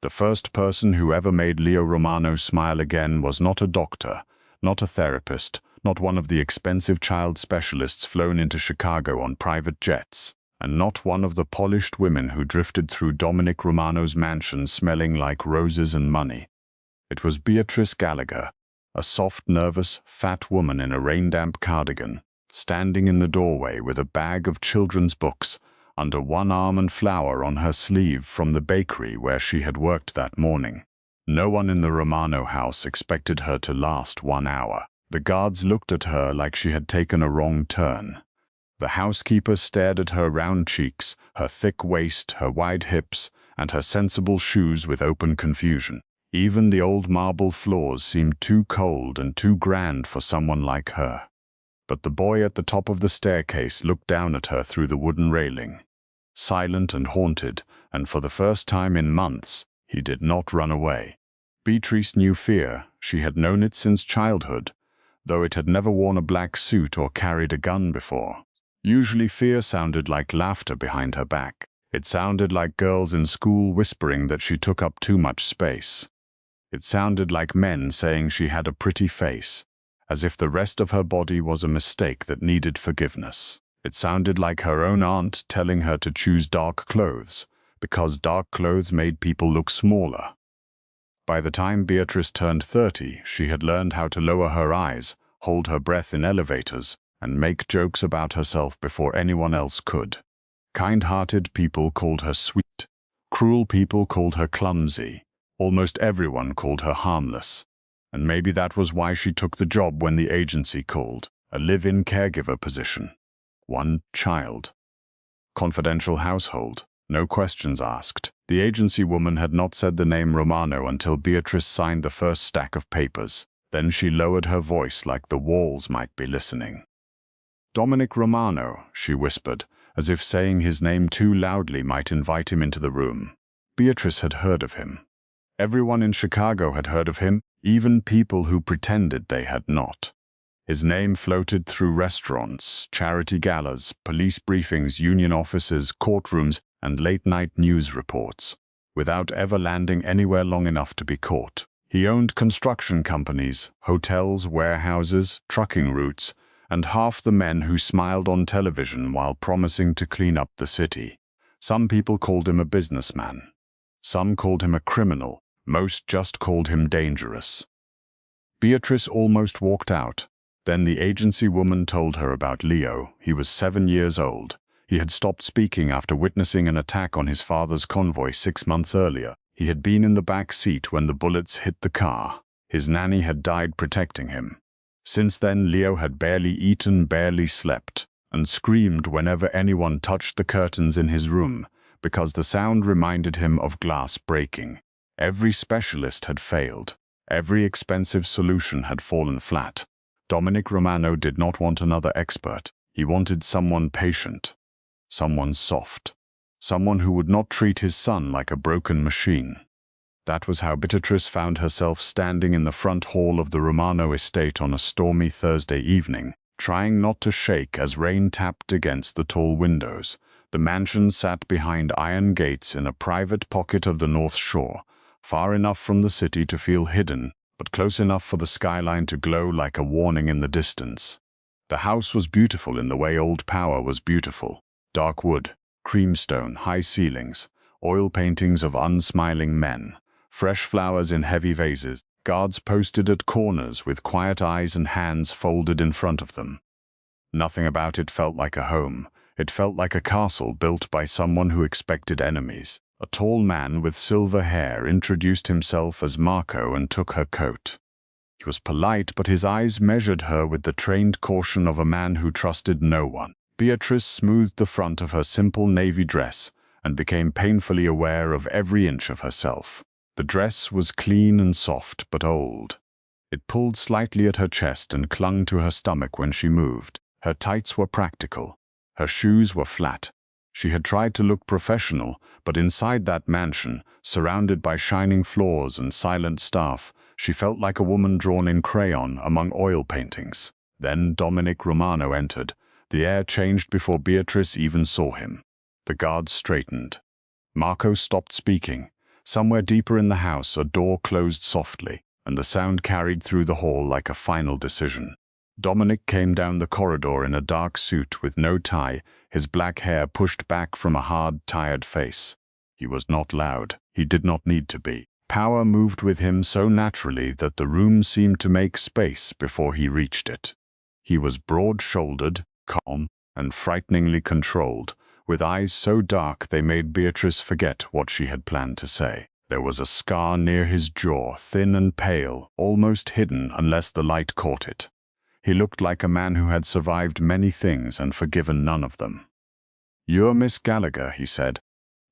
The first person who ever made Leo Romano smile again was not a doctor, not a therapist, not one of the expensive child specialists flown into Chicago on private jets, and not one of the polished women who drifted through Dominic Romano's mansion smelling like roses and money. It was Beatrice Gallagher, a soft, nervous, fat woman in a rain-damp cardigan, standing in the doorway with a bag of children's books under one arm and flour on her sleeve from the bakery where she had worked that morning. No one in the Romano house expected her to last 1 hour. The guards looked at her like she had taken a wrong turn. The housekeeper stared at her round cheeks, her thick waist, her wide hips, and her sensible shoes with open confusion. Even the old marble floors seemed too cold and too grand for someone like her. But the boy at the top of the staircase looked down at her through the wooden railing. Silent and haunted, and for the first time in months, he did not run away. Beatrice knew fear. She had known it since childhood, though it had never worn a black suit or carried a gun before. Usually fear sounded like laughter behind her back. It sounded like girls in school whispering that she took up too much space. It sounded like men saying she had a pretty face, as if the rest of her body was a mistake that needed forgiveness. It sounded like her own aunt telling her to choose dark clothes, because dark clothes made people look smaller. By the time Beatrice turned 30, she had learned how to lower her eyes, hold her breath in elevators, and make jokes about herself before anyone else could. Kind-hearted people called her sweet. Cruel people called her clumsy. Almost everyone called her harmless. And maybe that was why she took the job when the agency called, a live-in caregiver position. 1 child. Confidential household. No questions asked. The agency woman had not said the name Romano until Beatrice signed the first stack of papers. Then she lowered her voice like the walls might be listening. "Dominic Romano," she whispered, as if saying his name too loudly might invite him into the room. Beatrice had heard of him. Everyone in Chicago had heard of him, even people who pretended they had not. His name floated through restaurants, charity galas, police briefings, union offices, courtrooms, and late-night news reports, without ever landing anywhere long enough to be caught. He owned construction companies, hotels, warehouses, trucking routes, and half the men who smiled on television while promising to clean up the city. Some people called him a businessman. Some called him a criminal. Most just called him dangerous. Beatrice almost walked out. Then the agency woman told her about Leo. He was 7 years old. He had stopped speaking after witnessing an attack on his father's convoy 6 months earlier. He had been in the back seat when the bullets hit the car. His nanny had died protecting him. Since then, Leo had barely eaten, barely slept, and screamed whenever anyone touched the curtains in his room, because the sound reminded him of glass breaking. Every specialist had failed. Every expensive solution had fallen flat. Dominic Romano did not want another expert. He wanted someone patient, someone soft, someone who would not treat his son like a broken machine. That was how Beatrice found herself standing in the front hall of the Romano estate on a stormy Thursday evening, trying not to shake as rain tapped against the tall windows. The mansion sat behind iron gates in a private pocket of the North Shore, far enough from the city to feel hidden, but close enough for the skyline to glow like a warning in the distance. The house was beautiful in the way old power was beautiful. Dark wood, creamstone, high ceilings, oil paintings of unsmiling men, fresh flowers in heavy vases, guards posted at corners with quiet eyes and hands folded in front of them. Nothing about it felt like a home. It felt like a castle built by someone who expected enemies. A tall man with silver hair introduced himself as Marco and took her coat. He was polite, but his eyes measured her with the trained caution of a man who trusted no one. Beatrice smoothed the front of her simple navy dress and became painfully aware of every inch of herself. The dress was clean and soft, but old. It pulled slightly at her chest and clung to her stomach when she moved. Her tights were practical. Her shoes were flat. She had tried to look professional, but inside that mansion, surrounded by shining floors and silent staff, she felt like a woman drawn in crayon among oil paintings. Then Dominic Romano entered. The air changed before Beatrice even saw him. The guards straightened. Marco stopped speaking. Somewhere deeper in the house, a door closed softly, and the sound carried through the hall like a final decision. Dominic came down the corridor in a dark suit with no tie, his black hair pushed back from a hard, tired face. He was not loud. He did not need to be. Power moved with him so naturally that the room seemed to make space before he reached it. He was broad-shouldered, calm, and frighteningly controlled, with eyes so dark they made Beatrice forget what she had planned to say. There was a scar near his jaw, thin and pale, almost hidden unless the light caught it. He looked like a man who had survived many things and forgiven none of them. "You're Miss Gallagher," he said.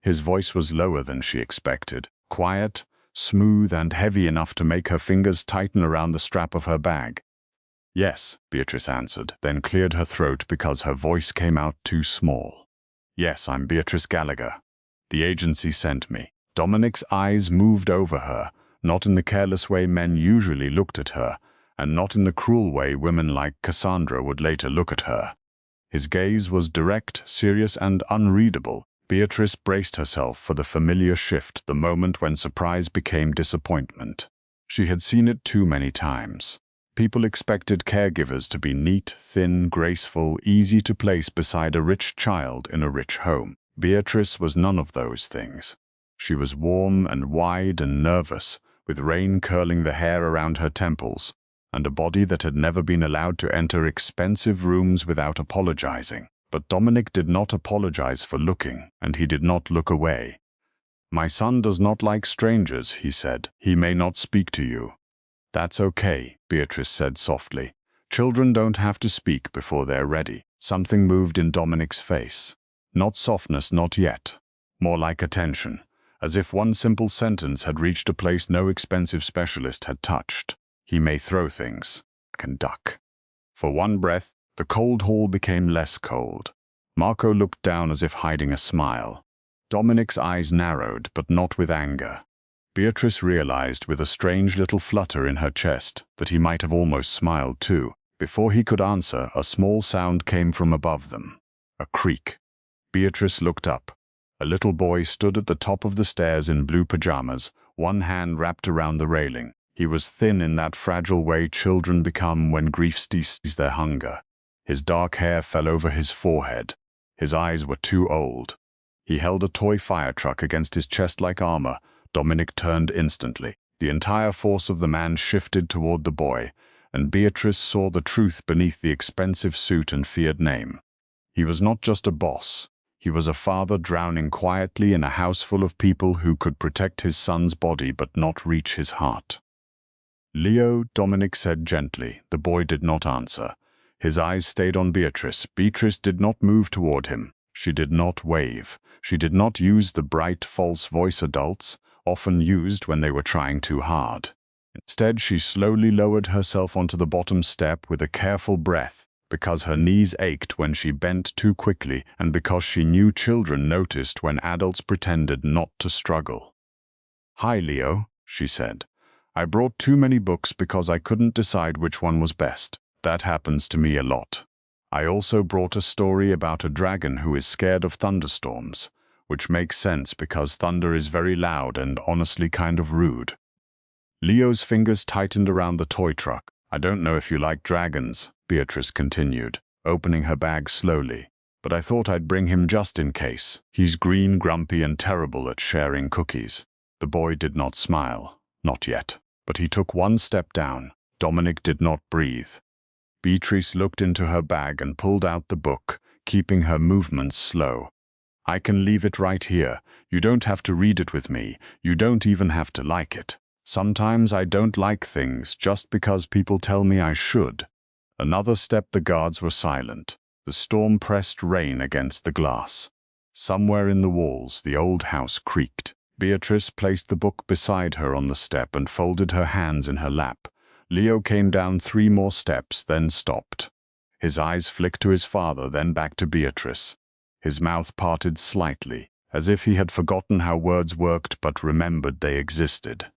His voice was lower than she expected, quiet, smooth and heavy enough to make her fingers tighten around the strap of her bag. "Yes," Beatrice answered, then cleared her throat because her voice came out too small. "Yes, I'm Beatrice Gallagher. The agency sent me." Dominic's eyes moved over her, not in the careless way men usually looked at her, and not in the cruel way women like Cassandra would later look at her. His gaze was direct, serious, and unreadable. Beatrice braced herself for the familiar shift, the moment when surprise became disappointment. She had seen it too many times. People expected caregivers to be neat, thin, graceful, easy to place beside a rich child in a rich home. Beatrice was none of those things. She was warm and wide and nervous, with rain curling the hair around her temples, and a body that had never been allowed to enter expensive rooms without apologizing. But Dominic did not apologize for looking, and he did not look away. "My son does not like strangers," he said. "He may not speak to you." "That's okay," Beatrice said softly. "Children don't have to speak before they're ready." Something moved in Dominic's face. Not softness, not yet. More like attention, as if one simple sentence had reached a place no expensive specialist had touched. "He may throw things, can duck." For one breath, the cold hall became less cold. Marco looked down as if hiding a smile. Dominic's eyes narrowed, but not with anger. Beatrice realized, with a strange little flutter in her chest, that he might have almost smiled too. Before he could answer, a small sound came from above them. A creak. Beatrice looked up. A little boy stood at the top of the stairs in blue pajamas, one hand wrapped around the railing. He was thin in that fragile way children become when grief seizes their hunger. His dark hair fell over his forehead. His eyes were too old. He held a toy fire truck against his chest like armor. Dominic turned instantly. The entire force of the man shifted toward the boy, and Beatrice saw the truth beneath the expensive suit and feared name. He was not just a boss. He was a father drowning quietly in a house full of people who could protect his son's body but not reach his heart. "Leo," Dominic said gently. The boy did not answer. His eyes stayed on Beatrice. Beatrice did not move toward him. She did not wave. She did not use the bright, false voice adults often used when they were trying too hard. Instead, she slowly lowered herself onto the bottom step with a careful breath, because her knees ached when she bent too quickly and because she knew children noticed when adults pretended not to struggle. "Hi, Leo," she said. "I brought too many books because I couldn't decide which one was best. That happens to me a lot. I also brought a story about a dragon who is scared of thunderstorms, which makes sense because thunder is very loud and honestly kind of rude." Leo's fingers tightened around the toy truck. "I don't know if you like dragons," Beatrice continued, opening her bag slowly, "but I thought I'd bring him just in case. He's green, grumpy, and terrible at sharing cookies." The boy did not smile. Not yet. But he took one step down. Dominic did not breathe. Beatrice looked into her bag and pulled out the book, keeping her movements slow. "I can leave it right here. You don't have to read it with me. You don't even have to like it. Sometimes I don't like things just because people tell me I should." Another step. The guards were silent. The storm pressed rain against the glass. Somewhere in the walls, the old house creaked. Beatrice placed the book beside her on the step and folded her hands in her lap. Leo came down 3 more steps, then stopped. His eyes flicked to his father, then back to Beatrice. His mouth parted slightly, as if he had forgotten how words worked but remembered they existed.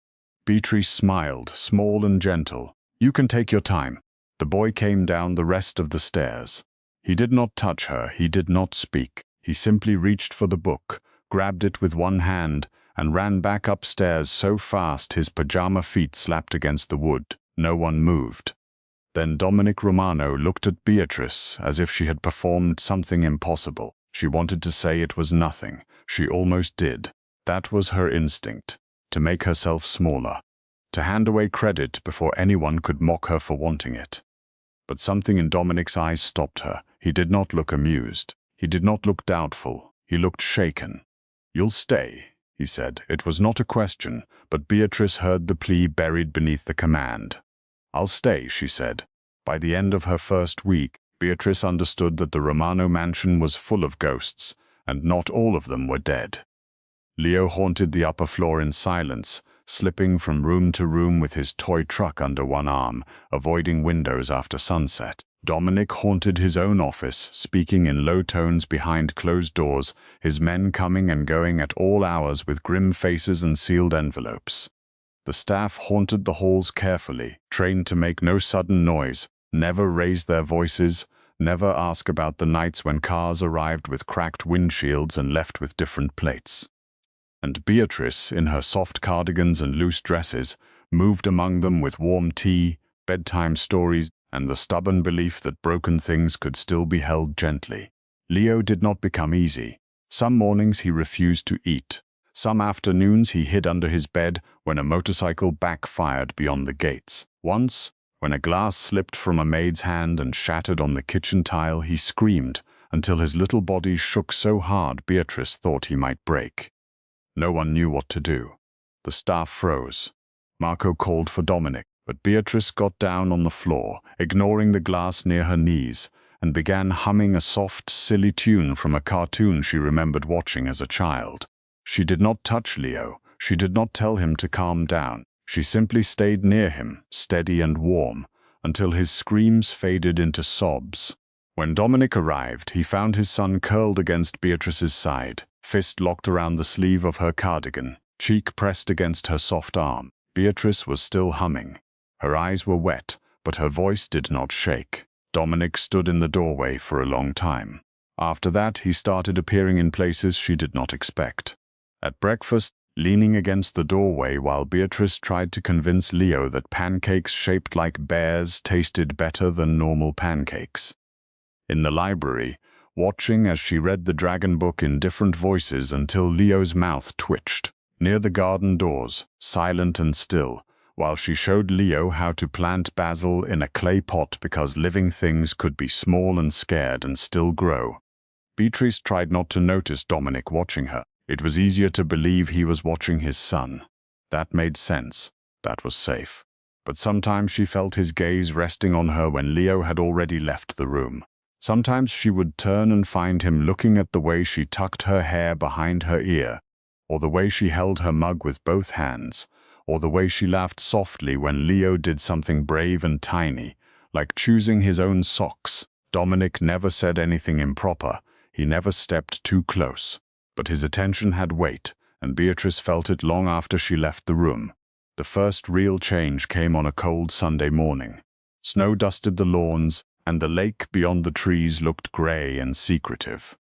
Beatrice smiled, small and gentle. "You can take your time." The boy came down the rest of the stairs. He did not touch her, he did not speak. He simply reached for the book, grabbed it with one hand, and ran back upstairs so fast his pajama feet slapped against the wood. No one moved. Then Dominic Romano looked at Beatrice as if she had performed something impossible. She wanted to say it was nothing. She almost did. That was her instinct, to make herself smaller, to hand away credit before anyone could mock her for wanting it. But something in Dominic's eyes stopped her. He did not look amused. He did not look doubtful. He looked shaken. "You'll stay," he said. It was not a question, but Beatrice heard the plea buried beneath the command. "I'll stay," she said. By the end of her first week, Beatrice understood that the Romano mansion was full of ghosts, and not all of them were dead. Leo haunted the upper floor in silence, slipping from room to room with his toy truck under one arm, avoiding windows after sunset. Dominic haunted his own office, speaking in low tones behind closed doors, his men coming and going at all hours with grim faces and sealed envelopes. The staff haunted the halls carefully, trained to make no sudden noise, never raise their voices, never ask about the nights when cars arrived with cracked windshields and left with different plates. And Beatrice, in her soft cardigans and loose dresses, moved among them with warm tea, bedtime stories, and the stubborn belief that broken things could still be held gently. Leo did not become easy. Some mornings he refused to eat. Some afternoons he hid under his bed when a motorcycle backfired beyond the gates. Once, when a glass slipped from a maid's hand and shattered on the kitchen tile, he screamed until his little body shook so hard Beatrice thought he might break. No one knew what to do. The staff froze. Marco called for Dominic, but Beatrice got down on the floor, ignoring the glass near her knees, and began humming a soft, silly tune from a cartoon she remembered watching as a child. She did not touch Leo. She did not tell him to calm down. She simply stayed near him, steady and warm, until his screams faded into sobs. When Dominic arrived, he found his son curled against Beatrice's side, fist locked around the sleeve of her cardigan, cheek pressed against her soft arm. Beatrice was still humming. Her eyes were wet, but her voice did not shake. Dominic stood in the doorway for a long time. After that, he started appearing in places she did not expect. At breakfast, leaning against the doorway while Beatrice tried to convince Leo that pancakes shaped like bears tasted better than normal pancakes. In the library, watching as she read the dragon book in different voices until Leo's mouth twitched. Near the garden doors, silent and still, while she showed Leo how to plant basil in a clay pot because living things could be small and scared and still grow. Beatrice tried not to notice Dominic watching her. It was easier to believe he was watching his son. That made sense. That was safe. But sometimes she felt his gaze resting on her when Leo had already left the room. Sometimes she would turn and find him looking at the way she tucked her hair behind her ear, or the way she held her mug with both hands, or the way she laughed softly when Leo did something brave and tiny, like choosing his own socks. Dominic never said anything improper. He never stepped too close. But his attention had weight, and Beatrice felt it long after she left the room. The first real change came on a cold Sunday morning. Snow dusted the lawns, and the lake beyond the trees looked gray and secretive.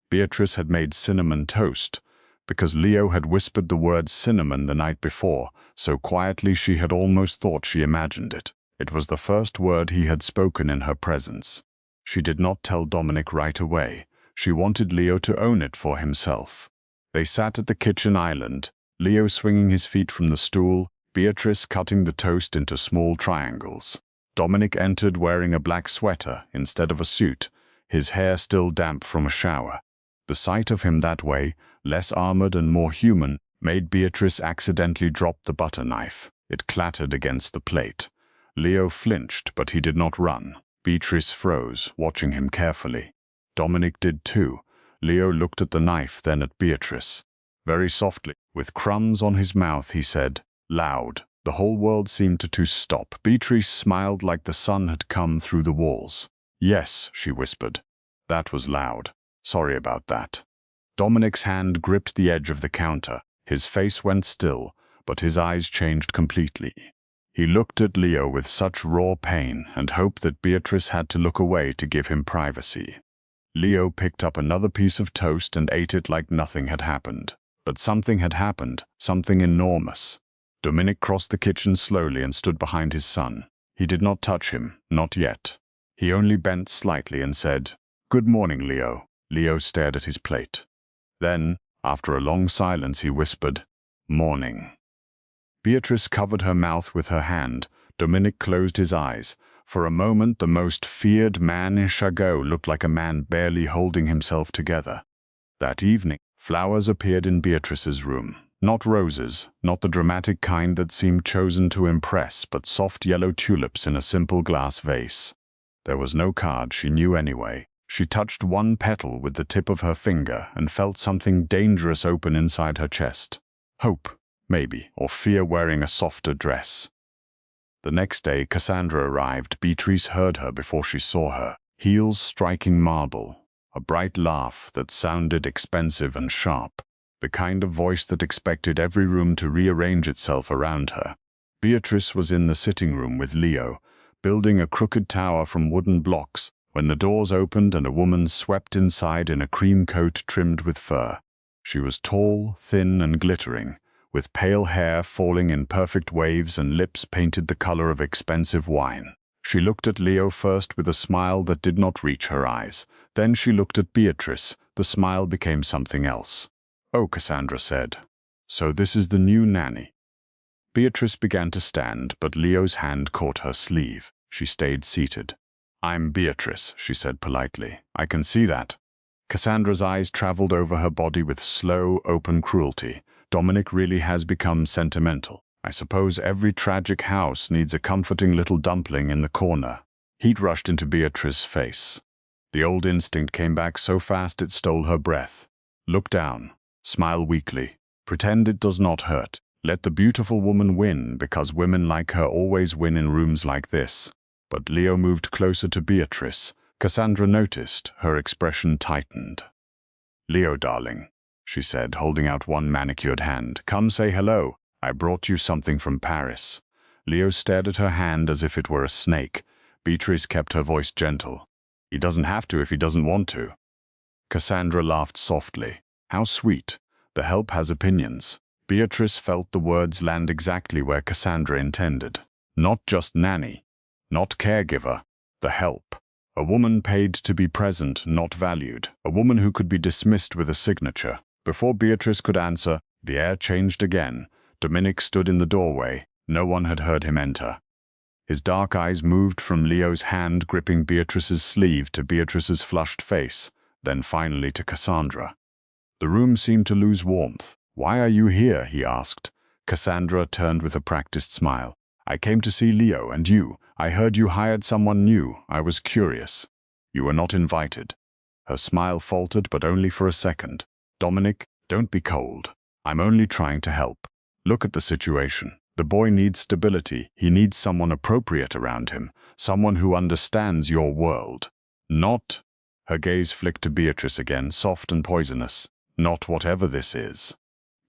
Beatrice had made cinnamon toast, because Leo had whispered the word cinnamon the night before, so quietly she had almost thought she imagined it. It was the first word he had spoken in her presence. She did not tell Dominic right away. She wanted Leo to own it for himself. They sat at the kitchen island, Leo swinging his feet from the stool, Beatrice cutting the toast into small triangles. Dominic entered wearing a black sweater instead of a suit, his hair still damp from a shower. The sight of him that way, less armored and more human, made Beatrice accidentally drop the butter knife. It clattered against the plate. Leo flinched, but he did not run. Beatrice froze, watching him carefully. Dominic did too. Leo looked at the knife, then at Beatrice. Very softly, with crumbs on his mouth, he said, loud. The whole world seemed to stop. Beatrice smiled like the sun had come through the walls. Yes, she whispered. That was loud. Sorry about that. Dominic's hand gripped the edge of the counter. His face went still, but his eyes changed completely. He looked at Leo with such raw pain and hope that Beatrice had to look away to give him privacy. Leo picked up another piece of toast and ate it like nothing had happened. But something had happened, something enormous. Dominic crossed the kitchen slowly and stood behind his son. He did not touch him, not yet. He only bent slightly and said, "Good morning, Leo." Leo stared at his plate. Then, after a long silence, he whispered, "Morning." Beatrice covered her mouth with her hand. Dominic closed his eyes. For a moment, the most feared man in Chicago looked like a man barely holding himself together. That evening, flowers appeared in Beatrice's room. Not roses, not the dramatic kind that seemed chosen to impress, but soft yellow tulips in a simple glass vase. There was no card, she knew anyway. She touched one petal with the tip of her finger and felt something dangerous open inside her chest. Hope, maybe, or fear wearing a softer dress. The next day, Cassandra arrived. Beatrice heard her before she saw her, heels striking marble, a bright laugh that sounded expensive and sharp, the kind of voice that expected every room to rearrange itself around her. Beatrice was in the sitting room with Leo, building a crooked tower from wooden blocks, when the doors opened and a woman swept inside in a cream coat trimmed with fur. She was tall, thin, and glittering, with pale hair falling in perfect waves and lips painted the color of expensive wine. She looked at Leo first with a smile that did not reach her eyes. Then she looked at Beatrice. The smile became something else. "Oh," Cassandra said. "So this is the new nanny." Beatrice began to stand, but Leo's hand caught her sleeve. She stayed seated. "I'm Beatrice," she said politely. "I can see that." Cassandra's eyes traveled over her body with slow, open cruelty. Dominic really has become sentimental. I suppose every tragic house needs a comforting little dumpling in the corner. Heat rushed into Beatrice's face. The old instinct came back so fast it stole her breath. Look down. Smile weakly. Pretend it does not hurt. Let the beautiful woman win, because women like her always win in rooms like this. But Leo moved closer to Beatrice. Cassandra noticed. Her expression tightened. "Leo, darling," she said, holding out one manicured hand. "Come say hello. I brought you something from Paris." Leo stared at her hand as if it were a snake. Beatrice kept her voice gentle. "He doesn't have to if he doesn't want to." Cassandra laughed softly. How sweet. The help has opinions. Beatrice felt the words land exactly where Cassandra intended. Not just nanny. Not caregiver. The help. A woman paid to be present, not valued. A woman who could be dismissed with a signature. Before Beatrice could answer, the air changed again. Dominic stood in the doorway. No one had heard him enter. His dark eyes moved from Leo's hand gripping Beatrice's sleeve to Beatrice's flushed face, then finally to Cassandra. The room seemed to lose warmth. "Why are you here?" he asked. Cassandra turned with a practiced smile. "I came to see Leo and you. I heard you hired someone new. I was curious." "You were not invited." Her smile faltered, but only for a second. "Dominic, don't be cold. I'm only trying to help. Look at the situation. The boy needs stability. He needs someone appropriate around him, someone who understands your world. Not—" her gaze flicked to Beatrice again, soft and poisonous. "Not whatever this is."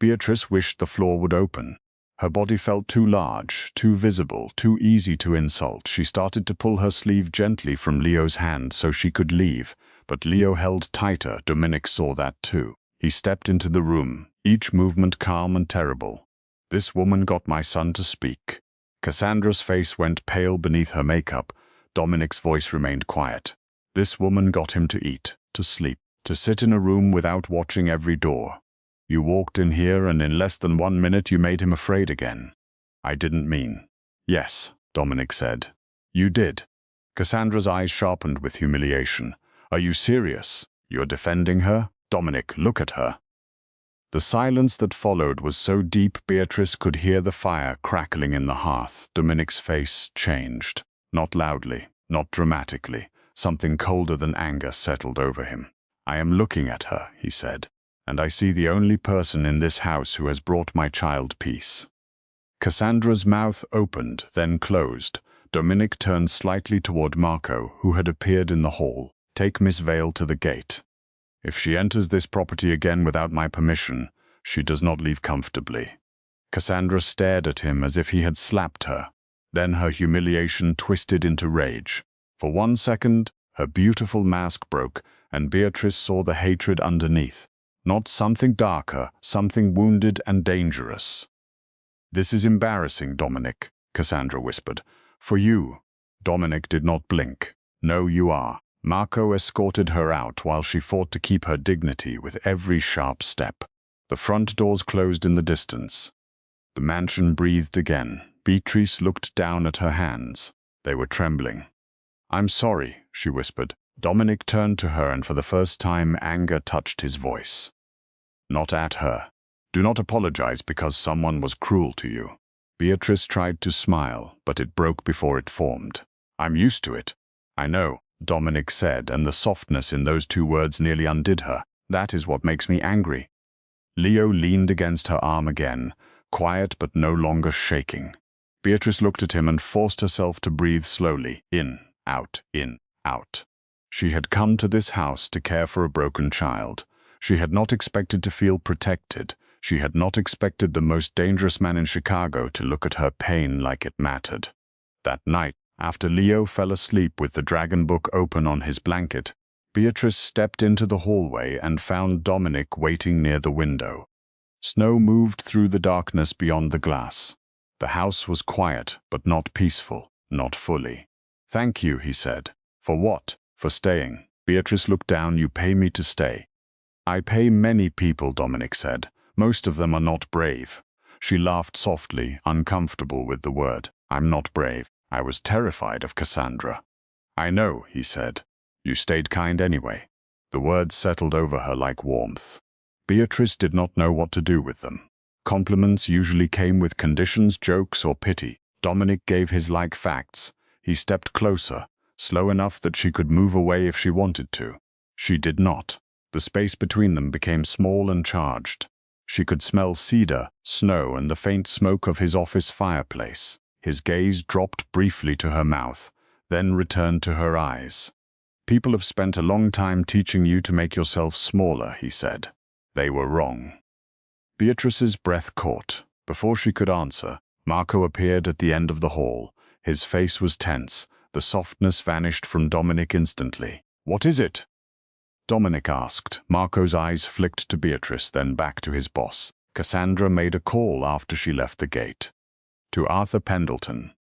Beatrice wished the floor would open. Her body felt too large, too visible, too easy to insult. She started to pull her sleeve gently from Leo's hand so she could leave, but Leo held tighter. Dominic saw that too. He stepped into the room, each movement calm and terrible. "This woman got my son to speak." Cassandra's face went pale beneath her makeup. Dominic's voice remained quiet. "This woman got him to eat, to sleep, to sit in a room without watching every door. You walked in here and in less than 1 minute you made him afraid again." "I didn't mean." "Yes," Dominic said. "You did." Cassandra's eyes sharpened with humiliation. "Are you serious? You're defending her? Dominic, look at her." The silence that followed was so deep Beatrice could hear the fire crackling in the hearth. Dominic's face changed. Not loudly, not dramatically. Something colder than anger settled over him. "I am looking at her," he said, "and I see the only person in this house who has brought my child peace." Cassandra's mouth opened, then closed. Dominic turned slightly toward Marco, who had appeared in the hall. "Take Miss Vale to the gate. If she enters this property again without my permission, she does not leave comfortably." Cassandra stared at him as if he had slapped her. Then her humiliation twisted into rage. For 1 second, her beautiful mask broke, and Beatrice saw the hatred underneath. Not something darker, something wounded and dangerous. "This is embarrassing, Dominic," Cassandra whispered. "For you." Dominic did not blink. "No, you are." Marco escorted her out while she fought to keep her dignity with every sharp step. The front doors closed in the distance. The mansion breathed again. Beatrice looked down at her hands. They were trembling. "I'm sorry," she whispered. Dominic turned to her, and for the first time anger touched his voice. "Not at her. Do not apologize because someone was cruel to you." Beatrice tried to smile, but it broke before it formed. "I'm used to it." "I know," Dominic said, and the softness in those two words nearly undid her. "That is what makes me angry." Leo leaned against her arm again, quiet but no longer shaking. Beatrice looked at him and forced herself to breathe slowly, in, out, in, out. She had come to this house to care for a broken child. She had not expected to feel protected. She had not expected the most dangerous man in Chicago to look at her pain like it mattered. That night, after Leo fell asleep with the dragon book open on his blanket, Beatrice stepped into the hallway and found Dominic waiting near the window. Snow moved through the darkness beyond the glass. The house was quiet, but not peaceful, not fully. "Thank you," he said. "For what?" "For staying." Beatrice looked down. "You pay me to stay." "I pay many people," Dominic said. "Most of them are not brave." She laughed softly, uncomfortable with the word. "I'm not brave. I was terrified of Cassandra." "I know," he said. "You stayed kind anyway." The words settled over her like warmth. Beatrice did not know what to do with them. Compliments usually came with conditions, jokes, or pity. Dominic gave his like facts. He stepped closer, slow enough that she could move away if she wanted to. She did not. The space between them became small and charged. She could smell cedar, snow, and the faint smoke of his office fireplace. His gaze dropped briefly to her mouth, then returned to her eyes. "People have spent a long time teaching you to make yourself smaller," he said. They were wrong. Beatrice's breath caught. Before she could answer, Marco appeared at the end of the hall. His face was tense. The softness vanished from Dominic instantly. "What is it?" Dominic asked. Marco's eyes flicked to Beatrice, then back to his boss. "Cassandra made a call after she left the gate. To Arthur Pendleton."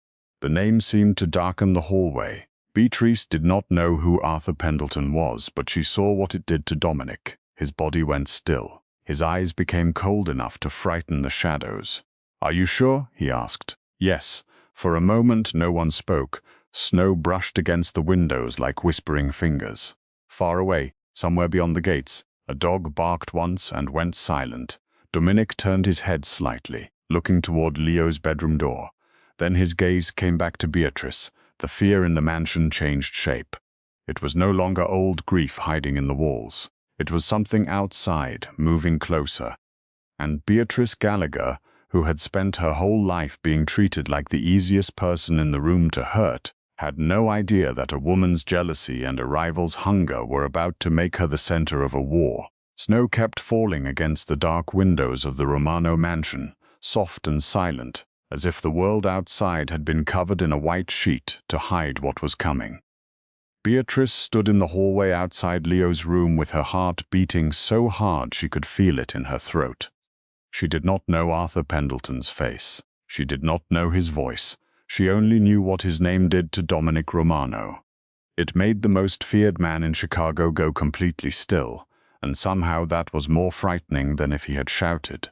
The name seemed to darken the hallway. Beatrice did not know who Arthur Pendleton was, but she saw what it did to Dominic. His body went still. His eyes became cold enough to frighten the shadows. "Are you sure?" he asked. "Yes." For a moment no one spoke. Snow brushed against the windows like whispering fingers. Far away, somewhere beyond the gates, a dog barked once and went silent. Dominic turned his head slightly, looking toward Leo's bedroom door. Then his gaze came back to Beatrice. The fear in the mansion changed shape. It was no longer old grief hiding in the walls. It was something outside, moving closer. And Beatrice Gallagher, who had spent her whole life being treated like the easiest person in the room to hurt, had no idea that a woman's jealousy and a rival's hunger were about to make her the center of a war. Snow kept falling against the dark windows of the Romano mansion, soft and silent, as if the world outside had been covered in a white sheet to hide what was coming. Beatrice stood in the hallway outside Leo's room with her heart beating so hard she could feel it in her throat. She did not know Arthur Pendleton's face. She did not know his voice. She only knew what his name did to Dominic Romano. It made the most feared man in Chicago go completely still, and somehow that was more frightening than if he had shouted.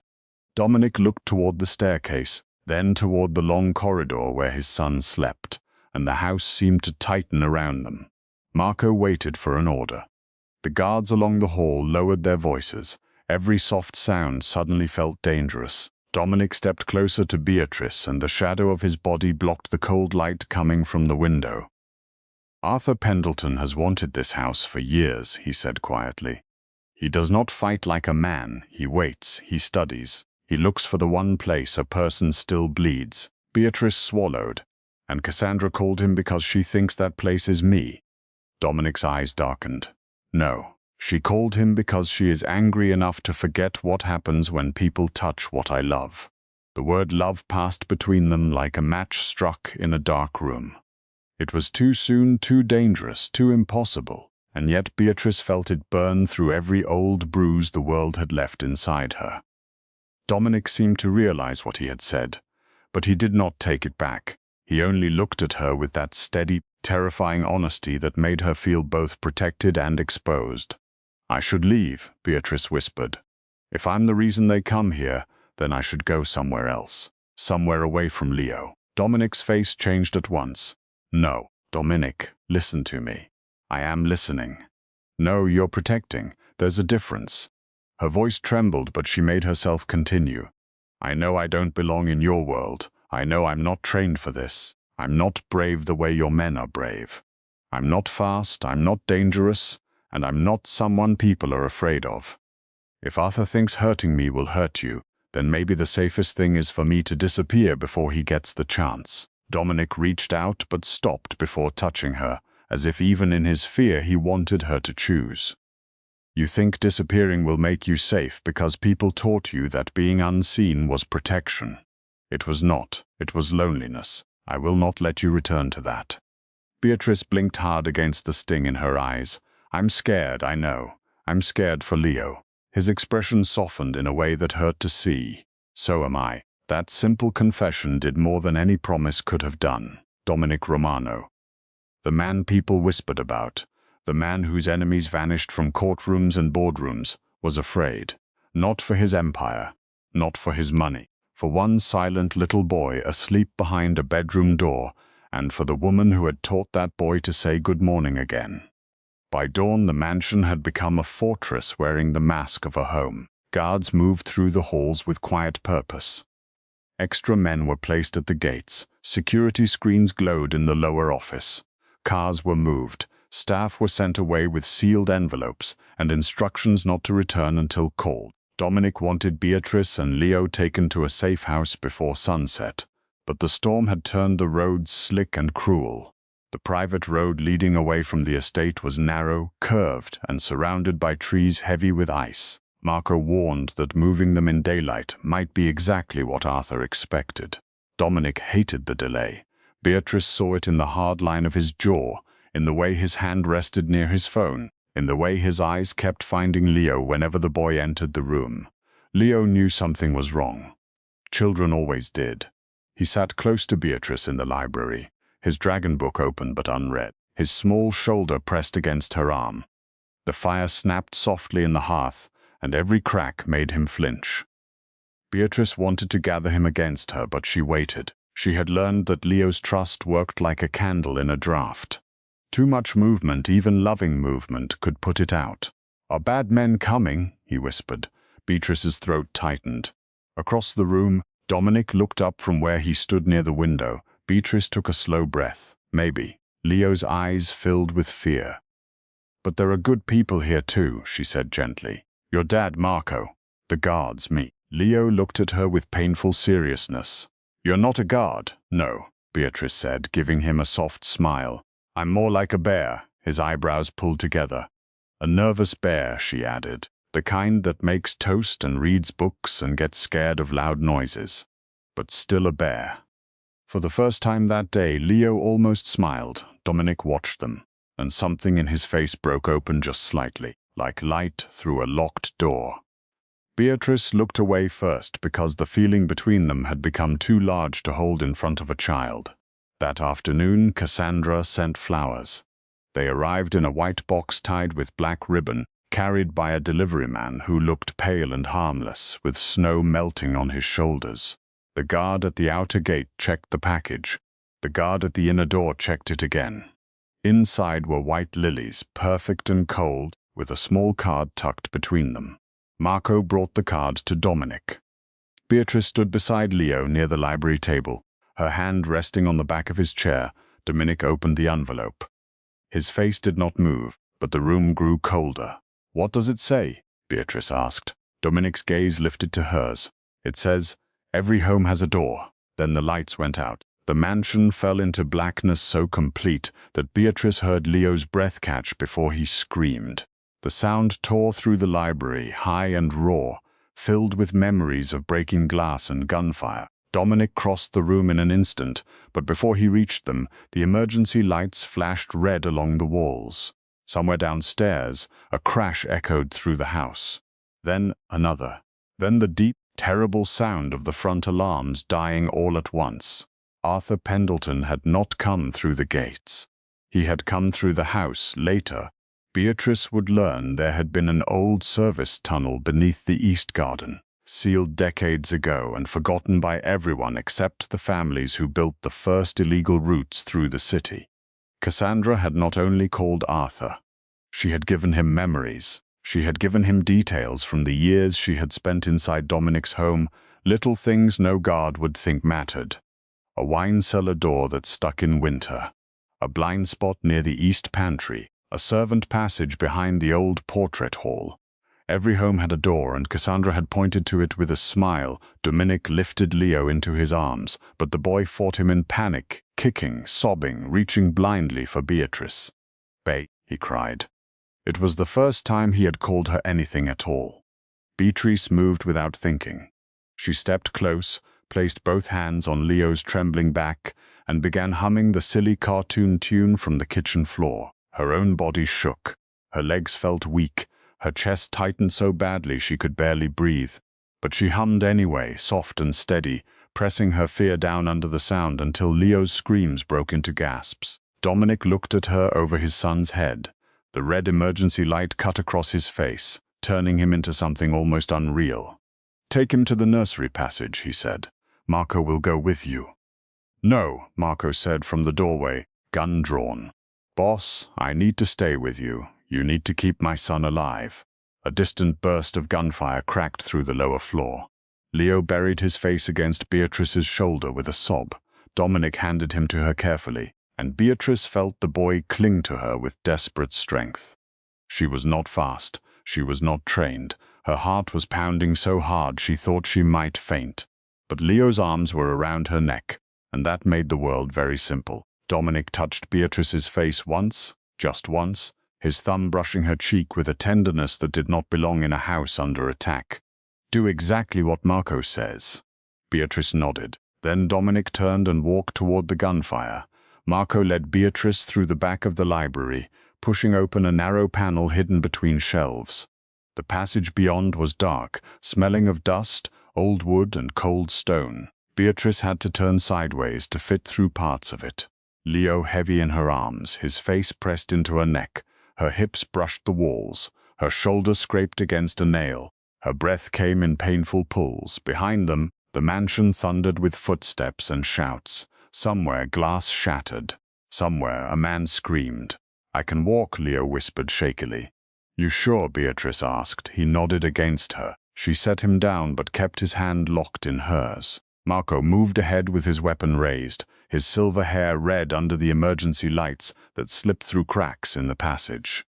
Dominic looked toward the staircase, then toward the long corridor where his son slept, and the house seemed to tighten around them. Marco waited for an order. The guards along the hall lowered their voices. Every soft sound suddenly felt dangerous. Dominic stepped closer to Beatrice, and the shadow of his body blocked the cold light coming from the window. "Arthur Pendleton has wanted this house for years," he said quietly. "He does not fight like a man. He waits, he studies. He looks for the one place a person still bleeds." Beatrice swallowed. "And Cassandra called him because she thinks that place is me." Dominic's eyes darkened. "No. She called him because she is angry enough to forget what happens when people touch what I love." The word love passed between them like a match struck in a dark room. It was too soon, too dangerous, too impossible, and yet Beatrice felt it burn through every old bruise the world had left inside her. Dominic seemed to realize what he had said, but he did not take it back. He only looked at her with that steady, terrifying honesty that made her feel both protected and exposed. "I should leave," Beatrice whispered. "If I'm the reason they come here, then I should go somewhere else, somewhere away from Leo." Dominic's face changed at once. "No, Dominic, listen to me. I am listening." "No, you're protecting. There's a difference." Her voice trembled, but she made herself continue. "I know I don't belong in your world. I know I'm not trained for this. I'm not brave the way your men are brave. I'm not fast, I'm not dangerous, and I'm not someone people are afraid of. If Arthur thinks hurting me will hurt you, then maybe the safest thing is for me to disappear before he gets the chance." Dominic reached out but stopped before touching her, as if even in his fear he wanted her to choose. "You think disappearing will make you safe because people taught you that being unseen was protection. It was not. It was loneliness. I will not let you return to that." Beatrice blinked hard against the sting in her eyes. "I'm scared, I know. I'm scared for Leo." His expression softened in a way that hurt to see. "So am I." That simple confession did more than any promise could have done. Dominic Romano. The man people whispered about, the man whose enemies vanished from courtrooms and boardrooms, was afraid. Not for his empire, not for his money, for one silent little boy asleep behind a bedroom door, and for the woman who had taught that boy to say good morning again. By dawn, the mansion had become a fortress wearing the mask of a home. Guards moved through the halls with quiet purpose. Extra men were placed at the gates. Security screens glowed in the lower office. Cars were moved. Staff were sent away with sealed envelopes and instructions not to return until called. Dominic wanted Beatrice and Leo taken to a safe house before sunset, but the storm had turned the roads slick and cruel. The private road leading away from the estate was narrow, curved, and surrounded by trees heavy with ice. Marco warned that moving them in daylight might be exactly what Arthur expected. Dominic hated the delay. Beatrice saw it in the hard line of his jaw, in the way his hand rested near his phone, in the way his eyes kept finding Leo whenever the boy entered the room. Leo knew something was wrong. Children always did. He sat close to Beatrice in the library, his dragon book open but unread, his small shoulder pressed against her arm. The fire snapped softly in the hearth, and every crack made him flinch. Beatrice wanted to gather him against her, but she waited. She had learned that Leo's trust worked like a candle in a draught. Too much movement, even loving movement, could put it out. "Are bad men coming?" he whispered. Beatrice's throat tightened. Across the room, Dominic looked up from where he stood near the window. Beatrice took a slow breath. Maybe. Leo's eyes filled with fear. "But there are good people here too," she said gently. "Your dad, Marco. The guards, me." Leo looked at her with painful seriousness. "You're not a guard." "No," Beatrice said, giving him a soft smile. "I'm more like a bear." His eyebrows pulled together. "A nervous bear," she added. "The kind that makes toast and reads books and gets scared of loud noises. But still a bear." For the first time that day, Leo almost smiled. Dominic watched them, and something in his face broke open just slightly, like light through a locked door. Beatrice looked away first because the feeling between them had become too large to hold in front of a child. That afternoon, Cassandra sent flowers. They arrived in a white box tied with black ribbon, carried by a delivery man who looked pale and harmless, with snow melting on his shoulders. The guard at the outer gate checked the package. The guard at the inner door checked it again. Inside were white lilies, perfect and cold, with a small card tucked between them. Marco brought the card to Dominic. Beatrice stood beside Leo near the library table, her hand resting on the back of his chair. Dominic opened the envelope. His face did not move, but the room grew colder. "What does it say?" Beatrice asked. Dominic's gaze lifted to hers. "It says, 'Every home has a door.'" Then the lights went out. The mansion fell into blackness so complete that Beatrice heard Leo's breath catch before he screamed. The sound tore through the library, high and raw, filled with memories of breaking glass and gunfire. Dominic crossed the room in an instant, but before he reached them, the emergency lights flashed red along the walls. Somewhere downstairs, a crash echoed through the house. Then another. Then the deep, terrible sound of the front alarms dying all at once. Arthur Pendleton had not come through the gates. He had come through the house later. Beatrice would learn there had been an old service tunnel beneath the East Garden, sealed decades ago and forgotten by everyone except the families who built the first illegal routes through the city. Cassandra had not only called Arthur. She had given him memories. She had given him details from the years she had spent inside Dominic's home, little things no guard would think mattered. A wine cellar door that stuck in winter, a blind spot near the east pantry, a servant passage behind the old portrait hall. Every home had a door, and Cassandra had pointed to it with a smile. Dominic lifted Leo into his arms, but the boy fought him in panic, kicking, sobbing, reaching blindly for Beatrice. "Bae," he cried. It was the first time he had called her anything at all. Beatrice moved without thinking. She stepped close, placed both hands on Leo's trembling back, and began humming the silly cartoon tune from the kitchen floor. Her own body shook. Her legs felt weak. Her chest tightened so badly she could barely breathe. But she hummed anyway, soft and steady, pressing her fear down under the sound until Leo's screams broke into gasps. Dominic looked at her over his son's head. The red emergency light cut across his face, turning him into something almost unreal. "Take him to the nursery passage," he said. "Marco will go with you." "No," Marco said from the doorway, gun drawn. "Boss, I need to stay with you. You need to keep my son alive." A distant burst of gunfire cracked through the lower floor. Leo buried his face against Beatrice's shoulder with a sob. Dominic handed him to her carefully, and Beatrice felt the boy cling to her with desperate strength. She was not fast. She was not trained. Her heart was pounding so hard she thought she might faint. But Leo's arms were around her neck, and that made the world very simple. Dominic touched Beatrice's face once, just once, his thumb brushing her cheek with a tenderness that did not belong in a house under attack. "Do exactly what Marco says." Beatrice nodded. Then Dominic turned and walked toward the gunfire. Marco led Beatrice through the back of the library, pushing open a narrow panel hidden between shelves. The passage beyond was dark, smelling of dust, old wood, and cold stone. Beatrice had to turn sideways to fit through parts of it. Leo heavy in her arms, his face pressed into her neck. Her hips brushed the walls. Her shoulder scraped against a nail. Her breath came in painful pulls. Behind them, the mansion thundered with footsteps and shouts. Somewhere glass shattered. Somewhere a man screamed. "I can walk," Leo whispered shakily. "You sure?" Beatrice asked. He nodded against her. She set him down but kept his hand locked in hers. Marco moved ahead with his weapon raised, his silver hair red under the emergency lights that slipped through cracks in the passage.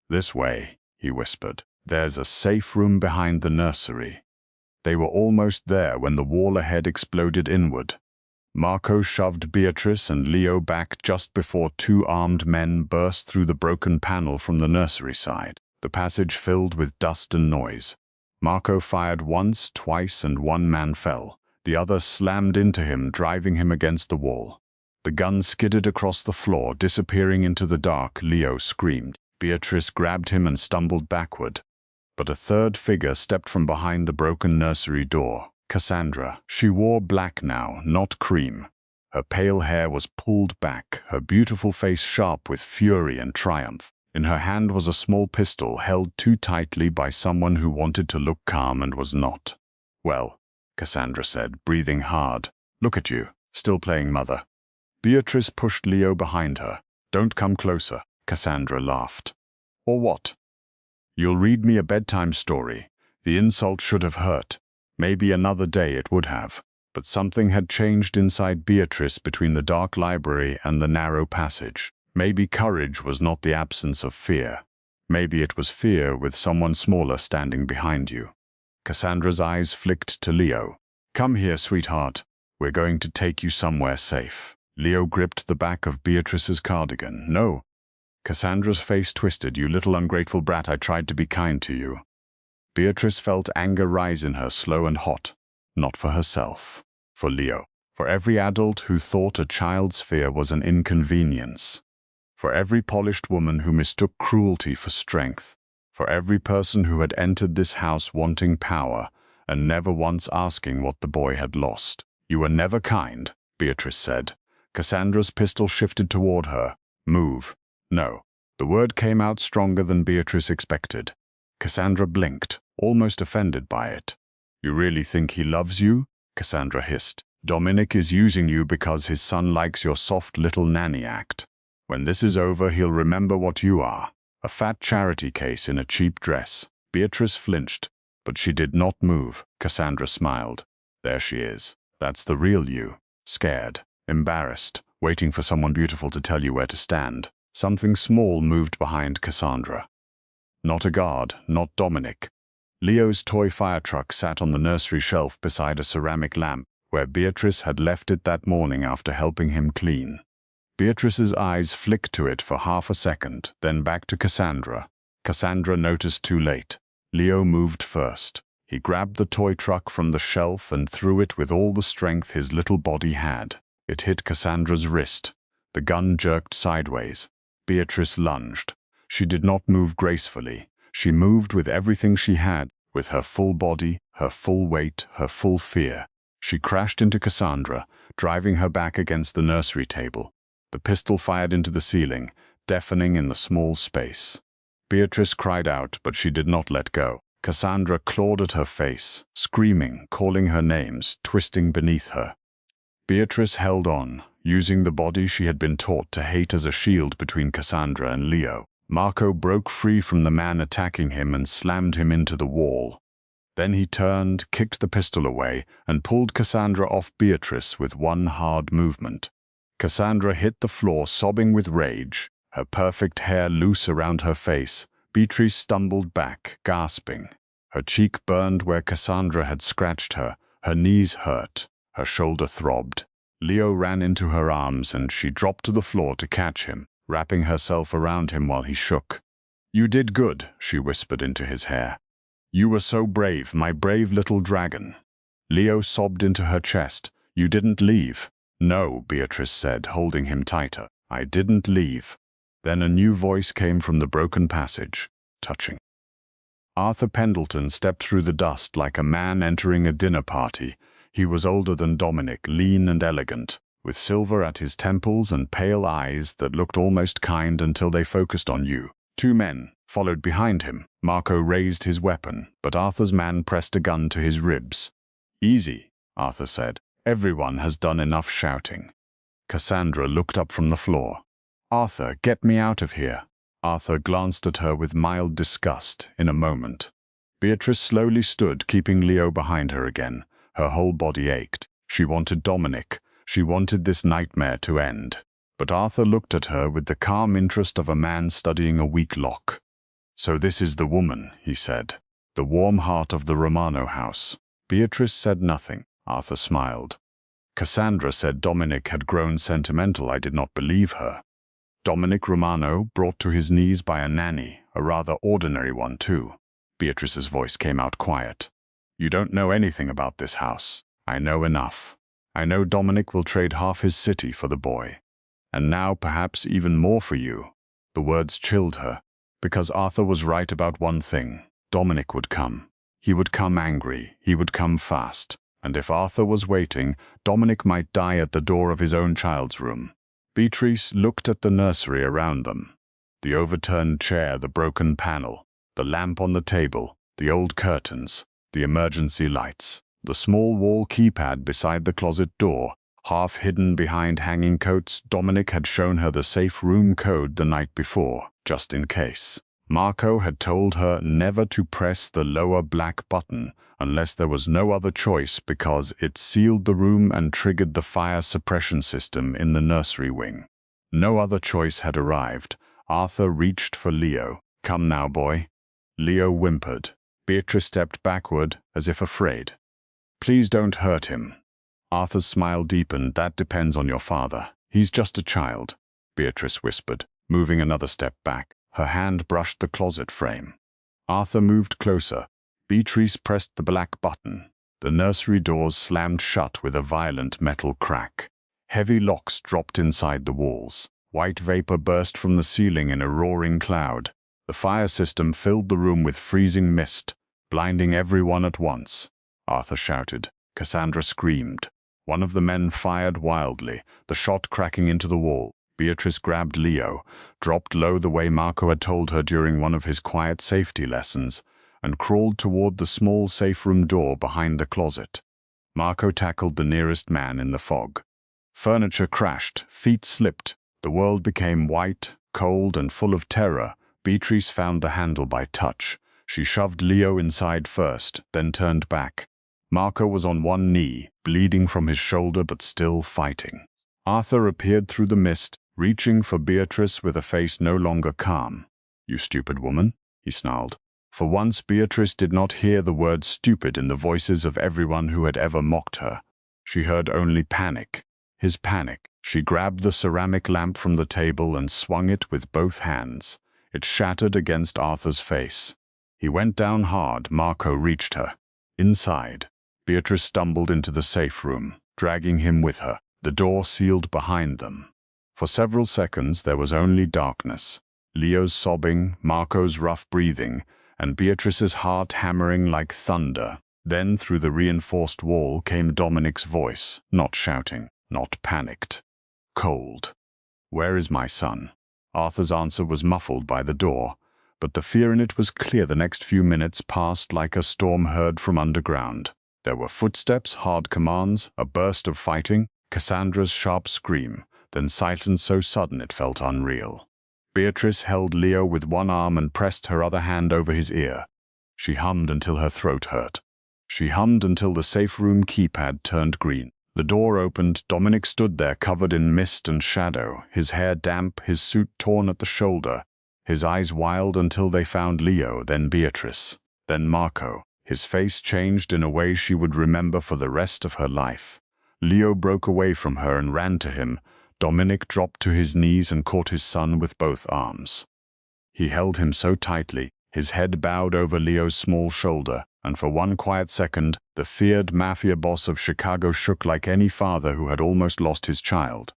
"This way," he whispered. "There's a safe room behind the nursery." They were almost there when the wall ahead exploded inward. Marco shoved Beatrice and Leo back just before two armed men burst through the broken panel from the nursery side. The passage filled with dust and noise. Marco fired once, twice, and one man fell. The other slammed into him, driving him against the wall. The gun skidded across the floor, disappearing into the dark. Leo screamed. Beatrice grabbed him and stumbled backward. But a third figure stepped from behind the broken nursery door. Cassandra. She wore black now, not cream. Her pale hair was pulled back, her beautiful face sharp with fury and triumph. In her hand was a small pistol held too tightly by someone who wanted to look calm and was not. "Well," Cassandra said, breathing hard. "Look at you, still playing mother." Beatrice pushed Leo behind her. "Don't come closer," Cassandra laughed. "Or what?" "You'll read me a bedtime story. The insult should have hurt. Maybe another day it would have." But something had changed inside Beatrice between the dark library and the narrow passage. Maybe courage was not the absence of fear. Maybe it was fear with someone smaller standing behind you. Cassandra's eyes flicked to Leo. "Come here, sweetheart. We're going to take you somewhere safe." Leo gripped the back of Beatrice's cardigan. "No." Cassandra's face twisted. "You little ungrateful brat, I tried to be kind to you." Beatrice felt anger rise in her, slow and hot. Not for herself. For Leo. For every adult who thought a child's fear was an inconvenience. For every polished woman who mistook cruelty for strength. For every person who had entered this house wanting power and never once asking what the boy had lost. "You were never kind," Beatrice said. Cassandra's pistol shifted toward her. "Move." "No." The word came out stronger than Beatrice expected. Cassandra blinked, almost offended by it. "You really think he loves you?" Cassandra hissed. "Dominic is using you because his son likes your soft little nanny act. When this is over, he'll remember what you are. A fat charity case in a cheap dress." Beatrice flinched, but she did not move. Cassandra smiled. "There she is. That's the real you. Scared, embarrassed, waiting for someone beautiful to tell you where to stand." Something small moved behind Cassandra. Not a guard, not Dominic. Leo's toy fire truck sat on the nursery shelf beside a ceramic lamp where Beatrice had left it that morning after helping him clean. Beatrice's eyes flicked to it for half a second, then back to Cassandra. Cassandra noticed too late. Leo moved first. He grabbed the toy truck from the shelf and threw it with all the strength his little body had. It hit Cassandra's wrist. The gun jerked sideways. Beatrice lunged. She did not move gracefully. She moved with everything she had, with her full body, her full weight, her full fear. She crashed into Cassandra, driving her back against the nursery table. The pistol fired into the ceiling, deafening in the small space. Beatrice cried out, but she did not let go. Cassandra clawed at her face, screaming, calling her names, twisting beneath her. Beatrice held on, using the body she had been taught to hate as a shield between Cassandra and Leo. Marco broke free from the man attacking him and slammed him into the wall. Then he turned, kicked the pistol away, and pulled Cassandra off Beatrice with one hard movement. Cassandra hit the floor sobbing with rage, her perfect hair loose around her face. Beatrice stumbled back, gasping. Her cheek burned where Cassandra had scratched her. Her knees hurt. Her shoulder throbbed. Leo ran into her arms and she dropped to the floor to catch him, wrapping herself around him while he shook. "You did good," she whispered into his hair. "You were so brave, my brave little dragon." Leo sobbed into her chest. "You didn't leave." "No," Beatrice said, holding him tighter. "I didn't leave." Then a new voice came from the broken passage, touching. Arthur Pendleton stepped through the dust like a man entering a dinner party. He was older than Dominic, lean and elegant, with silver at his temples and pale eyes that looked almost kind until they focused on you. Two men followed behind him. Marco raised his weapon, but Arthur's man pressed a gun to his ribs. "Easy," Arthur said. "Everyone has done enough shouting." Cassandra looked up from the floor. "Arthur, get me out of here." Arthur glanced at her with mild disgust in a moment. Beatrice slowly stood, keeping Leo behind her again. Her whole body ached. She wanted Dominic. She wanted this nightmare to end. But Arthur looked at her with the calm interest of a man studying a weak lock. "So this is the woman," he said. "The warm heart of the Romano house." Beatrice said nothing. Arthur smiled. Cassandra said Dominic had grown sentimental. I did not believe her. Dominic Romano, brought to his knees by a nanny, a rather ordinary one too. Beatrice's voice came out quiet. "You don't know anything about this house. I know enough. I know Dominic will trade half his city for the boy. And now perhaps even more for you." The words chilled her, because Arthur was right about one thing. Dominic would come. He would come angry. He would come fast. And if Arthur was waiting, Dominic might die at the door of his own child's room. Beatrice looked at the nursery around them. The overturned chair, the broken panel, the lamp on the table, the old curtains, the emergency lights, the small wall keypad beside the closet door, half hidden behind hanging coats. Dominic had shown her the safe room code the night before, just in case. Marco had told her never to press the lower black button unless there was no other choice because it sealed the room and triggered the fire suppression system in the nursery wing. No other choice had arrived. Arthur reached for Leo. "Come now, boy." Leo whimpered. Beatrice stepped backward, as if afraid. "Please don't hurt him." Arthur's smile deepened. "That depends on your father. He's just a child," Beatrice whispered, moving another step back. Her hand brushed the closet frame. Arthur moved closer. Beatrice pressed the black button. The nursery doors slammed shut with a violent metal crack. Heavy locks dropped inside the walls. White vapor burst from the ceiling in a roaring cloud. The fire system filled the room with freezing mist, blinding everyone at once. Arthur shouted. Cassandra screamed. One of the men fired wildly, the shot cracking into the wall. Beatrice grabbed Leo, dropped low the way Marco had told her during one of his quiet safety lessons, and crawled toward the small safe room door behind the closet. Marco tackled the nearest man in the fog. Furniture crashed, feet slipped. The world became white, cold, and full of terror. Beatrice found the handle by touch. She shoved Leo inside first, then turned back. Marco was on one knee, bleeding from his shoulder but still fighting. Arthur appeared through the mist, reaching for Beatrice with a face no longer calm. "You stupid woman," he snarled. For once Beatrice did not hear the word stupid in the voices of everyone who had ever mocked her. She heard only panic. His panic. She grabbed the ceramic lamp from the table and swung it with both hands. It shattered against Arthur's face. He went down hard. Marco reached her. Inside, Beatrice stumbled into the safe room, dragging him with her. The door sealed behind them. For several seconds there was only darkness. Leo's sobbing, Marco's rough breathing, and Beatrice's heart hammering like thunder. Then through the reinforced wall came Dominic's voice, not shouting, not panicked. Cold. "Where is my son?" Arthur's answer was muffled by the door, but the fear in it was clear. The next few minutes passed like a storm heard from underground. There were footsteps, hard commands, a burst of fighting, Cassandra's sharp scream, then silence so sudden it felt unreal. Beatrice held Leo with one arm and pressed her other hand over his ear. She hummed until her throat hurt. She hummed until the safe room keypad turned green. The door opened. Dominic stood there covered in mist and shadow, his hair damp, his suit torn at the shoulder, his eyes wild until they found Leo, then Beatrice, then Marco. His face changed in a way she would remember for the rest of her life. Leo broke away from her and ran to him. Dominic dropped to his knees and caught his son with both arms. He held him so tightly, his head bowed over Leo's small shoulder, and for one quiet second, the feared Mafia boss of Chicago shook like any father who had almost lost his child.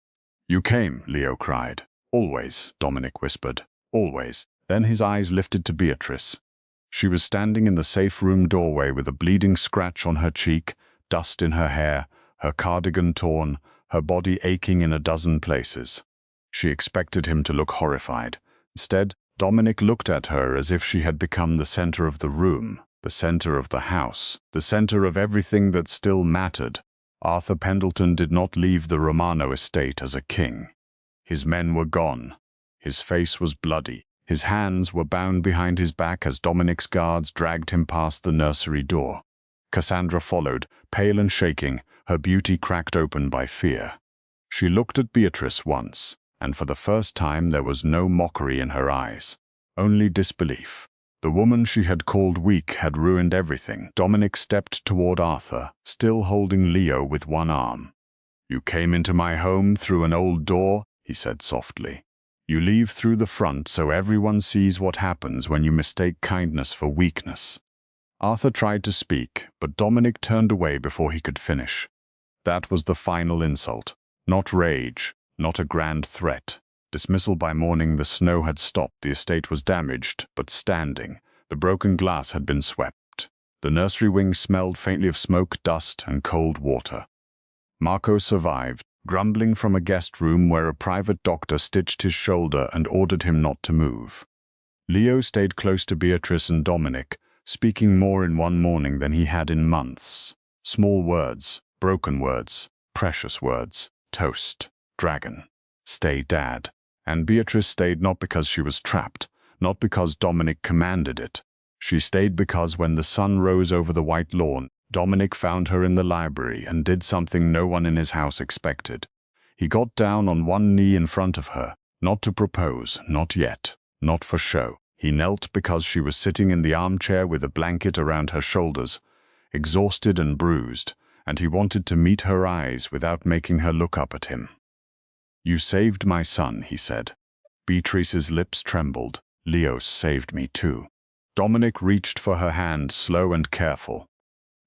"You came," Leo cried. "Always," Dominic whispered. "Always." Then his eyes lifted to Beatrice. She was standing in the safe room doorway with a bleeding scratch on her cheek, dust in her hair, her cardigan torn, her body aching in a dozen places. She expected him to look horrified. Instead, Dominic looked at her as if she had become the center of the room, the center of the house, the center of everything that still mattered. Arthur Pendleton did not leave the Romano estate as a king. His men were gone. His face was bloody. His hands were bound behind his back as Dominic's guards dragged him past the nursery door. Cassandra followed, pale and shaking, her beauty cracked open by fear. She looked at Beatrice once, and for the first time there was no mockery in her eyes, only disbelief. The woman she had called weak had ruined everything. Dominic stepped toward Arthur, still holding Leo with one arm. "You came into my home through an old door," he said softly. "You leave through the front so everyone sees what happens when you mistake kindness for weakness." Arthur tried to speak, but Dominic turned away before he could finish. That was the final insult. Not rage, not a grand threat. Dismissal by morning. The snow had stopped, the estate was damaged, but standing. The broken glass had been swept. The nursery wing smelled faintly of smoke, dust, and cold water. Marco survived, grumbling from a guest room where a private doctor stitched his shoulder and ordered him not to move. Leo stayed close to Beatrice and Dominic, speaking more in one morning than he had in months. Small words, broken words, precious words, toast, dragon, stay dad. And Beatrice stayed not because she was trapped, not because Dominic commanded it. She stayed because when the sun rose over the white lawn, Dominic found her in the library and did something no one in his house expected. He got down on one knee in front of her, not to propose, not yet, not for show. He knelt because she was sitting in the armchair with a blanket around her shoulders, exhausted and bruised, and he wanted to meet her eyes without making her look up at him. "You saved my son," he said. Beatrice's lips trembled. "Leo saved me too." Dominic reached for her hand, slow and careful.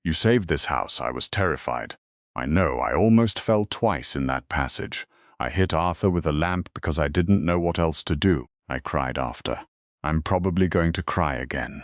"You saved this house. I was terrified. I know, I almost fell twice in that passage. I hit Arthur with a lamp because I didn't know what else to do, I cried after. I'm probably going to cry again.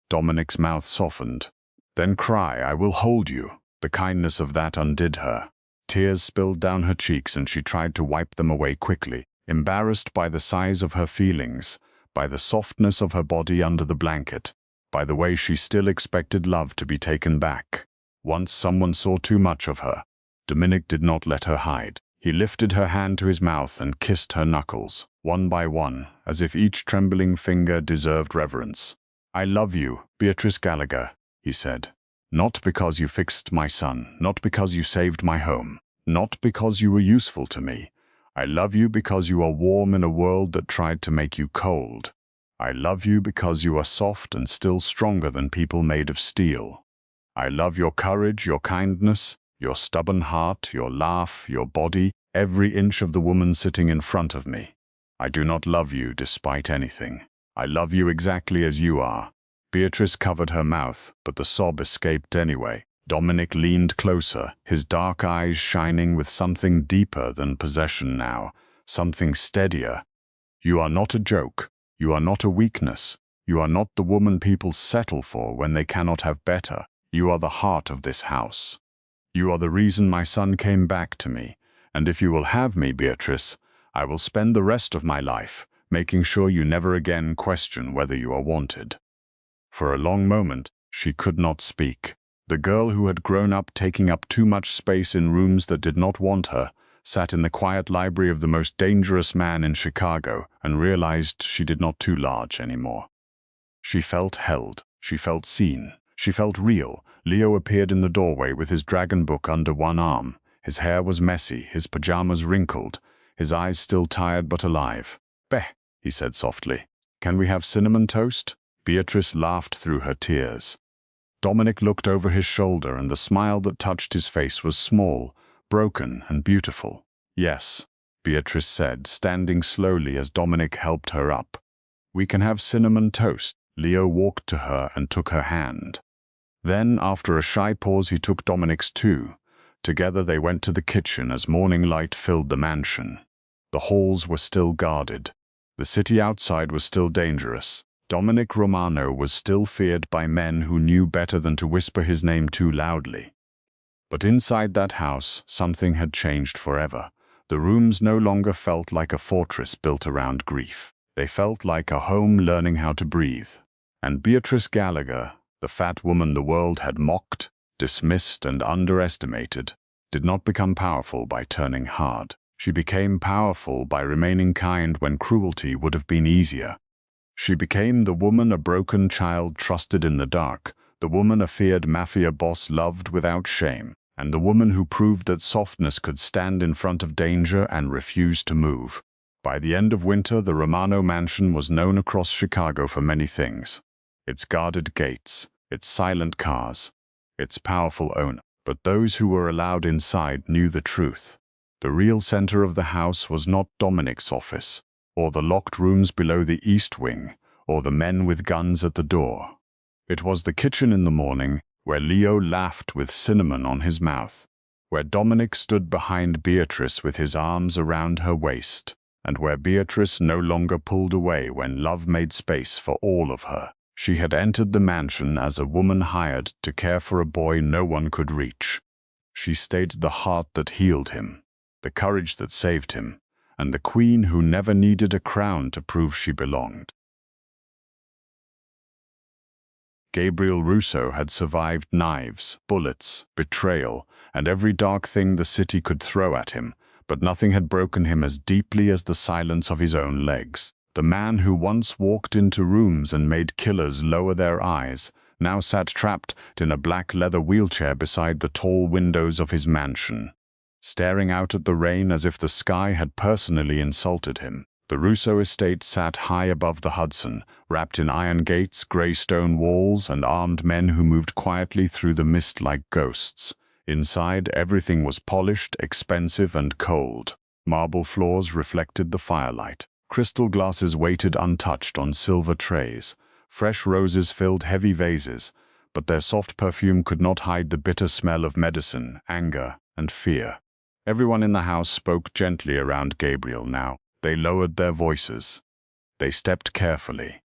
Dominic's mouth softened. Then cry, I will hold you. The kindness of that undid her. Tears spilled down her cheeks and she tried to wipe them away quickly, embarrassed by the size of her feelings, by the softness of her body under the blanket, by the way she still expected love to be taken back. Once someone saw too much of her. Dominic did not let her hide. He lifted her hand to his mouth and kissed her knuckles, one by one, as if each trembling finger deserved reverence. I love you, Beatrice Gallagher, he said. Not because you fixed my son, not because you saved my home, not because you were useful to me. I love you because you are warm in a world that tried to make you cold. I love you because you are soft and still stronger than people made of steel. I love your courage, your kindness, your stubborn heart, your laugh, your body, every inch of the woman sitting in front of me. I do not love you despite anything. I love you exactly as you are. Beatrice covered her mouth, but the sob escaped anyway. Dominic leaned closer, his dark eyes shining with something deeper than possession now, something steadier. You are not a joke. You are not a weakness. You are not the woman people settle for when they cannot have better. You are the heart of this house. You are the reason my son came back to me, and if you will have me, Beatrice, I will spend the rest of my life making sure you never again question whether you are wanted. For a long moment, she could not speak. The girl who had grown up taking up too much space in rooms that did not want her, sat in the quiet library of the most dangerous man in Chicago and realized she did not too large anymore. She felt held. She felt seen. She felt real. Leo appeared in the doorway with his dragon book under one arm. His hair was messy, his pajamas wrinkled, his eyes still tired but alive. "Beh," he said softly. "Can we have cinnamon toast?" Beatrice laughed through her tears. Dominic looked over his shoulder and the smile that touched his face was small, broken and beautiful. "Yes," Beatrice said, standing slowly as Dominic helped her up. "We can have cinnamon toast." Leo walked to her and took her hand. Then, after a shy pause, he took Dominic's too. Together they went to the kitchen as morning light filled the mansion. The halls were still guarded. The city outside was still dangerous. Dominic Romano was still feared by men who knew better than to whisper his name too loudly. But inside that house, something had changed forever. The rooms no longer felt like a fortress built around grief. They felt like a home learning how to breathe. And Beatrice Gallagher, the fat woman the world had mocked, dismissed, and underestimated, did not become powerful by turning hard. She became powerful by remaining kind when cruelty would have been easier. She became the woman a broken child trusted in the dark, the woman a feared Mafia boss loved without shame, and the woman who proved that softness could stand in front of danger and refuse to move. By the end of winter, the Romano mansion was known across Chicago for many things. Its guarded gates, its silent cars, its powerful owner. But those who were allowed inside knew the truth. The real center of the house was not Dominic's office, or the locked rooms below the east wing, or the men with guns at the door. It was the kitchen in the morning, where Leo laughed with cinnamon on his mouth, where Dominic stood behind Beatrice with his arms around her waist, and where Beatrice no longer pulled away when love made space for all of her. She had entered the mansion as a woman hired to care for a boy no one could reach. She stayed the heart that healed him, the courage that saved him, and the queen who never needed a crown to prove she belonged. Gabriel Russo had survived knives, bullets, betrayal, and every dark thing the city could throw at him, but nothing had broken him as deeply as the silence of his own legs. The man who once walked into rooms and made killers lower their eyes, now sat trapped in a black leather wheelchair beside the tall windows of his mansion, staring out at the rain as if the sky had personally insulted him. The Russo estate sat high above the Hudson, wrapped in iron gates, gray stone walls, and armed men who moved quietly through the mist like ghosts. Inside, everything was polished, expensive, and cold. Marble floors reflected the firelight. Crystal glasses waited untouched on silver trays. Fresh roses filled heavy vases, but their soft perfume could not hide the bitter smell of medicine, anger, and fear. Everyone in the house spoke gently around Gabriel now. They lowered their voices. They stepped carefully.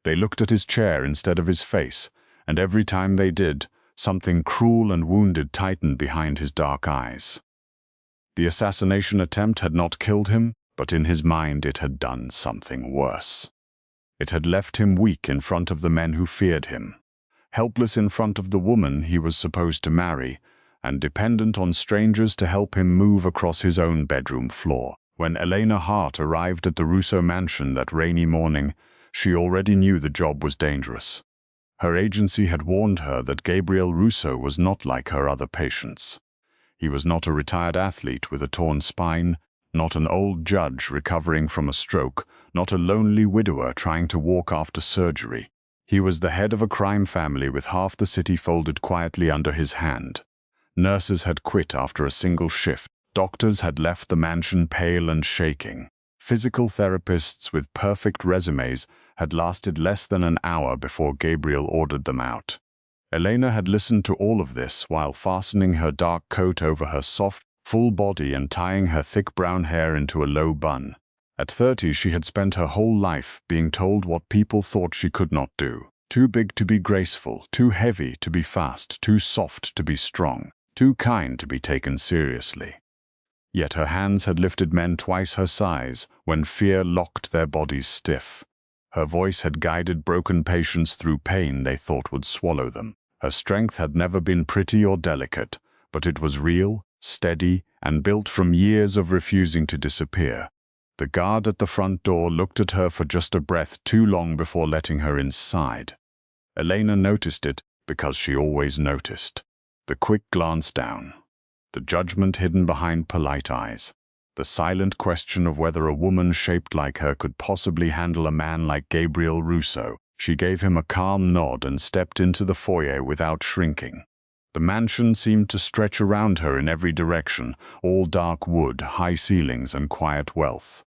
They looked at his chair instead of his face, and every time they did, something cruel and wounded tightened behind his dark eyes. The assassination attempt had not killed him, but in his mind it had done something worse. It had left him weak in front of the men who feared him, helpless in front of the woman he was supposed to marry, and dependent on strangers to help him move across his own bedroom floor. When Elena Hart arrived at the Russo mansion that rainy morning, she already knew the job was dangerous. Her agency had warned her that Gabriel Russo was not like her other patients. He was not a retired athlete with a torn spine, not an old judge recovering from a stroke, not a lonely widower trying to walk after surgery. He was the head of a crime family with half the city folded quietly under his hand. Nurses had quit after a single shift. Doctors had left the mansion pale and shaking. Physical therapists with perfect resumes had lasted less than an hour before Gabriel ordered them out. Elena had listened to all of this while fastening her dark coat over her soft, full body and tying her thick brown hair into a low bun. At 30, she had spent her whole life being told what people thought she could not do. Too big to be graceful, too heavy to be fast, too soft to be strong, too kind to be taken seriously. Yet her hands had lifted men twice her size when fear locked their bodies stiff. Her voice had guided broken patients through pain they thought would swallow them. Her strength had never been pretty or delicate, but it was real, steady, and built from years of refusing to disappear. The guard at the front door looked at her for just a breath too long before letting her inside. Elena noticed it because she always noticed. The quick glance down. The judgment hidden behind polite eyes. The silent question of whether a woman shaped like her could possibly handle a man like Gabriel Russo. She gave him a calm nod and stepped into the foyer without shrinking. The mansion seemed to stretch around her in every direction, all dark wood, high ceilings, and quiet wealth.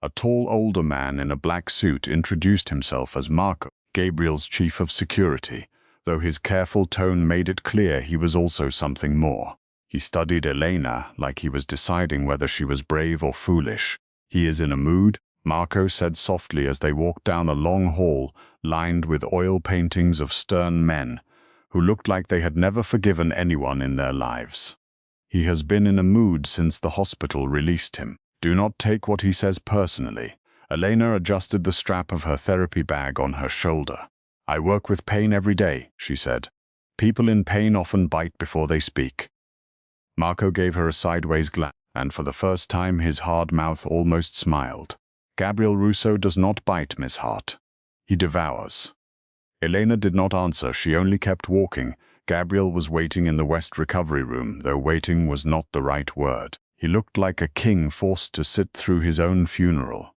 A tall older man in a black suit introduced himself as Marco, Gabriel's chief of security, though his careful tone made it clear he was also something more. He studied Elena like he was deciding whether she was brave or foolish. "He is in a mood," Marco said softly as they walked down a long hall lined with oil paintings of stern men who looked like they had never forgiven anyone in their lives. "He has been in a mood since the hospital released him. Do not take what he says personally." Elena adjusted the strap of her therapy bag on her shoulder. "I work with pain every day," she said. "People in pain often bite before they speak." Marco gave her a sideways glance, and for the first time his hard mouth almost smiled. "Gabriel Russo does not bite, Miss Hart. He devours." Elena did not answer, she only kept walking. Gabriel was waiting in the West recovery room, though waiting was not the right word. He looked like a king forced to sit through his own funeral.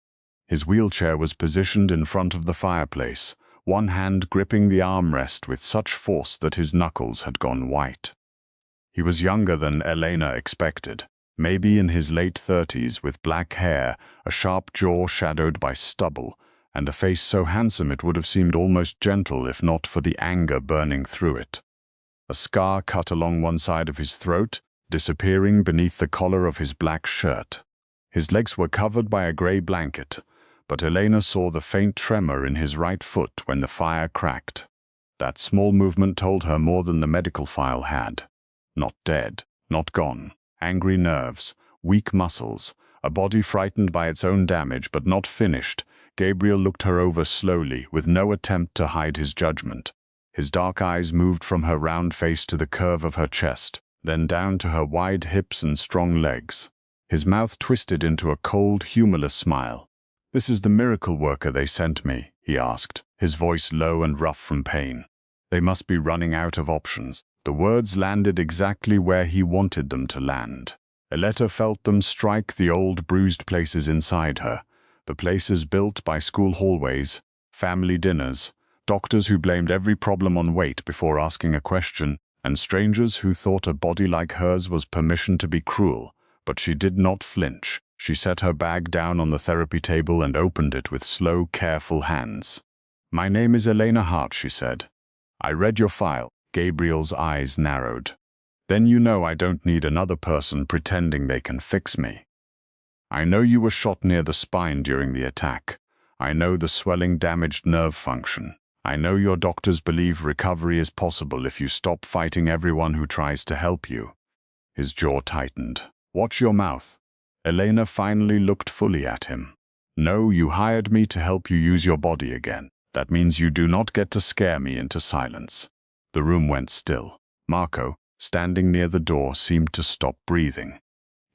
His wheelchair was positioned in front of the fireplace, one hand gripping the armrest with such force that his knuckles had gone white. He was younger than Elena expected, maybe in his late 30s, with black hair, a sharp jaw shadowed by stubble, and a face so handsome it would have seemed almost gentle if not for the anger burning through it. A scar cut along one side of his throat, disappearing beneath the collar of his black shirt. His legs were covered by a grey blanket, but Elena saw the faint tremor in his right foot when the fire cracked. That small movement told her more than the medical file had. Not dead, not gone. Angry nerves, weak muscles, a body frightened by its own damage but not finished. Gabriel looked her over slowly, with no attempt to hide his judgment. His dark eyes moved from her round face to the curve of her chest, then down to her wide hips and strong legs. His mouth twisted into a cold, humorless smile. "This is the miracle worker they sent me," he asked, his voice low and rough from pain. "They must be running out of options." The words landed exactly where he wanted them to land. Elena felt them strike the old bruised places inside her, the places built by school hallways, family dinners, doctors who blamed every problem on weight before asking a question, and strangers who thought a body like hers was permission to be cruel. But she did not flinch. She set her bag down on the therapy table and opened it with slow, careful hands. "My name is Elena Hart," she said. "I read your file." Gabriel's eyes narrowed. Then you know I don't need another person pretending they can fix me. I know you were shot near the spine during the attack. I know the swelling damaged nerve function. I know your doctors believe recovery is possible if you stop fighting everyone who tries to help you." His jaw tightened. "Watch your mouth." Elena finally looked fully at him. "No, you hired me to help you use your body again. That means you do not get to scare me into silence." The room went still. Marco, standing near the door, seemed to stop breathing.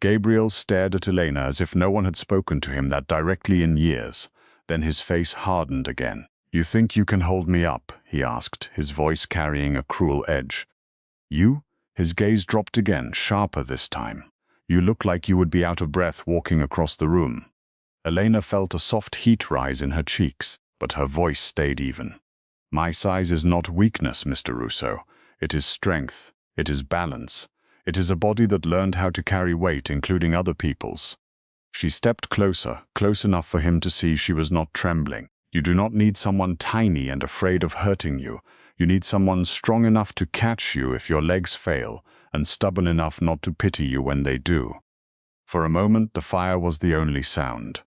Gabriel stared at Elena as if no one had spoken to him that directly in years. Then his face hardened again. "You think you can hold me up?" he asked, his voice carrying a cruel edge. "You?" His gaze dropped again, sharper this time. "You look like you would be out of breath walking across the room." Elena felt a soft heat rise in her cheeks, but her voice stayed even. "My size is not weakness, Mr. Russo. It is strength. It is balance. It is a body that learned how to carry weight, including other people's." She stepped closer, close enough for him to see she was not trembling. "You do not need someone tiny and afraid of hurting you. You need someone strong enough to catch you if your legs fail, and stubborn enough not to pity you when they do." For a moment, the fire was the only sound.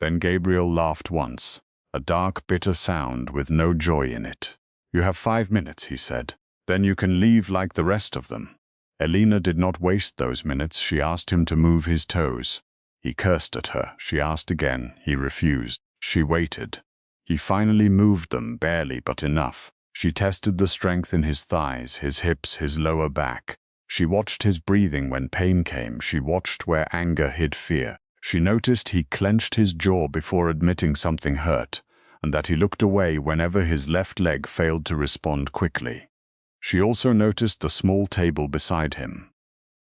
Then Gabriel laughed once, a dark, bitter sound with no joy in it. "You have 5 minutes," he said. "Then you can leave like the rest of them." Elena did not waste those minutes. She asked him to move his toes. He cursed at her. She asked again. He refused. She waited. He finally moved them, barely but enough. She tested the strength in his thighs, his hips, his lower back. She watched his breathing when pain came. She watched where anger hid fear. She noticed he clenched his jaw before admitting something hurt, and that he looked away whenever his left leg failed to respond quickly. She also noticed the small table beside him,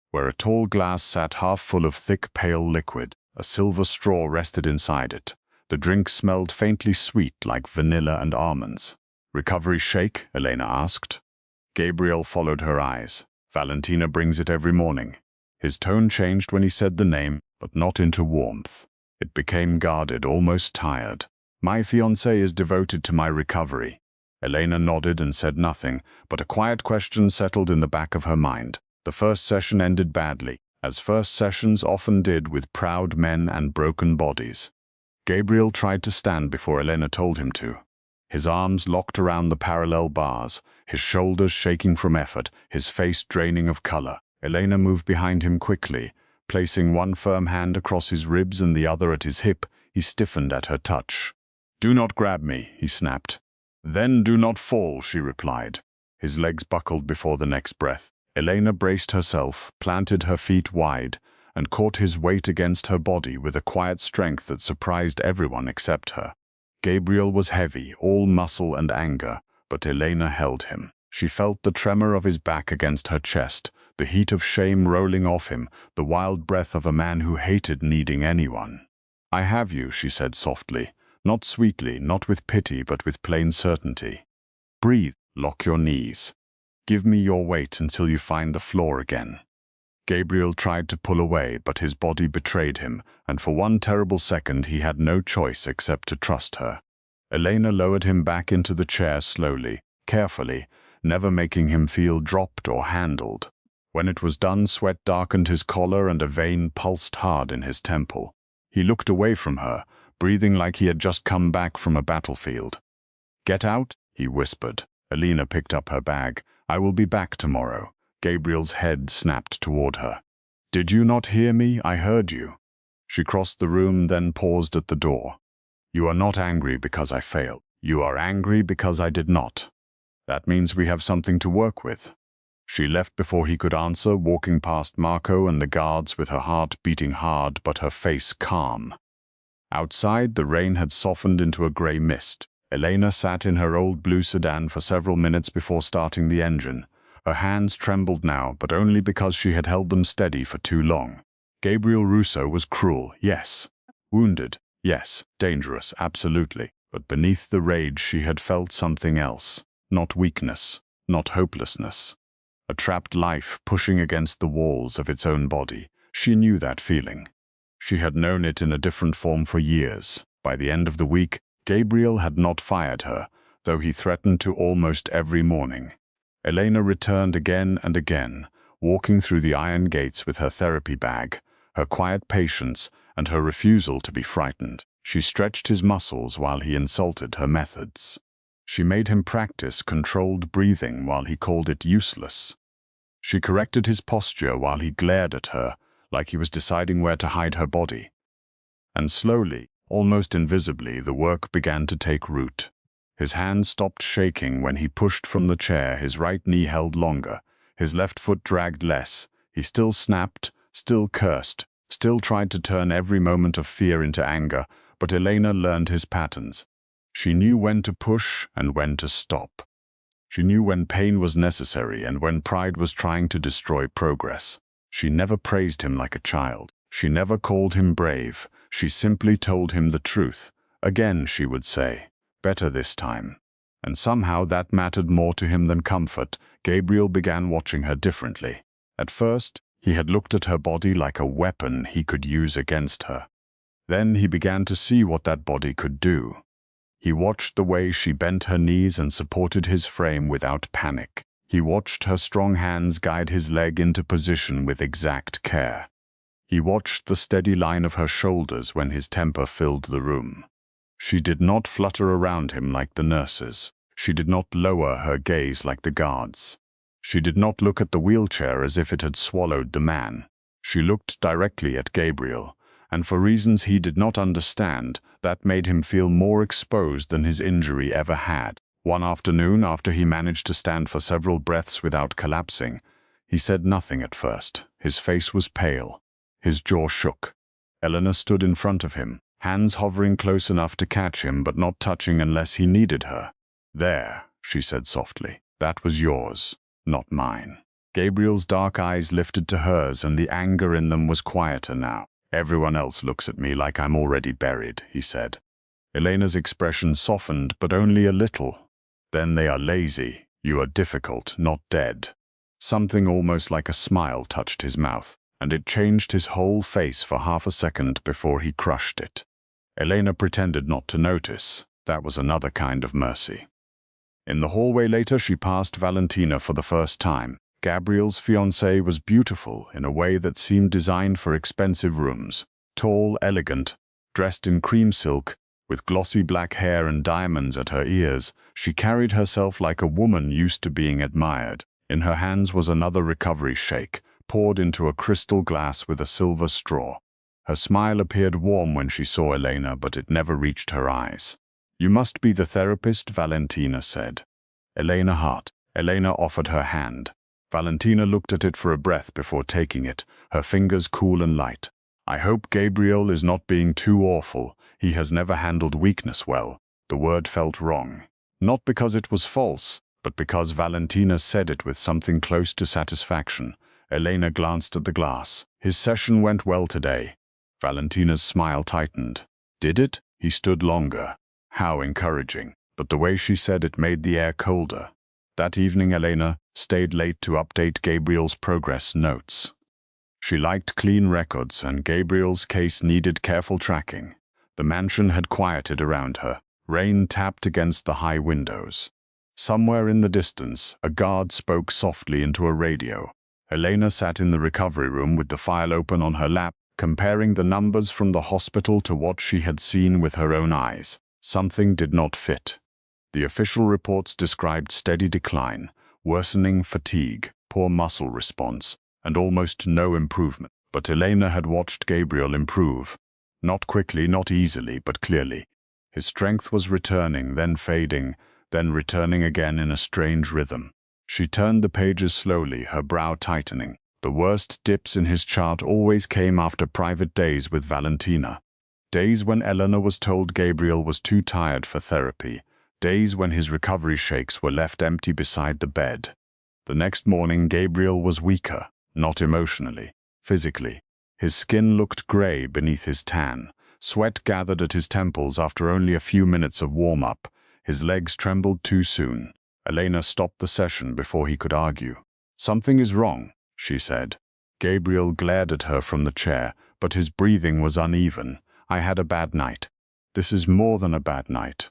where a tall glass sat half full of thick, pale liquid. A silver straw rested inside it. The drink smelled faintly sweet, like vanilla and almonds. "Recovery shake?" Elena asked. Gabriel followed her eyes. "Valentina brings it every morning." His tone changed when he said the name, but not into warmth. It became guarded, almost tired. "My fiancé is devoted to my recovery." Elena nodded and said nothing, but a quiet question settled in the back of her mind. The first session ended badly, as first sessions often did with proud men and broken bodies. Gabriel tried to stand before Elena told him to. His arms locked around the parallel bars, his shoulders shaking from effort, his face draining of color. Elena moved behind him quickly. Placing one firm hand across his ribs and the other at his hip, he stiffened at her touch. "Do not grab me," he snapped. "Then do not fall," she replied. His legs buckled before the next breath. Elena braced herself, planted her feet wide, and caught his weight against her body with a quiet strength that surprised everyone except her. Gabriel was heavy, all muscle and anger, but Elena held him. She felt the tremor of his back against her chest, the heat of shame rolling off him, the wild breath of a man who hated needing anyone. "I have you," she said softly, not sweetly, not with pity, but with plain certainty. "Breathe, lock your knees. Give me your weight until you find the floor again." Gabriel tried to pull away, but his body betrayed him, and for one terrible second he had no choice except to trust her. Elena lowered him back into the chair slowly, carefully, never making him feel dropped or handled. When it was done, sweat darkened his collar and a vein pulsed hard in his temple. He looked away from her, breathing like he had just come back from a battlefield. "Get out," he whispered. Elena picked up her bag. "I will be back tomorrow." Gabriel's head snapped toward her. "Did you not hear me? I heard you." She crossed the room, then paused at the door. "You are not angry because I failed. You are angry because I did not. That means we have something to work with." She left before he could answer, walking past Marco and the guards with her heart beating hard but her face calm. Outside, the rain had softened into a grey mist. Elena sat in her old blue sedan for several minutes before starting the engine. Her hands trembled now, but only because she had held them steady for too long. Gabriel Russo was cruel, yes. Wounded, yes. Dangerous, absolutely. But beneath the rage she had felt something else. Not weakness, not hopelessness. A trapped life pushing against the walls of its own body. She knew that feeling. She had known it in a different form for years. By the end of the week, Gabriel had not fired her, though he threatened to almost every morning. Elena returned again and again, walking through the iron gates with her therapy bag, her quiet patience, and her refusal to be frightened. She stretched his muscles while he insulted her methods. She made him practice controlled breathing while he called it useless. She corrected his posture while he glared at her, like he was deciding where to hide her body. And slowly, almost invisibly, the work began to take root. His hands stopped shaking when he pushed from the chair, his right knee held longer, his left foot dragged less. He still snapped, still cursed, still tried to turn every moment of fear into anger, but Elena learned his patterns. She knew when to push and when to stop. She knew when pain was necessary and when pride was trying to destroy progress. She never praised him like a child. She never called him brave. She simply told him the truth. Again, she would say, better this time. And somehow that mattered more to him than comfort. Gabriel began watching her differently. At first, he had looked at her body like a weapon he could use against her. Then he began to see what that body could do. He watched the way she bent her knees and supported his frame without panic. He watched her strong hands guide his leg into position with exact care. He watched the steady line of her shoulders when his temper filled the room. She did not flutter around him like the nurses. She did not lower her gaze like the guards. She did not look at the wheelchair as if it had swallowed the man. She looked directly at Gabriel, and for reasons he did not understand, that made him feel more exposed than his injury ever had. One afternoon, after he managed to stand for several breaths without collapsing, he said nothing at first. His face was pale. His jaw shook. Eleanor stood in front of him, hands hovering close enough to catch him but not touching unless he needed her. "There," she said softly. "That was yours, not mine." Gabriel's dark eyes lifted to hers, and the anger in them was quieter now. "Everyone else looks at me like I'm already buried," he said. Elena's expression softened, but only a little. "Then they are lazy. You are difficult, not dead." Something almost like a smile touched his mouth, and it changed his whole face for half a second before he crushed it. Elena pretended not to notice. That was another kind of mercy. In the hallway later, she passed Valentina for the first time. Gabriel's fiancée was beautiful in a way that seemed designed for expensive rooms. Tall, elegant, dressed in cream silk, with glossy black hair and diamonds at her ears, she carried herself like a woman used to being admired. In her hands was another recovery shake, poured into a crystal glass with a silver straw. Her smile appeared warm when she saw Elena, but it never reached her eyes. "You must be the therapist," Valentina said. Elena offered her hand. Valentina looked at it for a breath before taking it, her fingers cool and light. "I hope Gabriel is not being too awful. He has never handled weakness well." The word felt wrong. Not because it was false, but because Valentina said it with something close to satisfaction. Elena glanced at the glass. "His session went well today." Valentina's smile tightened. "Did it?" He stood longer. How encouraging. But the way she said it made the air colder. That evening, Elena stayed late to update Gabriel's progress notes. She liked clean records, and Gabriel's case needed careful tracking. The mansion had quieted around her. Rain tapped against the high windows. Somewhere in the distance, a guard spoke softly into a radio. Elena sat in the recovery room with the file open on her lap, comparing the numbers from the hospital to what she had seen with her own eyes. Something did not fit. The official reports described steady decline, worsening fatigue, poor muscle response, and almost no improvement. But Elena had watched Gabriel improve. Not quickly, not easily, but clearly. His strength was returning, then fading, then returning again in a strange rhythm. She turned the pages slowly, her brow tightening. The worst dips in his chart always came after private days with Valentina. Days when Eleanor was told Gabriel was too tired for therapy. Days when his recovery shakes were left empty beside the bed. The next morning, Gabriel was weaker, not emotionally, physically. His skin looked gray beneath his tan. Sweat gathered at his temples after only a few minutes of warm-up. His legs trembled too soon. Elena stopped the session before he could argue. "Something is wrong," she said. Gabriel glared at her from the chair, but his breathing was uneven. "I had a bad night." "This is more than a bad night.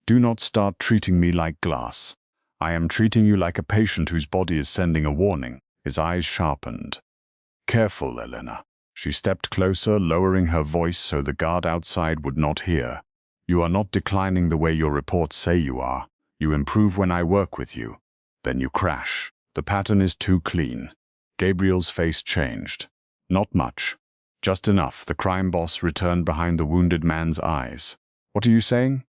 Do not start treating me like glass. I am treating you like a patient whose body is sending a warning." His eyes sharpened. "Careful, Elena." She stepped closer, lowering her voice so the guard outside would not hear. "You are not declining the way your reports say you are. You improve when I work with you. Then you crash. The pattern is too clean." Gabriel's face changed. "Not much. Just enough." The crime boss returned behind the wounded man's eyes. "What are you saying?"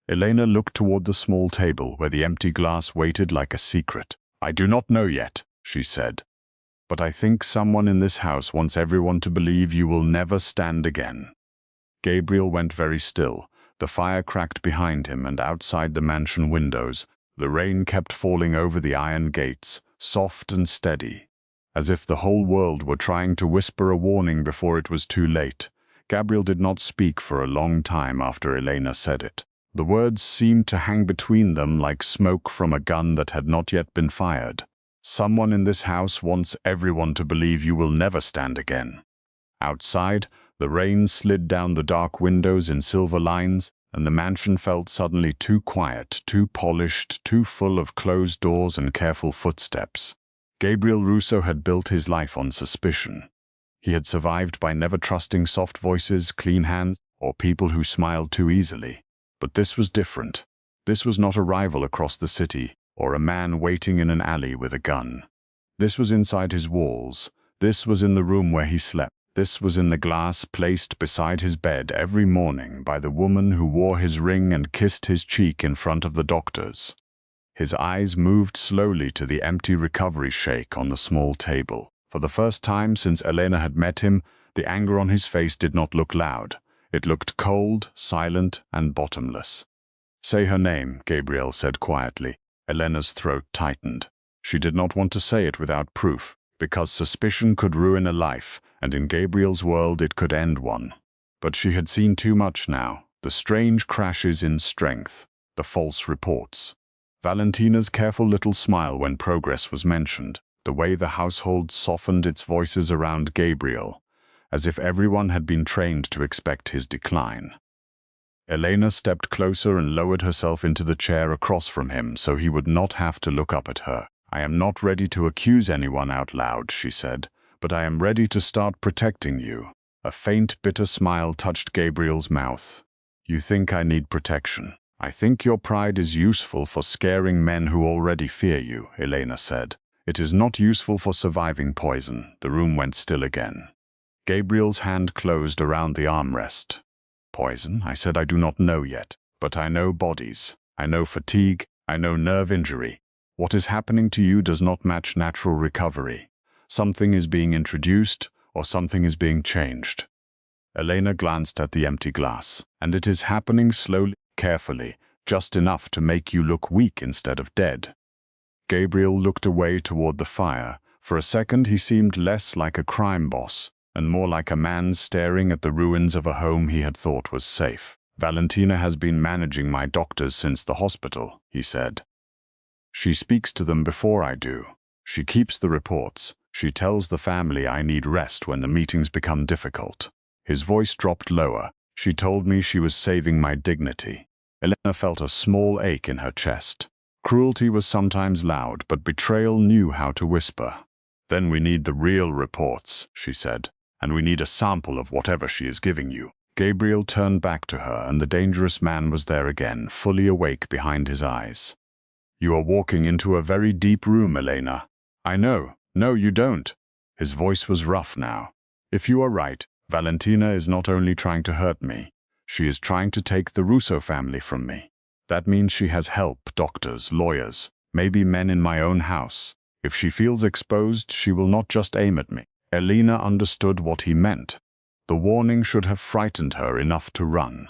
Elena looked toward the small table where the empty glass waited like a secret. "I do not know yet," she said. "But I think someone in this house wants everyone to believe you will never stand again." Gabriel went very still. The fire cracked behind him and outside the mansion windows. The rain kept falling over the iron gates, soft and steady, as if the whole world were trying to whisper a warning before it was too late. Gabriel did not speak for a long time after Elena said it. The words seemed to hang between them like smoke from a gun that had not yet been fired. "Someone in this house wants everyone to believe you will never stand again." Outside, the rain slid down the dark windows in silver lines, and the mansion felt suddenly too quiet, too polished, too full of closed doors and careful footsteps. Gabriel Russo had built his life on suspicion. He had survived by never trusting soft voices, clean hands, or people who smiled too easily. But this was different. This was not a rival across the city, or a man waiting in an alley with a gun. This was inside his walls. This was in the room where he slept. This was in the glass placed beside his bed every morning by the woman who wore his ring and kissed his cheek in front of the doctors. His eyes moved slowly to the empty recovery shake on the small table. For the first time since Elena had met him, the anger on his face did not look loud. It looked cold, silent, and bottomless. "Say her name," Gabriel said quietly. Elena's throat tightened. She did not want to say it without proof, because suspicion could ruin a life, and in Gabriel's world it could end one. But she had seen too much now. The strange crashes in strength, the false reports. Valentina's careful little smile when progress was mentioned, the way the household softened its voices around Gabriel, as if everyone had been trained to expect his decline. Elena stepped closer and lowered herself into the chair across from him so he would not have to look up at her. "I am not ready to accuse anyone out loud," she said, "but I am ready to start protecting you." A faint, bitter smile touched Gabriel's mouth. "You think I need protection. I think your pride is useful for scaring men who already fear you," Elena said. "It is not useful for surviving poison." The room went still again. Gabriel's hand closed around the armrest. "Poison?" I said. "I do not know yet, but I know bodies. I know fatigue. I know nerve injury. What is happening to you does not match natural recovery. Something is being introduced, or something is being changed." Elena glanced at the empty glass. "And it is happening slowly, carefully, just enough to make you look weak instead of dead." Gabriel looked away toward the fire. For a second he seemed less like a crime boss, and more like a man staring at the ruins of a home he had thought was safe. "Valentina has been managing my doctors since the hospital," he said. "She speaks to them before I do. She keeps the reports. She tells the family I need rest when the meetings become difficult." His voice dropped lower. "She told me she was saving my dignity." Elena felt a small ache in her chest. Cruelty was sometimes loud, but betrayal knew how to whisper. "Then we need the real reports," she said, "and we need a sample of whatever she is giving you." Gabriel turned back to her, and the dangerous man was there again, fully awake behind his eyes. "You are walking into a very deep room, Elena." "I know. No, you don't." His voice was rough now. "If you are right, Valentina is not only trying to hurt me, she is trying to take the Russo family from me. That means she has help, doctors, lawyers, maybe men in my own house. If she feels exposed, she will not just aim at me." Elena understood what he meant. The warning should have frightened her enough to run.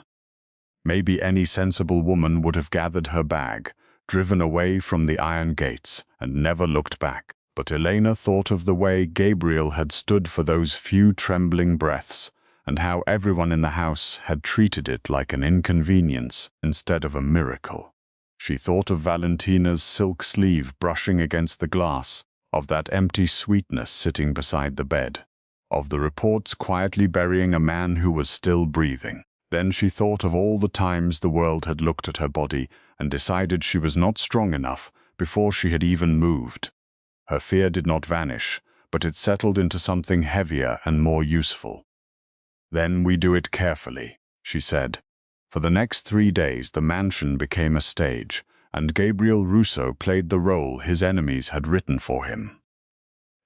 Maybe any sensible woman would have gathered her bag, driven away from the iron gates, and never looked back. But Elena thought of the way Gabriel had stood for those few trembling breaths, and how everyone in the house had treated it like an inconvenience instead of a miracle. She thought of Valentina's silk sleeve brushing against the glass, of that empty sweetness sitting beside the bed, of the reports quietly burying a man who was still breathing. Then she thought of all the times the world had looked at her body and decided she was not strong enough before she had even moved. Her fear did not vanish, but it settled into something heavier and more useful. "Then we do it carefully," she said. For the next 3 days the mansion became a stage, and Gabriel Russo played the role his enemies had written for him.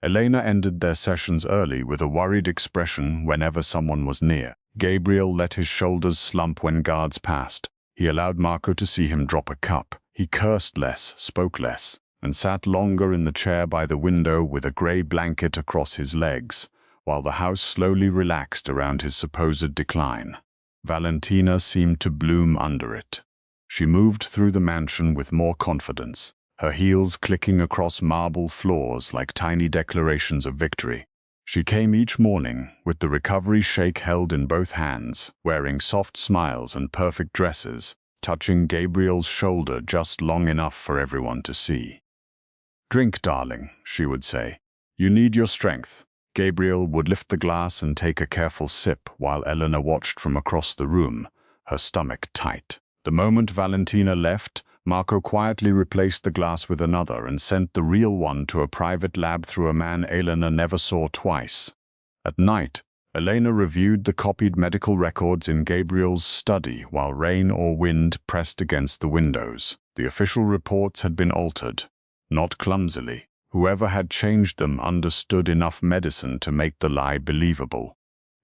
Elena ended their sessions early with a worried expression whenever someone was near. Gabriel let his shoulders slump when guards passed. He allowed Marco to see him drop a cup. He cursed less, spoke less, and sat longer in the chair by the window with a grey blanket across his legs, while the house slowly relaxed around his supposed decline. Valentina seemed to bloom under it. She moved through the mansion with more confidence, her heels clicking across marble floors like tiny declarations of victory. She came each morning with the recovery shake held in both hands, wearing soft smiles and perfect dresses, touching Gabriel's shoulder just long enough for everyone to see. "Drink, darling," she would say. "You need your strength." Gabriel would lift the glass and take a careful sip while Elena watched from across the room, her stomach tight. The moment Valentina left, Marco quietly replaced the glass with another and sent the real one to a private lab through a man Elena never saw twice. At night, Elena reviewed the copied medical records in Gabriel's study while rain or wind pressed against the windows. The official reports had been altered, not clumsily. Whoever had changed them understood enough medicine to make the lie believable.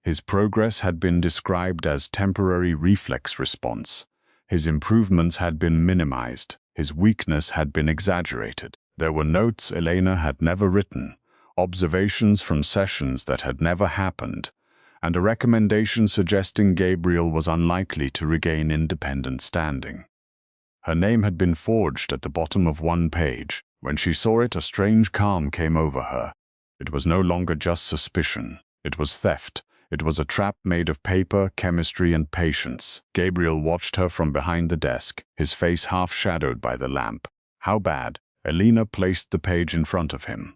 His progress had been described as temporary reflex response. His improvements had been minimized. His weakness had been exaggerated. There were notes Elena had never written, observations from sessions that had never happened, and a recommendation suggesting Gabriel was unlikely to regain independent standing. Her name had been forged at the bottom of one page. When she saw it, a strange calm came over her. It was no longer just suspicion. It was theft. It was a trap made of paper, chemistry, and patience. Gabriel watched her from behind the desk, his face half shadowed by the lamp. "How bad?" Elena placed the page in front of him.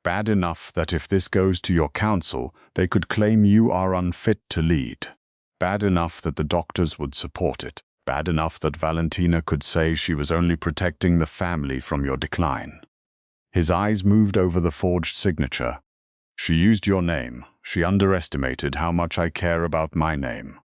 "Bad enough that if this goes to your council, they could claim you are unfit to lead. Bad enough that the doctors would support it. Bad enough that Valentina could say she was only protecting the family from your decline." His eyes moved over the forged signature. "She used your name. She underestimated how much I care about my name."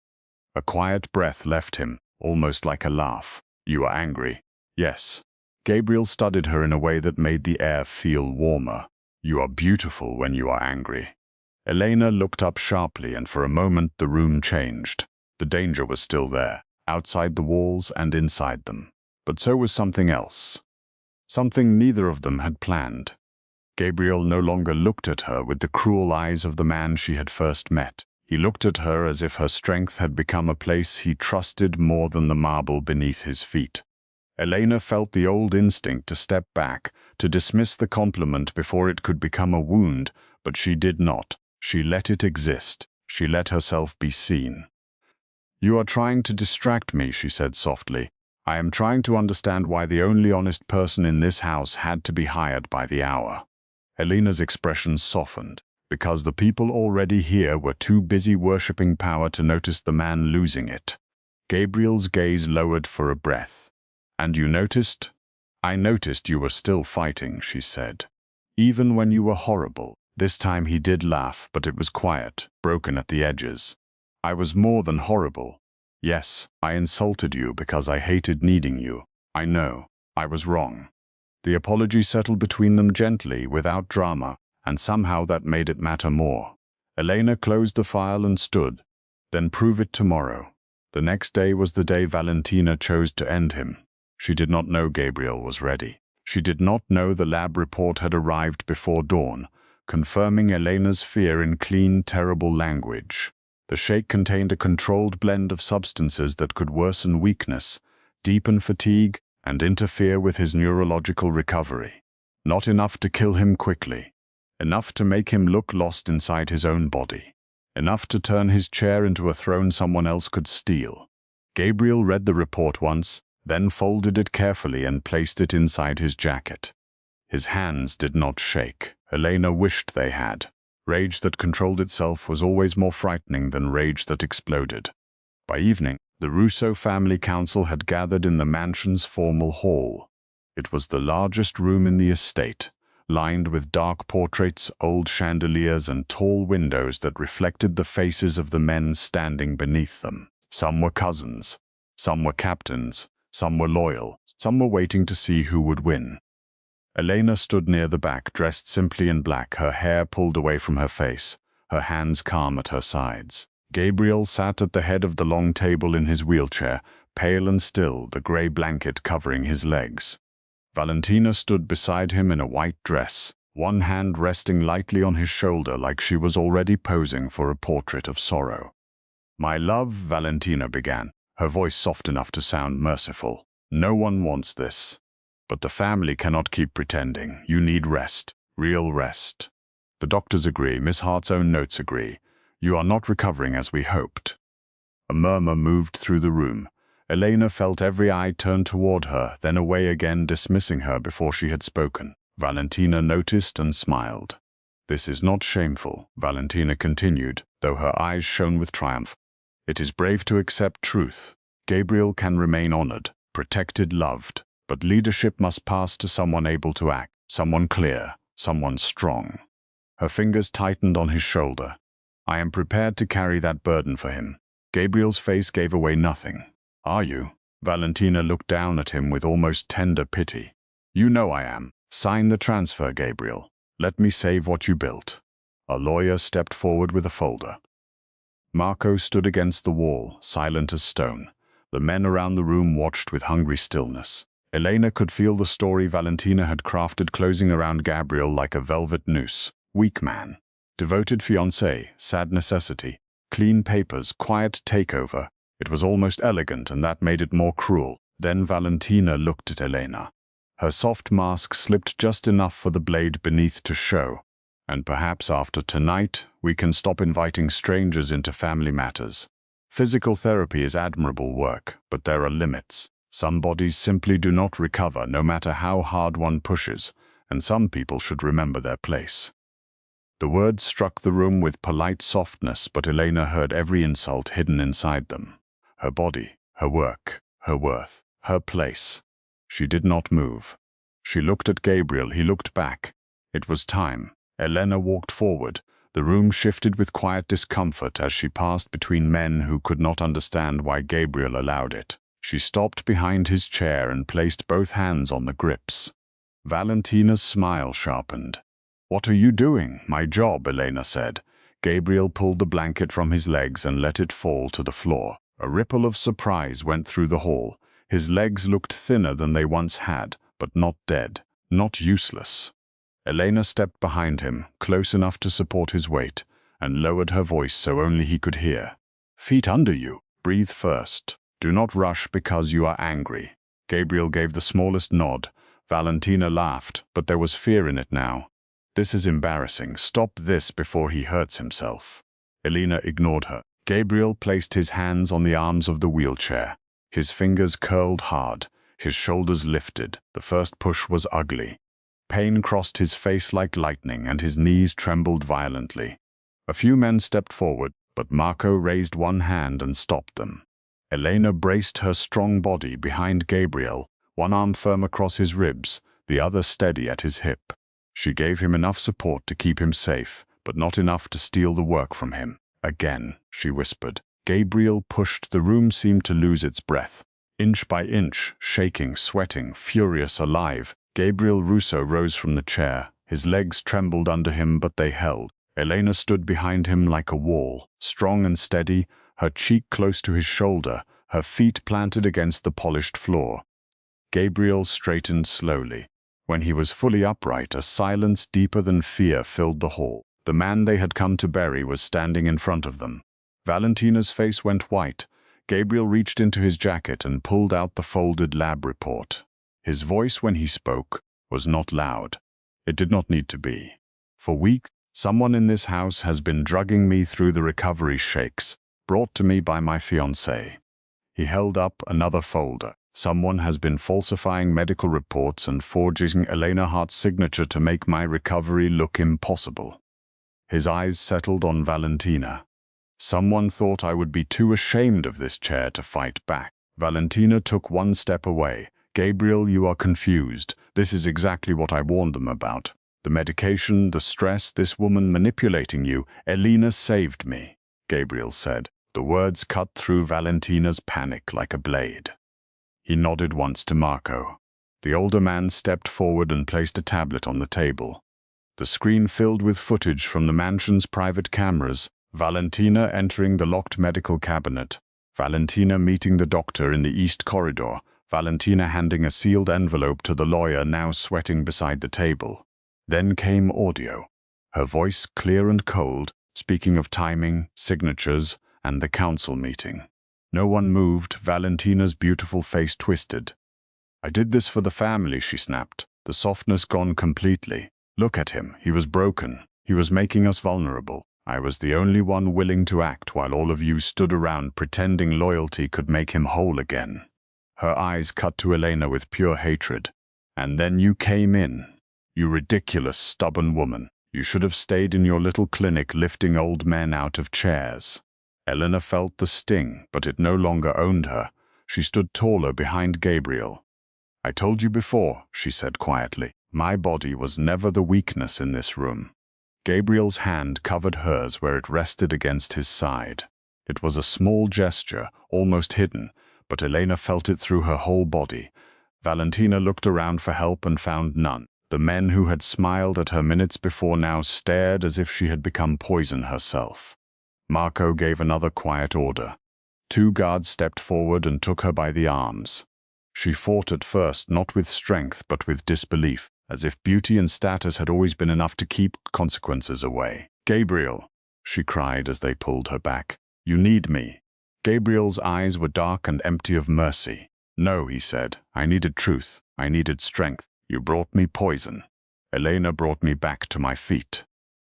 A quiet breath left him, almost like a laugh. "You are angry." "Yes." Gabriel studied her in a way that made the air feel warmer. "You are beautiful when you are angry." Elena looked up sharply, and for a moment the room changed. The danger was still there, outside the walls and inside them. But so was something else. Something neither of them had planned. Gabriel no longer looked at her with the cruel eyes of the man she had first met. He looked at her as if her strength had become a place he trusted more than the marble beneath his feet. Elena felt the old instinct to step back, to dismiss the compliment before it could become a wound, but she did not. She let it exist. She let herself be seen. "You are trying to distract me," she said softly. "I am trying to understand why the only honest person in this house had to be hired by the hour." Elena's expression softened, because the people already here were too busy worshipping power to notice the man losing it. Gabriel's gaze lowered for a breath. "And you noticed?" "I noticed you were still fighting," she said. "Even when you were horrible." This time he did laugh, but it was quiet, broken at the edges. "I was more than horrible. Yes, I insulted you because I hated needing you. I know. I was wrong." The apology settled between them gently, without drama, and somehow that made it matter more. Elena closed the file and stood. "Then prove it tomorrow." The next day was the day Valentina chose to end him. She did not know Gabriel was ready. She did not know the lab report had arrived before dawn, confirming Elena's fear in clean, terrible language. The shake contained a controlled blend of substances that could worsen weakness, deepen fatigue, and interfere with his neurological recovery. Not enough to kill him quickly. Enough to make him look lost inside his own body. Enough to turn his chair into a throne someone else could steal. Gabriel read the report once, then folded it carefully and placed it inside his jacket. His hands did not shake. Elena wished they had. Rage that controlled itself was always more frightening than rage that exploded. By evening, the Russo family council had gathered in the mansion's formal hall. It was the largest room in the estate, lined with dark portraits, old chandeliers, and tall windows that reflected the faces of the men standing beneath them. Some were cousins, some were captains, some were loyal, some were waiting to see who would win. Elena stood near the back, dressed simply in black, her hair pulled away from her face, her hands calm at her sides. Gabriel sat at the head of the long table in his wheelchair, pale and still, the grey blanket covering his legs. Valentina stood beside him in a white dress, one hand resting lightly on his shoulder like she was already posing for a portrait of sorrow. "My love," Valentina began, her voice soft enough to sound merciful. "No one wants this. But the family cannot keep pretending. You need rest, real rest. The doctors agree, Miss Hart's own notes agree. You are not recovering as we hoped." A murmur moved through the room. Elena felt every eye turn toward her, then away again, dismissing her before she had spoken. Valentina noticed and smiled. "This is not shameful," Valentina continued, though her eyes shone with triumph. "It is brave to accept truth. Gabriel can remain honored, protected, loved. But leadership must pass to someone able to act, someone clear, someone strong." Her fingers tightened on his shoulder. "I am prepared to carry that burden for him." Gabriel's face gave away nothing. "Are you?" Valentina looked down at him with almost tender pity. "You know I am. Sign the transfer, Gabriel. Let me save what you built." A lawyer stepped forward with a folder. Marco stood against the wall, silent as stone. The men around the room watched with hungry stillness. Elena could feel the story Valentina had crafted closing around Gabriel like a velvet noose. Weak man. Devoted fiancé, sad necessity. Clean papers, quiet takeover. It was almost elegant, and that made it more cruel. Then Valentina looked at Elena. Her soft mask slipped just enough for the blade beneath to show. "And perhaps after tonight, we can stop inviting strangers into family matters. Physical therapy is admirable work, but there are limits. Some bodies simply do not recover, no matter how hard one pushes, and some people should remember their place." The words struck the room with polite softness, but Elena heard every insult hidden inside them. Her body, her work, her worth, her place. She did not move. She looked at Gabriel, he looked back. It was time. Elena walked forward. The room shifted with quiet discomfort as she passed between men who could not understand why Gabriel allowed it. She stopped behind his chair and placed both hands on the grips. Valentina's smile sharpened. "What are you doing?" "My job," Elena said. Gabriel pulled the blanket from his legs and let it fall to the floor. A ripple of surprise went through the hall. His legs looked thinner than they once had, but not dead, not useless. Elena stepped behind him, close enough to support his weight, and lowered her voice so only he could hear. "Feet under you. Breathe first. Do not rush because you are angry." Gabriel gave the smallest nod. Valentina laughed, but there was fear in it now. "This is embarrassing. Stop this before he hurts himself." Elena ignored her. Gabriel placed his hands on the arms of the wheelchair. His fingers curled hard, his shoulders lifted. The first push was ugly. Pain crossed his face like lightning, and his knees trembled violently. A few men stepped forward, but Marco raised one hand and stopped them. Elena braced her strong body behind Gabriel, one arm firm across his ribs, the other steady at his hip. She gave him enough support to keep him safe, but not enough to steal the work from him. "Again," she whispered. Gabriel pushed. The room seemed to lose its breath. Inch by inch, shaking, sweating, furious, alive, Gabriel Russo rose from the chair. His legs trembled under him, but they held. Elena stood behind him like a wall, strong and steady, her cheek close to his shoulder, her feet planted against the polished floor. Gabriel straightened slowly. When he was fully upright, a silence deeper than fear filled the hall. The man they had come to bury was standing in front of them. Valentina's face went white. Gabriel reached into his jacket and pulled out the folded lab report. His voice, when he spoke, was not loud. It did not need to be. "For weeks, someone in this house has been drugging me through the recovery shakes, brought to me by my fiancé." He held up another folder. "Someone has been falsifying medical reports and forging Elena Hart's signature to make my recovery look impossible." His eyes settled on Valentina. "Someone thought I would be too ashamed of this chair to fight back." Valentina took one step away. "Gabriel, you are confused. This is exactly what I warned them about. The medication, the stress, this woman manipulating you. Elena saved me, Gabriel said. The words cut through Valentina's panic like a blade. He nodded once to Marco. The older man stepped forward and placed a tablet on the table. The screen filled with footage from the mansion's private cameras, Valentina entering the locked medical cabinet, Valentina meeting the doctor in the east corridor, Valentina handing a sealed envelope to the lawyer now sweating beside the table. Then came audio, her voice clear and cold, speaking of timing, signatures, and the council meeting. No one moved, Valentina's beautiful face twisted. I did this for the family, she snapped, the softness gone completely. Look at him, he was broken. He was making us vulnerable. I was the only one willing to act while all of you stood around pretending loyalty could make him whole again. Her eyes cut to Elena with pure hatred. And then you came in. You ridiculous, stubborn woman. You should have stayed in your little clinic lifting old men out of chairs. Elena felt the sting, but it no longer owned her. She stood taller behind Gabriel. I told you before, she said quietly. My body was never the weakness in this room. Gabriel's hand covered hers where it rested against his side. It was a small gesture, almost hidden, but Elena felt it through her whole body. Valentina looked around for help and found none. The men who had smiled at her minutes before now stared as if she had become poison herself. Marco gave another quiet order. 2 guards stepped forward and took her by the arms. She fought at first, not with strength but with disbelief, as if beauty and status had always been enough to keep consequences away. Gabriel, she cried as they pulled her back. You need me. Gabriel's eyes were dark and empty of mercy. No, he said. I needed truth. I needed strength. You brought me poison. Elena brought me back to my feet.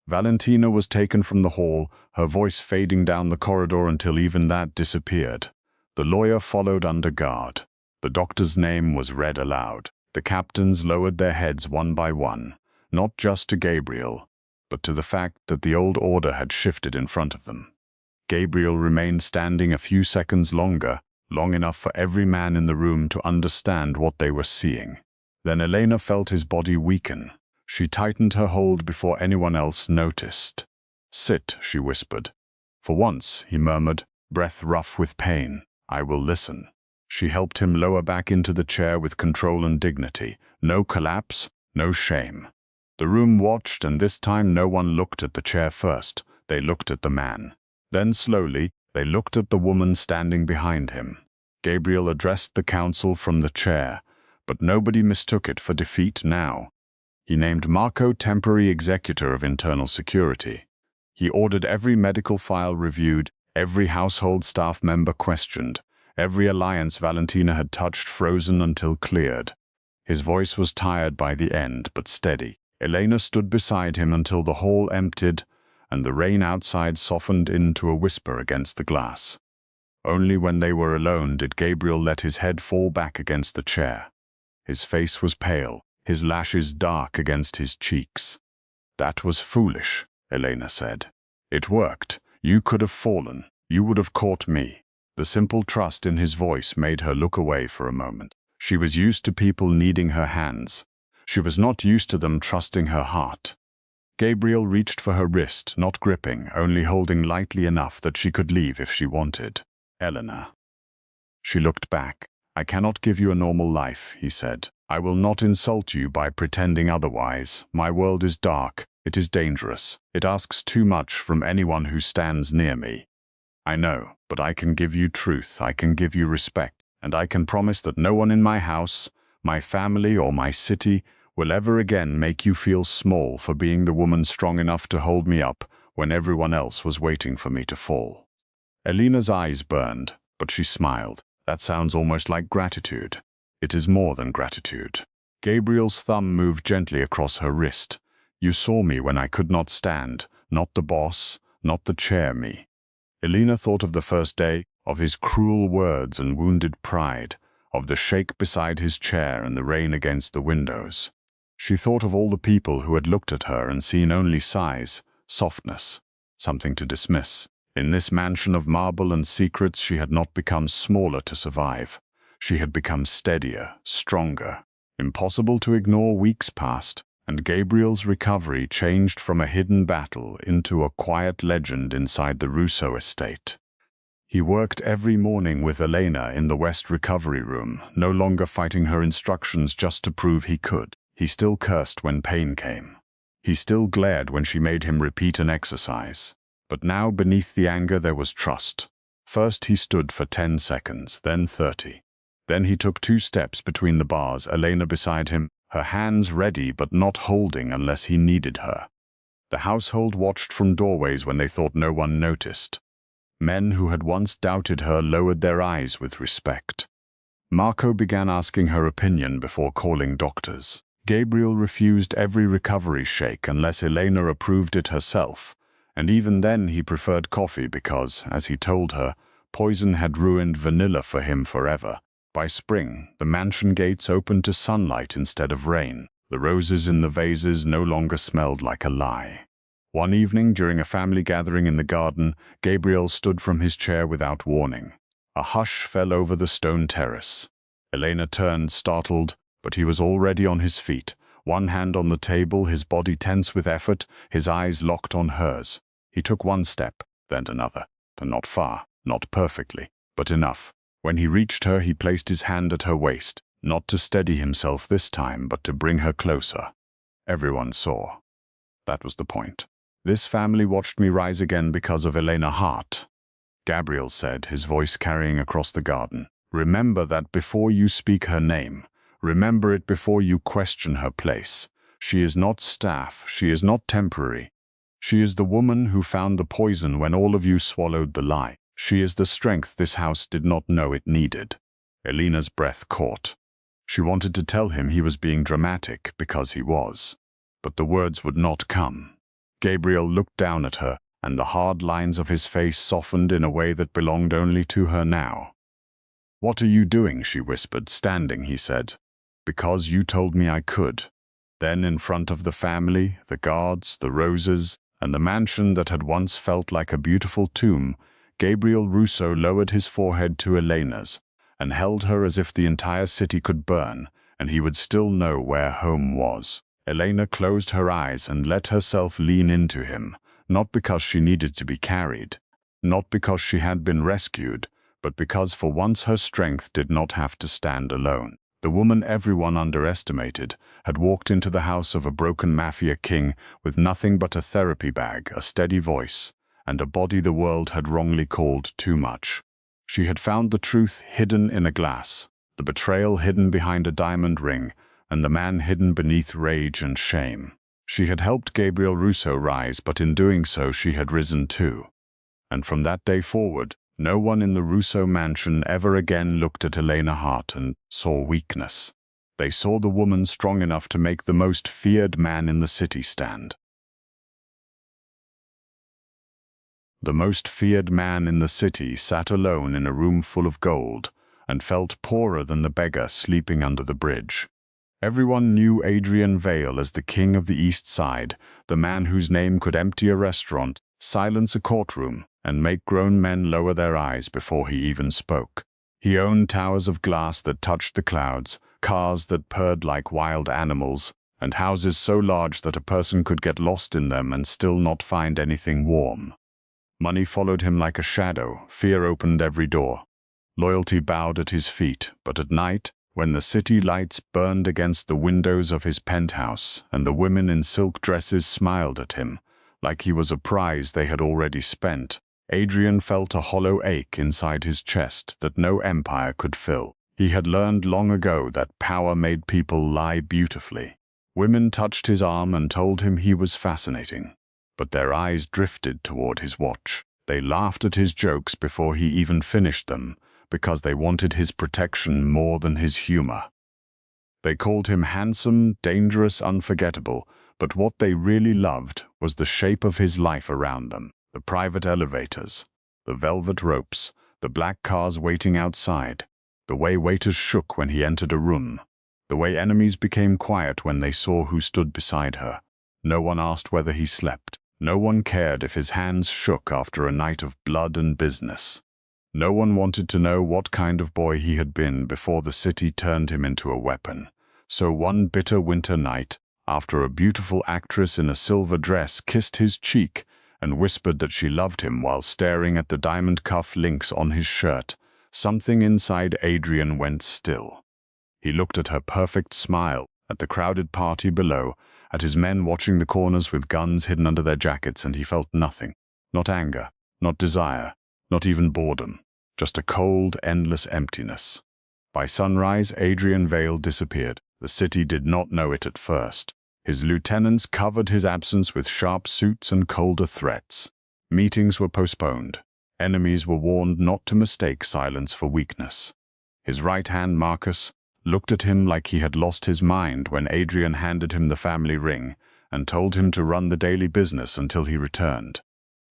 Valentina was taken from the hall, her voice fading down the corridor until even that disappeared. The lawyer followed under guard. The doctor's name was read aloud. The captains lowered their heads one by one, not just to Gabriel, but to the fact that the old order had shifted in front of them. Gabriel remained standing a few seconds longer, long enough for every man in the room to understand what they were seeing. Then Elena felt his body weaken. She tightened her hold before anyone else noticed. Sit, she whispered. For once, he murmured, breath rough with pain. I will listen. She helped him lower back into the chair with control and dignity. No collapse, no shame. The room watched, and this time no one looked at the chair first. They looked at the man. Then slowly, they looked at the woman standing behind him. Gabriel addressed the council from the chair, but nobody mistook it for defeat now. He named Marco temporary executor of internal security. He ordered every medical file reviewed, every household staff member questioned, every alliance Valentina had touched frozen until cleared. His voice was tired by the end, but steady. Elena stood beside him until the hall emptied, and the rain outside softened into a whisper against the glass. Only when they were alone did Gabriel let his head fall back against the chair. His face was pale, his lashes dark against his cheeks. That was foolish, Elena said. It worked. You could have fallen. You would have caught me. The simple trust in his voice made her look away for a moment. She was used to people needing her hands. She was not used to them trusting her heart. Gabriel reached for her wrist, not gripping, only holding lightly enough that she could leave if she wanted. Elena. She looked back. I cannot give you a normal life, he said. I will not insult you by pretending otherwise. My world is dark. It is dangerous. It asks too much from anyone who stands near me. I know, but I can give you truth. I can give you respect. And I can promise that no one in my house, my family, or my city will ever again make you feel small for being the woman strong enough to hold me up when everyone else was waiting for me to fall. Elena's eyes burned, but she smiled. That sounds almost like gratitude. It is more than gratitude. Gabriel's thumb moved gently across her wrist. You saw me when I could not stand, not the boss, not the chair me. Elena thought of the first day, of his cruel words and wounded pride, of the shake beside his chair and the rain against the windows. She thought of all the people who had looked at her and seen only size, softness, something to dismiss. In this mansion of marble and secrets, she had not become smaller to survive. She had become steadier, stronger. Impossible to ignore. Weeks passed, and Gabriel's recovery changed from a hidden battle into a quiet legend inside the Russo estate. He worked every morning with Elena in the West recovery room, no longer fighting her instructions just to prove he could. He still cursed when pain came. He still glared when she made him repeat an exercise. But now, beneath the anger, there was trust. First he stood for 10 seconds, then 30. Then he took 2 steps between the bars, Elena beside him, her hands ready but not holding unless he needed her. The household watched from doorways when they thought no one noticed. Men who had once doubted her lowered their eyes with respect. Marco began asking her opinion before calling doctors. Gabriel refused every recovery shake unless Elena approved it herself, and even then he preferred coffee because, as he told her, poison had ruined vanilla for him forever. By spring, the mansion gates opened to sunlight instead of rain. The roses in the vases no longer smelled like a lie. One evening, during a family gathering in the garden, Gabriel stood from his chair without warning. A hush fell over the stone terrace. Elena turned, startled, but he was already on his feet, one hand on the table, his body tense with effort, his eyes locked on hers. He took one step, then another, and not far, not perfectly, but enough. When he reached her, he placed his hand at her waist, not to steady himself this time, but to bring her closer. Everyone saw. That was the point. This family watched me rise again because of Elena Hart. Gabriel said, his voice carrying across the garden. Remember that before you speak her name. Remember it before you question her place. She is not staff, she is not temporary. She is the woman who found the poison when all of you swallowed the lie. She is the strength this house did not know it needed. Elena's breath caught. She wanted to tell him he was being dramatic, because he was. But the words would not come. Gabriel looked down at her, and the hard lines of his face softened in a way that belonged only to her now. "What are you doing?" she whispered. "Standing," he said. "Because you told me I could." Then, in front of the family, the guards, the roses, and the mansion that had once felt like a beautiful tomb, Gabriel Russo lowered his forehead to Elena's and held her as if the entire city could burn, and he would still know where home was. Elena closed her eyes and let herself lean into him, not because she needed to be carried, not because she had been rescued, but because for once her strength did not have to stand alone. The woman everyone underestimated had walked into the house of a broken mafia king with nothing but a therapy bag, a steady voice, and a body the world had wrongly called too much. She had found the truth hidden in a glass, the betrayal hidden behind a diamond ring, and the man hidden beneath rage and shame. She had helped Gabriel Russo rise, but in doing so she had risen too. And from that day forward, no one in the Russo mansion ever again looked at Elena Hart and saw weakness. They saw the woman strong enough to make the most feared man in the city stand. The most feared man in the city sat alone in a room full of gold and felt poorer than the beggar sleeping under the bridge. Everyone knew Adrian Vale as the king of the East Side, the man whose name could empty a restaurant, silence a courtroom, and make grown men lower their eyes before he even spoke. He owned towers of glass that touched the clouds, cars that purred like wild animals, and houses so large that a person could get lost in them and still not find anything warm. Money followed him like a shadow, fear opened every door. Loyalty bowed at his feet, but at night, when the city lights burned against the windows of his penthouse and the women in silk dresses smiled at him, like he was a prize they had already spent, Adrian felt a hollow ache inside his chest that no empire could fill. He had learned long ago that power made people lie beautifully. Women touched his arm and told him he was fascinating, but their eyes drifted toward his watch. They laughed at his jokes before he even finished them, because they wanted his protection more than his humor. They called him handsome, dangerous, unforgettable, but what they really loved was the shape of his life around them. The private elevators, the velvet ropes, the black cars waiting outside, the way waiters shook when he entered a room, the way enemies became quiet when they saw who stood beside her. No one asked whether he slept. No one cared if his hands shook after a night of blood and business. No one wanted to know what kind of boy he had been before the city turned him into a weapon. So one bitter winter night, after a beautiful actress in a silver dress kissed his cheek and whispered that she loved him while staring at the diamond cuff links on his shirt, something inside Adrian went still. He looked at her perfect smile, at the crowded party below, at his men watching the corners with guns hidden under their jackets, and he felt nothing. Not anger, not desire, not even boredom. Just a cold, endless emptiness. By sunrise, Adrian Vale disappeared. The city did not know it at first. His lieutenants covered his absence with sharp suits and colder threats. Meetings were postponed. Enemies were warned not to mistake silence for weakness. His right hand, Marcus, looked at him like he had lost his mind when Adrian handed him the family ring and told him to run the daily business until he returned.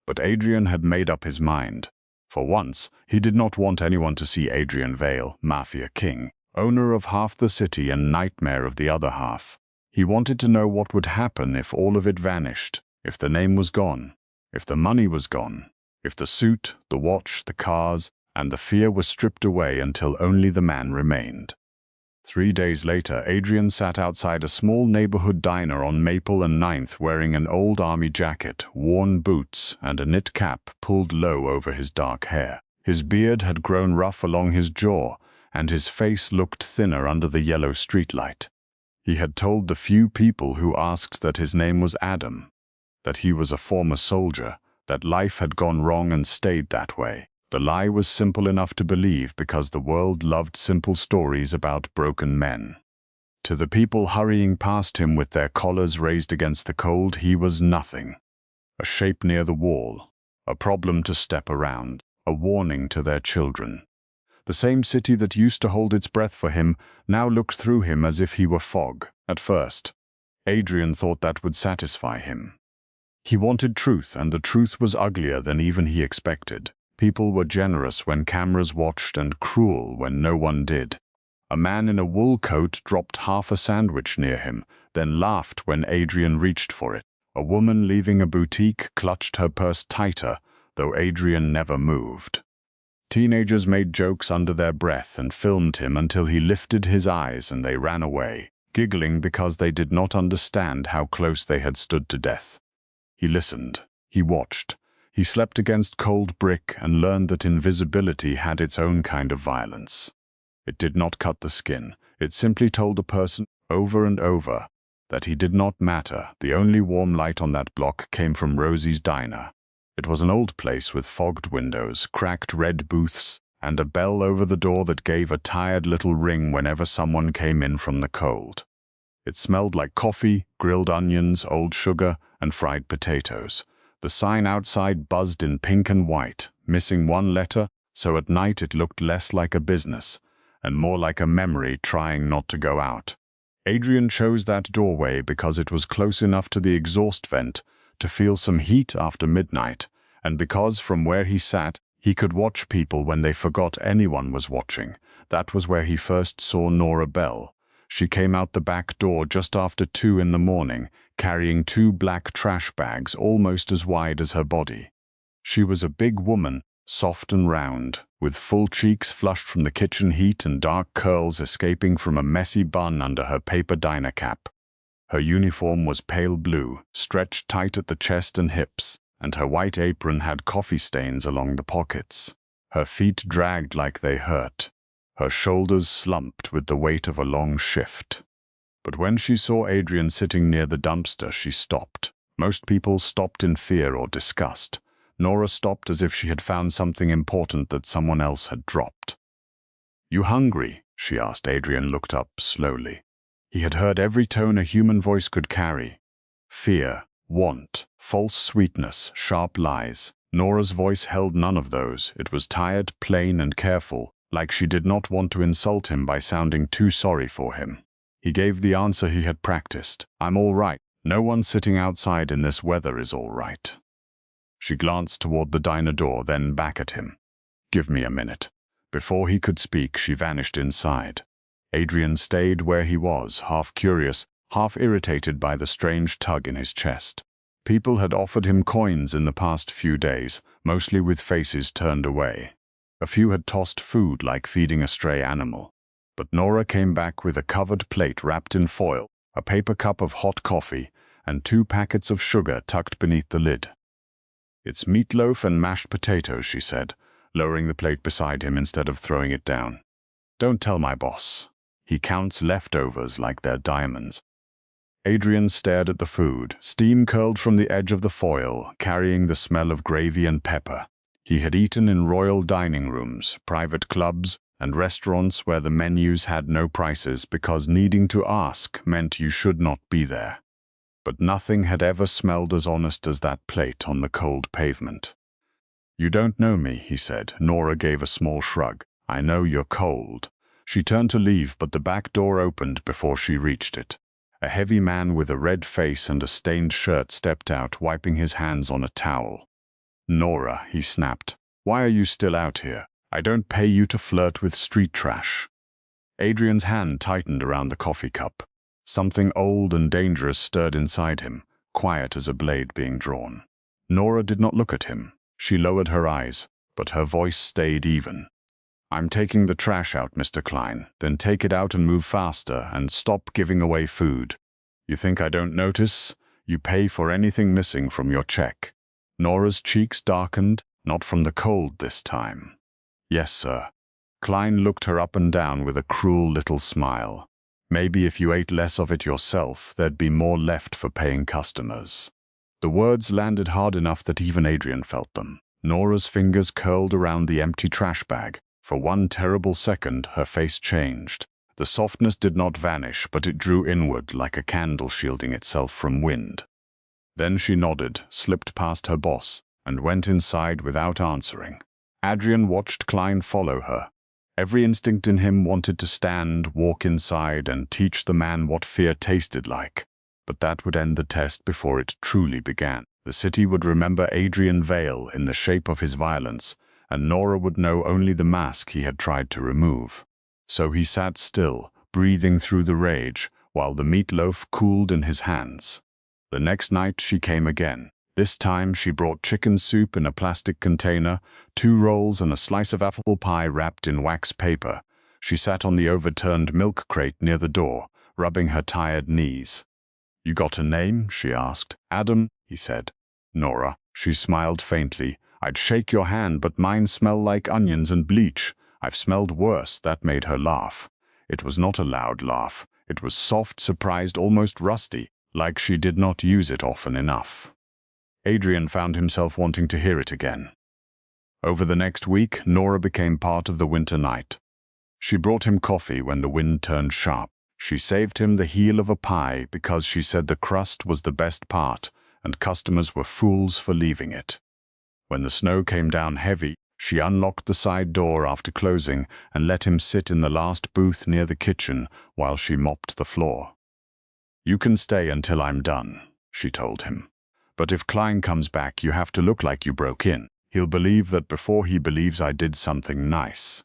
But Adrian had made up his mind. For once, he did not want anyone to see Adrian Vale, Mafia king, owner of half the city and nightmare of the other half. He wanted to know what would happen if all of it vanished, if the name was gone, if the money was gone, if the suit, the watch, the cars, and the fear were stripped away until only the man remained. 3 days later, Adrian sat outside a small neighborhood diner on Maple and Ninth wearing an old army jacket, worn boots, and a knit cap pulled low over his dark hair. His beard had grown rough along his jaw, and his face looked thinner under the yellow streetlight. He had told the few people who asked that his name was Adam, that he was a former soldier, that life had gone wrong and stayed that way. The lie was simple enough to believe because the world loved simple stories about broken men. To the people hurrying past him with their collars raised against the cold, he was nothing. A shape near the wall, a problem to step around, a warning to their children. The same city that used to hold its breath for him now looked through him as if he were fog. At first, Adrian thought that would satisfy him. He wanted truth, and the truth was uglier than even he expected. People were generous when cameras watched and cruel when no one did. A man in a wool coat dropped half a sandwich near him, then laughed when Adrian reached for it. A woman leaving a boutique clutched her purse tighter, though Adrian never moved. Teenagers made jokes under their breath and filmed him until he lifted his eyes and they ran away, giggling because they did not understand how close they had stood to death. He listened. He watched. He slept against cold brick and learned that invisibility had its own kind of violence. It did not cut the skin. It simply told a person, over and over, that he did not matter. The only warm light on that block came from Rosie's diner. It was an old place with fogged windows, cracked red booths, and a bell over the door that gave a tired little ring whenever someone came in from the cold. It smelled like coffee, grilled onions, old sugar, and fried potatoes. The sign outside buzzed in pink and white, missing one letter, so at night it looked less like a business, and more like a memory trying not to go out. Adrian chose that doorway because it was close enough to the exhaust vent to feel some heat after midnight, and because from where he sat, he could watch people when they forgot anyone was watching. That was where he first saw Nora Bell. She came out the back door just after 2 in the morning, carrying 2 black trash bags almost as wide as her body. She was a big woman, soft and round, with full cheeks flushed from the kitchen heat and dark curls escaping from a messy bun under her paper diner cap. Her uniform was pale blue, stretched tight at the chest and hips, and her white apron had coffee stains along the pockets. Her feet dragged like they hurt. Her shoulders slumped with the weight of a long shift. But when she saw Adrian sitting near the dumpster, she stopped. Most people stopped in fear or disgust. Nora stopped as if she had found something important that someone else had dropped. "You hungry?" she asked. Adrian looked up slowly. He had heard every tone a human voice could carry. Fear, want, false sweetness, sharp lies. Nora's voice held none of those. It was tired, plain, and careful, like she did not want to insult him by sounding too sorry for him. He gave the answer he had practiced. "I'm all right. No one sitting outside in this weather is all right." She glanced toward the diner door, then back at him. "Give me a minute." Before he could speak, she vanished inside. Adrian stayed where he was, half curious, half irritated by the strange tug in his chest. People had offered him coins in the past few days, mostly with faces turned away. A few had tossed food like feeding a stray animal. But Nora came back with a covered plate wrapped in foil, a paper cup of hot coffee, and 2 packets of sugar tucked beneath the lid. "It's meatloaf and mashed potatoes," she said, lowering the plate beside him instead of throwing it down. "Don't tell my boss. He counts leftovers like they're diamonds." Adrian stared at the food. Steam curled from the edge of the foil, carrying the smell of gravy and pepper. He had eaten in royal dining rooms, private clubs, and restaurants where the menus had no prices because needing to ask meant you should not be there. But nothing had ever smelled as honest as that plate on the cold pavement. "You don't know me," he said. Nora gave a small shrug. "I know you're cold." She turned to leave, but the back door opened before she reached it. A heavy man with a red face and a stained shirt stepped out, wiping his hands on a towel. "Nora," he snapped, "why are you still out here? I don't pay you to flirt with street trash." Adrian's hand tightened around the coffee cup. Something old and dangerous stirred inside him, quiet as a blade being drawn. Nora did not look at him. She lowered her eyes, but her voice stayed even. "I'm taking the trash out, Mr. Klein. Then take it out and move faster, and stop giving away food. You think I don't notice? You pay for anything missing from your check." Nora's cheeks darkened, not from the cold this time. "Yes, sir." Klein looked her up and down with a cruel little smile. "Maybe if you ate less of it yourself, there'd be more left for paying customers." The words landed hard enough that even Adrian felt them. Nora's fingers curled around the empty trash bag. For one terrible second, her face changed. The softness did not vanish, but it drew inward like a candle shielding itself from wind. Then she nodded, slipped past her boss, and went inside without answering. Adrian watched Klein follow her. Every instinct in him wanted to stand, walk inside, and teach the man what fear tasted like. But that would end the test before it truly began. The city would remember Adrian Vale in the shape of his violence, and Nora would know only the mask he had tried to remove. So he sat still, breathing through the rage, while the meatloaf cooled in his hands. The next night she came again. This time she brought chicken soup in a plastic container, 2 rolls and a slice of apple pie wrapped in wax paper. She sat on the overturned milk crate near the door, rubbing her tired knees. "You got a name?" she asked. "Adam," he said. "Nora." She smiled faintly. "I'd shake your hand, but mine smell like onions and bleach. I've smelled worse." That made her laugh. It was not a loud laugh. It was soft, surprised, almost rusty, like she did not use it often enough. Adrian found himself wanting to hear it again. Over the next week, Nora became part of the winter night. She brought him coffee when the wind turned sharp. She saved him the heel of a pie because she said the crust was the best part, and customers were fools for leaving it. When the snow came down heavy, she unlocked the side door after closing and let him sit in the last booth near the kitchen while she mopped the floor. "You can stay until I'm done," she told him. "But if Klein comes back, you have to look like you broke in. He'll believe that before he believes I did something nice."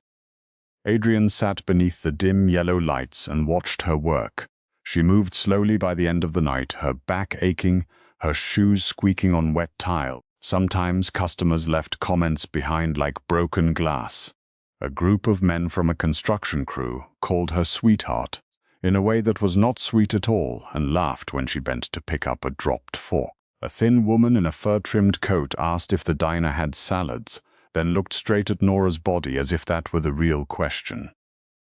Adrian sat beneath the dim yellow lights and watched her work. She moved slowly by the end of the night, her back aching, her shoes squeaking on wet tile. Sometimes customers left comments behind like broken glass. A group of men from a construction crew called her sweetheart, in a way that was not sweet at all, and laughed when she bent to pick up a dropped fork. A thin woman in a fur-trimmed coat asked if the diner had salads, then looked straight at Nora's body as if that were the real question.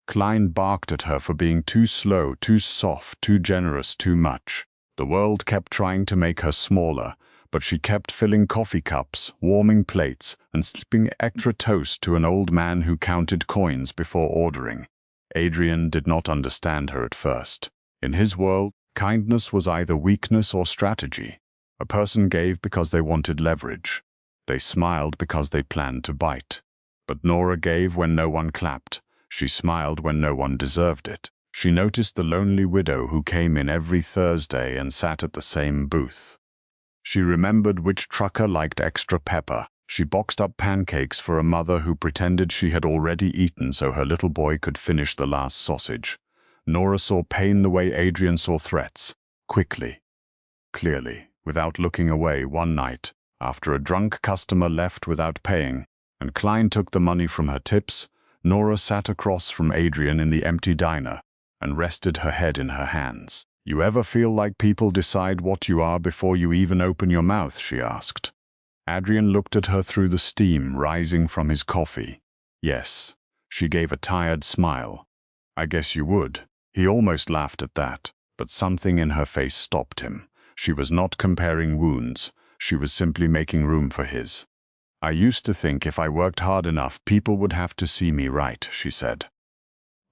Klein barked at her for being too slow, too soft, too generous, too much. The world kept trying to make her smaller, but she kept filling coffee cups, warming plates, and slipping extra toast to an old man who counted coins before ordering. Adrian did not understand her at first. In his world, kindness was either weakness or strategy. A person gave because they wanted leverage. They smiled because they planned to bite. But Nora gave when no one clapped. She smiled when no one deserved it. She noticed the lonely widow who came in every Thursday and sat at the same booth. She remembered which trucker liked extra pepper. She boxed up pancakes for a mother who pretended she had already eaten so her little boy could finish the last sausage. Nora saw pain the way Adrian saw threats, quickly, clearly, without looking away. One night, after a drunk customer left without paying, and Klein took the money from her tips, Nora sat across from Adrian in the empty diner and rested her head in her hands. You ever feel like people decide what you are before you even open your mouth? She asked. Adrian looked at her through the steam rising from his coffee. Yes. She gave a tired smile. I guess you would. He almost laughed at that, but something in her face stopped him. She was not comparing wounds. She was simply making room for his. I used to think if I worked hard enough, people would have to see me right, she said.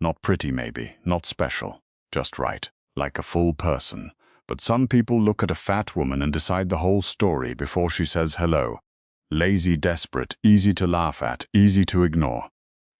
Not pretty maybe, not special, just right, like a full person. But some people look at a fat woman and decide the whole story before she says hello. Lazy, desperate, easy to laugh at, easy to ignore.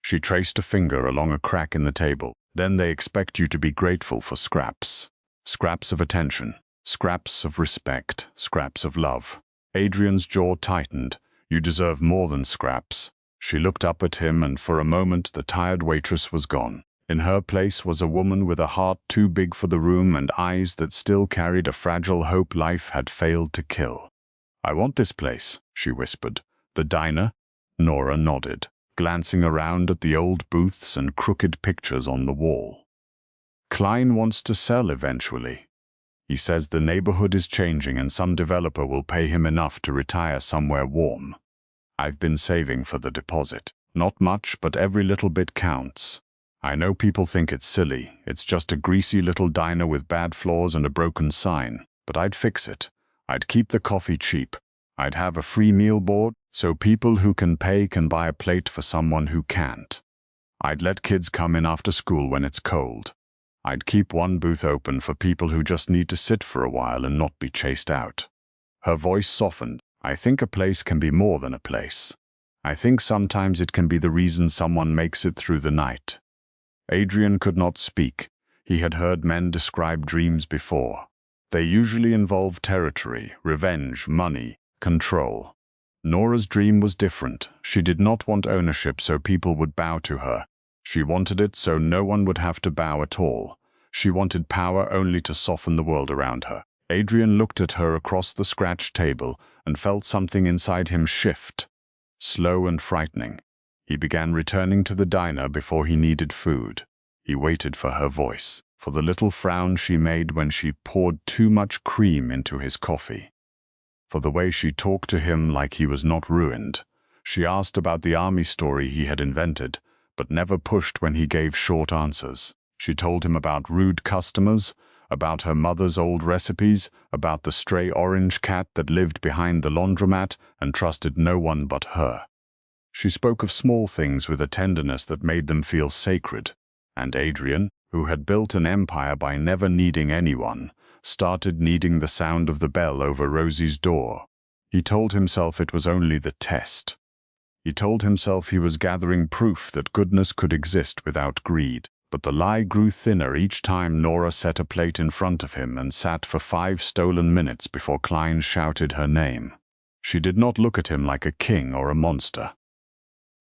She traced a finger along a crack in the table. Then they expect you to be grateful for scraps. Scraps of attention, scraps of respect, scraps of love. Adrian's jaw tightened. You deserve more than scraps. She looked up at him, and for a moment the tired waitress was gone. In her place was a woman with a heart too big for the room and eyes that still carried a fragile hope life had failed to kill. I want this place, she whispered. The diner? Nora nodded, glancing around at the old booths and crooked pictures on the wall. Klein wants to sell eventually. He says the neighborhood is changing and some developer will pay him enough to retire somewhere warm. I've been saving for the deposit. Not much, but every little bit counts. I know people think it's silly. It's just a greasy little diner with bad floors and a broken sign. But I'd fix it. I'd keep the coffee cheap. I'd have a free meal board so people who can pay can buy a plate for someone who can't. I'd let kids come in after school when it's cold. I'd keep one booth open for people who just need to sit for a while and not be chased out. Her voice softened. I think a place can be more than a place. I think sometimes it can be the reason someone makes it through the night. Adrian could not speak. He had heard men describe dreams before. They usually involve territory, revenge, money, control. Nora's dream was different. She did not want ownership so people would bow to her. She wanted it so no one would have to bow at all. She wanted power only to soften the world around her. Adrian looked at her across the scratched table and felt something inside him shift. Slow and frightening. He began returning to the diner before he needed food. He waited for her voice, for the little frown she made when she poured too much cream into his coffee. For the way she talked to him like he was not ruined. She asked about the army story he had invented, but never pushed when he gave short answers. She told him about rude customers, about her mother's old recipes, about the stray orange cat that lived behind the laundromat and trusted no one but her. She spoke of small things with a tenderness that made them feel sacred. And Adrian, who had built an empire by never needing anyone, started needing the sound of the bell over Rosie's door. He told himself it was only the test. He told himself he was gathering proof that goodness could exist without greed. But the lie grew thinner each time Nora set a plate in front of him and sat for 5 stolen minutes before Klein shouted her name. She did not look at him like a king or a monster.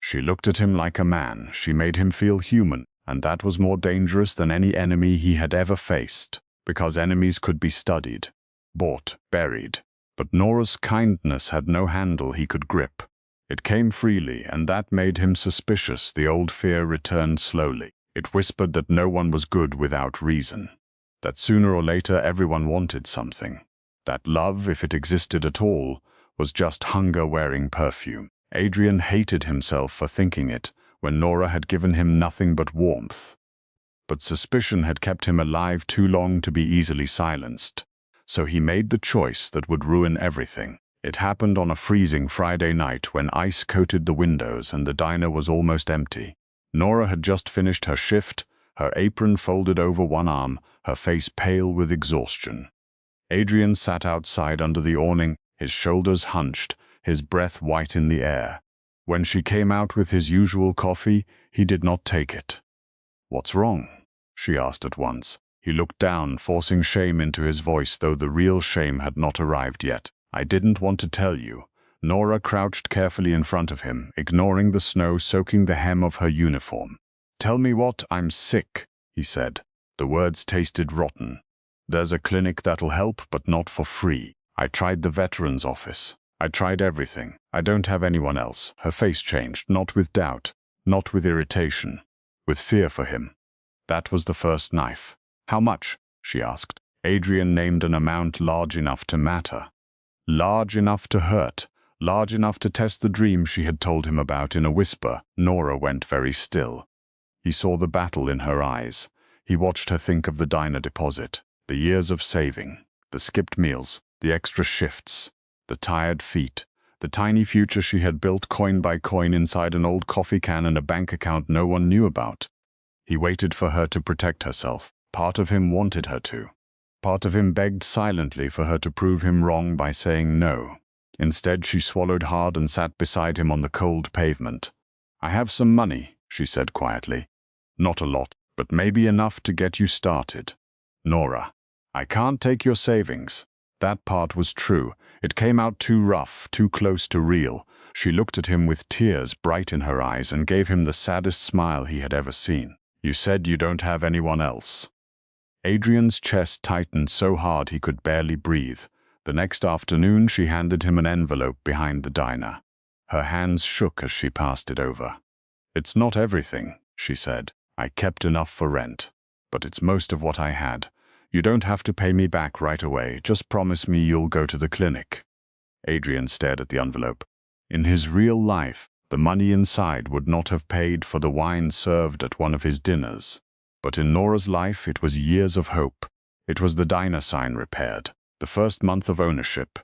She looked at him like a man. She made him feel human, and that was more dangerous than any enemy he had ever faced, because enemies could be studied, bought, buried. But Nora's kindness had no handle he could grip. It came freely, and that made him suspicious. The old fear returned slowly. It whispered that no one was good without reason, that sooner or later everyone wanted something, that love, if it existed at all, was just hunger wearing perfume. Adrian hated himself for thinking it, when Nora had given him nothing but warmth. But suspicion had kept him alive too long to be easily silenced, so he made the choice that would ruin everything. It happened on a freezing Friday night when ice coated the windows and the diner was almost empty. Nora had just finished her shift, her apron folded over one arm, her face pale with exhaustion. Adrian sat outside under the awning, his shoulders hunched, his breath white in the air. When she came out with his usual coffee, he did not take it. "What's wrong?" she asked at once. He looked down, forcing shame into his voice, though the real shame had not arrived yet. "I didn't want to tell you." Nora crouched carefully in front of him, ignoring the snow soaking the hem of her uniform. "Tell me what? I'm sick," he said. The words tasted rotten. "There's a clinic that'll help, but not for free. I tried the veterans office. I tried everything. I don't have anyone else." Her face changed, not with doubt, not with irritation, with fear for him. That was the first knife. "How much?" she asked. Adrian named an amount large enough to matter. Large enough to hurt. Large enough to test the dream she had told him about in a whisper. Nora went very still. He saw the battle in her eyes. He watched her think of the diner deposit, the years of saving, the skipped meals, the extra shifts, the tired feet, the tiny future she had built coin by coin inside an old coffee can and a bank account no one knew about. He waited for her to protect herself. Part of him wanted her to. Part of him begged silently for her to prove him wrong by saying no. Instead, she swallowed hard and sat beside him on the cold pavement. "I have some money," she said quietly. "Not a lot, but maybe enough to get you started." "Nora, I can't take your savings." That part was true. It came out too rough, too close to real. She looked at him with tears bright in her eyes and gave him the saddest smile he had ever seen. "You said you don't have anyone else." Adrian's chest tightened so hard he could barely breathe. The next afternoon, she handed him an envelope behind the diner. Her hands shook as she passed it over. "It's not everything," she said. "I kept enough for rent, but it's most of what I had. You don't have to pay me back right away. Just promise me you'll go to the clinic." Adrian stared at the envelope. In his real life, the money inside would not have paid for the wine served at one of his dinners. But in Nora's life, it was years of hope. It was the diner sign repaired, the first month of ownership,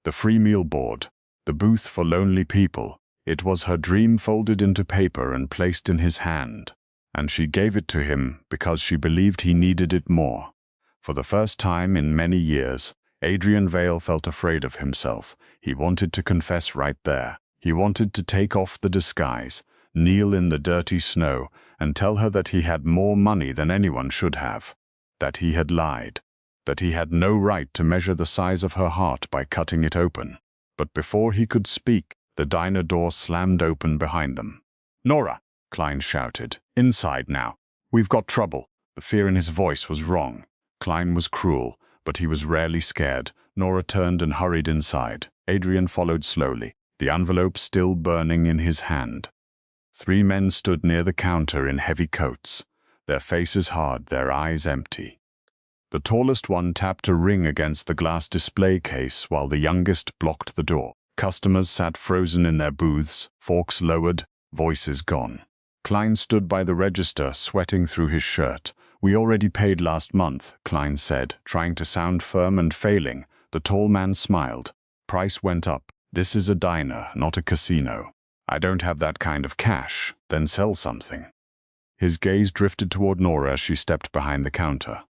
the free meal board, the booth for lonely people. It was her dream folded into paper and placed in his hand. And she gave it to him because she believed he needed it more. For the first time in many years, Adrian Vale felt afraid of himself. He wanted to confess right there. He wanted to take off the disguise, kneel in the dirty snow, and tell her that he had more money than anyone should have, that he had lied, that he had no right to measure the size of her heart by cutting it open. But before he could speak, the diner door slammed open behind them. "Nora!" Klein shouted. "Inside now. We've got trouble." The fear in his voice was wrong. Klein was cruel, but he was rarely scared. Nora turned and hurried inside. Adrian followed slowly, the envelope still burning in his hand. 3 men stood near the counter in heavy coats, their faces hard, their eyes empty. The tallest one tapped a ring against the glass display case while the youngest blocked the door. Customers sat frozen in their booths, forks lowered, voices gone. Klein stood by the register, sweating through his shirt. "We already paid last month," Klein said, trying to sound firm and failing. The tall man smiled. "Price went up. This is a diner, not a casino. I don't have that kind of cash." "Then sell something." His gaze drifted toward Nora as she stepped behind the counter.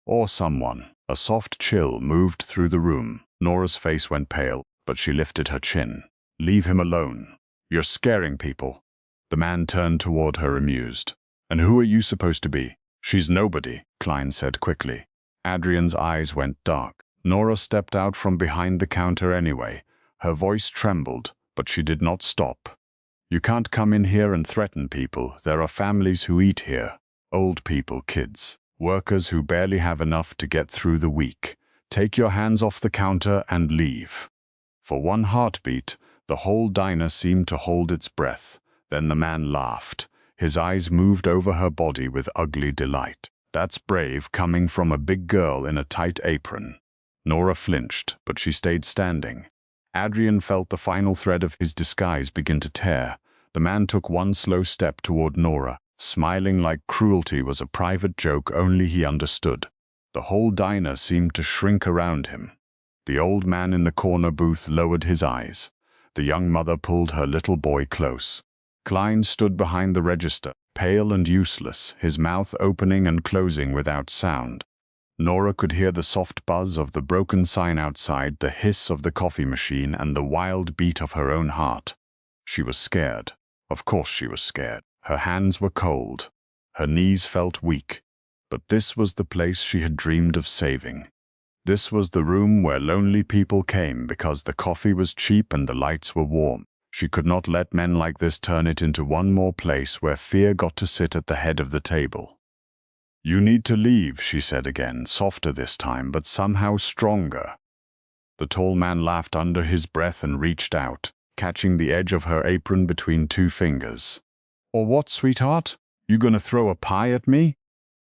"Or someone." A soft chill moved through the room. Nora's face went pale, but she lifted her chin. "Leave him alone. You're scaring people." The man turned toward her amused. "And who are you supposed to be?" "She's nobody," Klein said quickly. Adrian's eyes went dark. Nora stepped out from behind the counter anyway. Her voice trembled, but she did not stop. "You can't come in here and threaten people. There are families who eat here. Old people, kids, workers who barely have enough to get through the week. Take your hands off the counter and leave." For one heartbeat, the whole diner seemed to hold its breath. Then the man laughed. His eyes moved over her body with ugly delight. "That's brave, coming from a big girl in a tight apron." Nora flinched, but she stayed standing. Adrian felt the final thread of his disguise begin to tear. The man took one slow step toward Nora, smiling like cruelty was a private joke only he understood. The whole diner seemed to shrink around him. The old man in the corner booth lowered his eyes. The young mother pulled her little boy close. Klein stood behind the register, pale and useless, his mouth opening and closing without sound. Nora could hear the soft buzz of the broken sign outside, the hiss of the coffee machine, and the wild beat of her own heart. She was scared. Of course she was scared. Her hands were cold. Her knees felt weak. But this was the place she had dreamed of saving. This was the room where lonely people came because the coffee was cheap and the lights were warm. She could not let men like this turn it into one more place where fear got to sit at the head of the table. "You need to leave," she said again, softer this time, but somehow stronger. The tall man laughed under his breath and reached out, catching the edge of her apron between 2 fingers. "Or what, sweetheart? You gonna throw a pie at me?"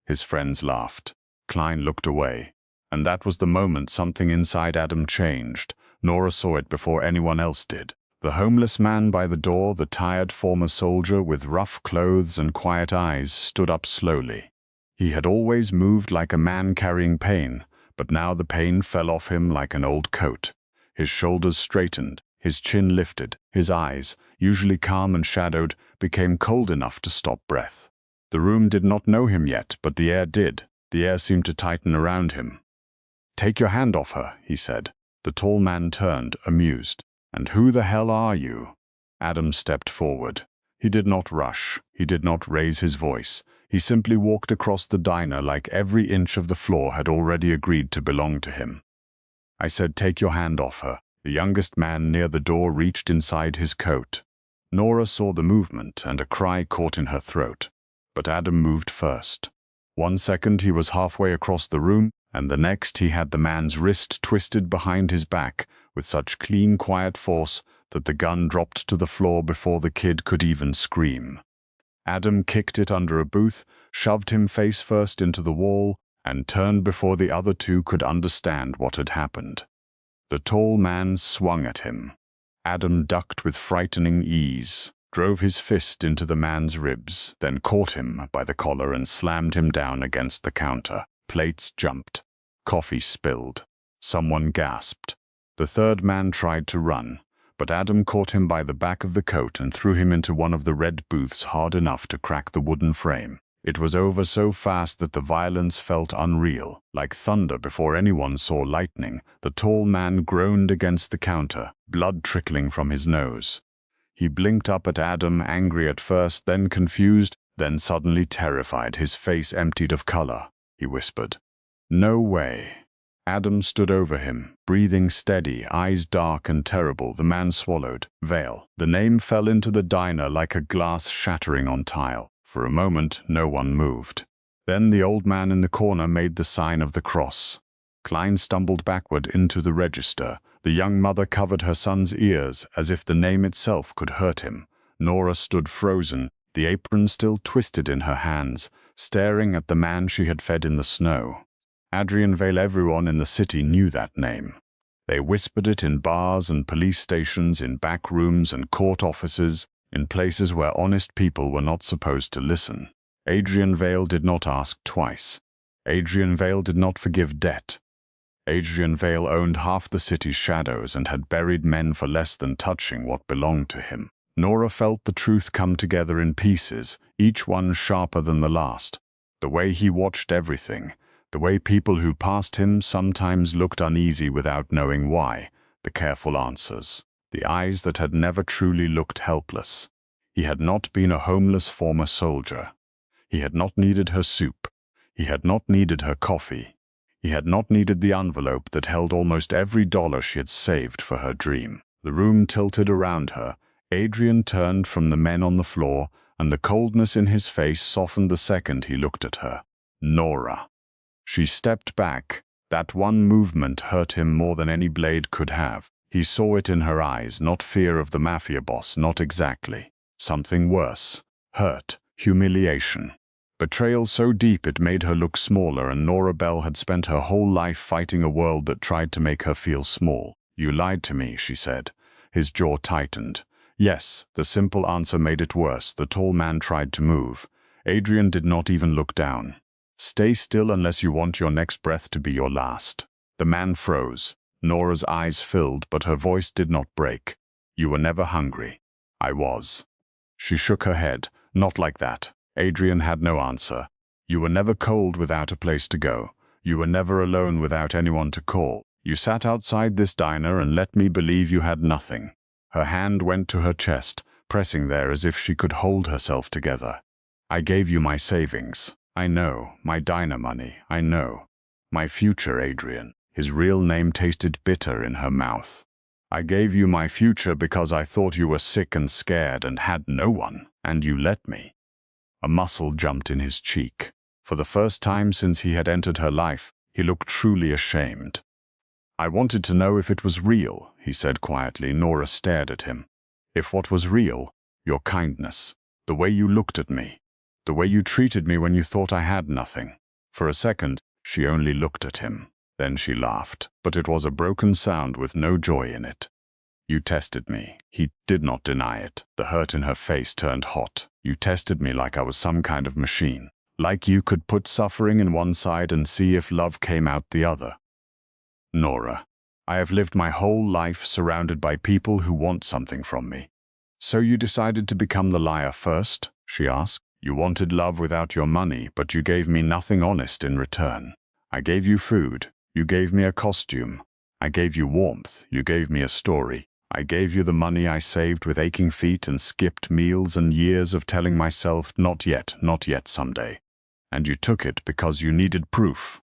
His friends laughed. Klein looked away. And that was the moment something inside Adam changed. Nora saw it before anyone else did. The homeless man by the door, the tired former soldier with rough clothes and quiet eyes, stood up slowly. He had always moved like a man carrying pain, but now the pain fell off him like an old coat. His shoulders straightened, his chin lifted, his eyes, usually calm and shadowed, became cold enough to stop breath. The room did not know him yet, but the air did. The air seemed to tighten around him. "Take your hand off her," he said. The tall man turned, amused. "And who the hell are you?" Adam stepped forward. He did not rush. He did not raise his voice. He simply walked across the diner like every inch of the floor had already agreed to belong to him. "I said take your hand off her." The youngest man near the door reached inside his coat. Nora saw the movement, and a cry caught in her throat. But Adam moved first. 1 second he was halfway across the room, and the next he had the man's wrist twisted behind his back with such clean, quiet force that the gun dropped to the floor before the kid could even scream. Adam kicked it under a booth, shoved him face first into the wall, and turned before the other two could understand what had happened. The tall man swung at him. Adam ducked with frightening ease, drove his fist into the man's ribs, then caught him by the collar and slammed him down against the counter. Plates jumped. Coffee spilled. Someone gasped. The third man tried to run, but Adam caught him by the back of the coat and threw him into one of the red booths hard enough to crack the wooden frame. It was over so fast that the violence felt unreal. Like thunder before anyone saw lightning, the tall man groaned against the counter, blood trickling from his nose. He blinked up at Adam, angry at first, then confused, then suddenly terrified, his face emptied of color. He whispered, "No way." Adam stood over him, breathing steady, eyes dark and terrible. The man swallowed. Vale. The name fell into the diner like a glass shattering on tile. For a moment, no one moved. Then the old man in the corner made the sign of the cross. Klein stumbled backward into the register. The young mother covered her son's ears as if the name itself could hurt him. Nora stood frozen, the apron still twisted in her hands, staring at the man she had fed in the snow. Adrian Vale. Everyone in the city knew that name. They whispered it in bars and police stations, in back rooms and court offices, in places where honest people were not supposed to listen. Adrian Vale did not ask twice. Adrian Vale did not forgive debt. Adrian Vale owned half the city's shadows and had buried men for less than touching what belonged to him. Nora felt the truth come together in pieces, each one sharper than the last. The way he watched everything, the way people who passed him sometimes looked uneasy without knowing why, the careful answers, the eyes that had never truly looked helpless. He had not been a homeless former soldier. He had not needed her soup. He had not needed her coffee. He had not needed the envelope that held almost every dollar she had saved for her dream. The room tilted around her. Adrian turned from the men on the floor, and the coldness in his face softened the second he looked at her. Nora. She stepped back. That one movement hurt him more than any blade could have. He saw it in her eyes, not fear of the Mafia boss, not exactly. Something worse. Hurt. Humiliation. Betrayal so deep it made her look smaller, and Nora Bell had spent her whole life fighting a world that tried to make her feel small. "You lied to me," she said. His jaw tightened. Yes, the simple answer made it worse. The tall man tried to move. Adrian did not even look down. "Stay still unless you want your next breath to be your last." The man froze. Nora's eyes filled, but her voice did not break. "You were never hungry." "I was." She shook her head. "Not like that." Adrian had no answer. "You were never cold without a place to go. You were never alone without anyone to call. You sat outside this diner and let me believe you had nothing." Her hand went to her chest, pressing there as if she could hold herself together. "I gave you my savings. I know, my diner money, I know. My future, Adrian." His real name tasted bitter in her mouth. "I gave you my future because I thought you were sick and scared and had no one, and you let me." A muscle jumped in his cheek. For the first time since he had entered her life, he looked truly ashamed. "I wanted to know if it was real," he said quietly. Nora stared at him. "If what was real, your kindness, the way you looked at me, the way you treated me when you thought I had nothing." For a second, she only looked at him. Then she laughed, but it was a broken sound with no joy in it. You tested me. He did not deny it. The hurt in her face turned hot. You tested me like I was some kind of machine. Like you could put suffering in one side and see if love came out the other. Nora, I have lived my whole life surrounded by people who want something from me. So you decided to become the liar first? She asked. You wanted love without your money, but you gave me nothing honest in return. I gave you food. You gave me a costume. I gave you warmth. You gave me a story. I gave you the money I saved with aching feet and skipped meals and years of telling myself, not yet someday. And you took it because you needed proof.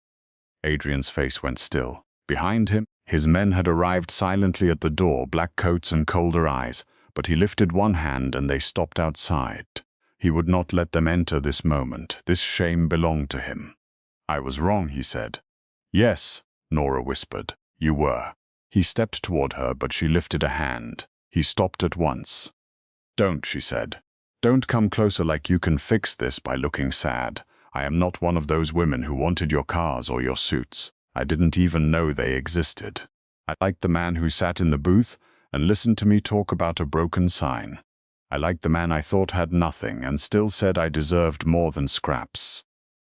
Adrian's face went still. Behind him, his men had arrived silently at the door, black coats and colder eyes, but he lifted one hand and they stopped outside. He would not let them enter this moment. This shame belonged to him. I was wrong, he said. Yes, Nora whispered. You were. He stepped toward her, but she lifted a hand. He stopped at once. Don't, she said. Don't come closer like you can fix this by looking sad. I am not one of those women who wanted your cars or your suits. I didn't even know they existed. I liked the man who sat in the booth and listened to me talk about a broken sign. I liked the man I thought had nothing and still said I deserved more than scraps.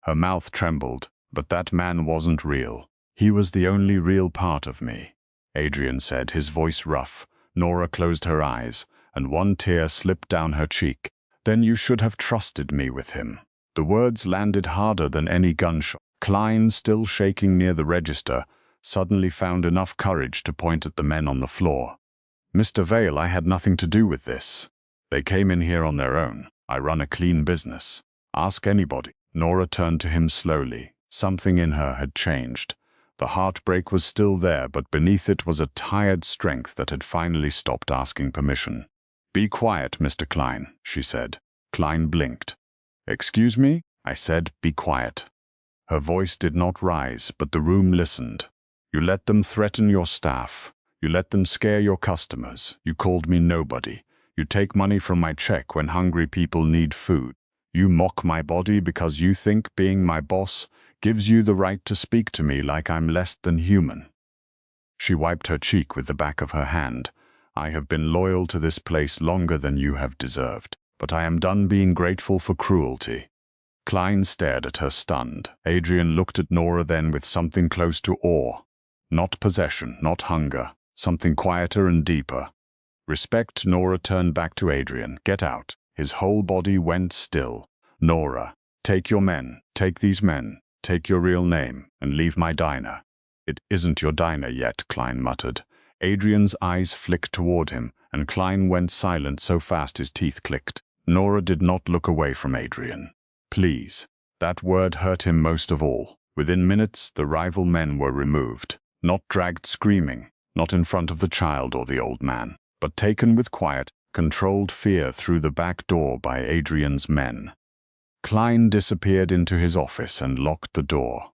Her mouth trembled, but that man wasn't real. He was the only real part of me. Adrian said, his voice rough. Nora closed her eyes, and one tear slipped down her cheek. Then you should have trusted me with him. The words landed harder than any gunshot. Klein, still shaking near the register, suddenly found enough courage to point at the men on the floor. Mr. Vale, I had nothing to do with this. They came in here on their own. I run a clean business. Ask anybody. Nora turned to him slowly. Something in her had changed. The heartbreak was still there, but beneath it was a tired strength that had finally stopped asking permission. Be quiet, Mr. Klein, she said. Klein blinked. Excuse me? I said, be quiet. Her voice did not rise, but the room listened. You let them threaten your staff. You let them scare your customers. You called me nobody. You take money from my check when hungry people need food. You mock my body because you think being my boss gives you the right to speak to me like I'm less than human. She wiped her cheek with the back of her hand. I have been loyal to this place longer than you have deserved, but I am done being grateful for cruelty. Klein stared at her stunned. Adrian looked at Nora then with something close to awe. Not possession, not hunger, something quieter and deeper. Respect. Nora turned back to Adrian. Get out. His whole body went still. Nora, take your men, take these men, take your real name, and leave my diner. It isn't your diner yet, Klein muttered. Adrian's eyes flicked toward him, and Klein went silent so fast his teeth clicked. Nora did not look away from Adrian. Please. That word hurt him most of all. Within minutes, the rival men were removed. Not dragged screaming, not in front of the child or the old man, but taken with quiet, controlled fear through the back door by Adrian's men. Klein disappeared into his office and locked the door.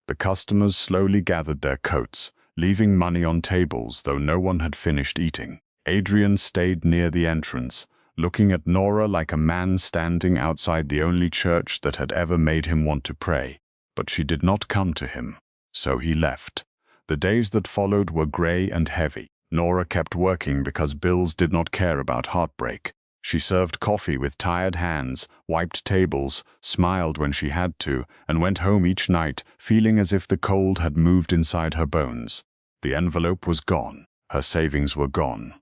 The customers slowly gathered their coats, leaving money on tables though no one had finished eating. Adrian stayed near the entrance, looking at Nora like a man standing outside the only church that had ever made him want to pray. But she did not come to him, so he left. The days that followed were grey and heavy. Nora kept working because bills did not care about heartbreak. She served coffee with tired hands, wiped tables, smiled when she had to, and went home each night feeling as if the cold had moved inside her bones. The envelope was gone. Her savings were gone.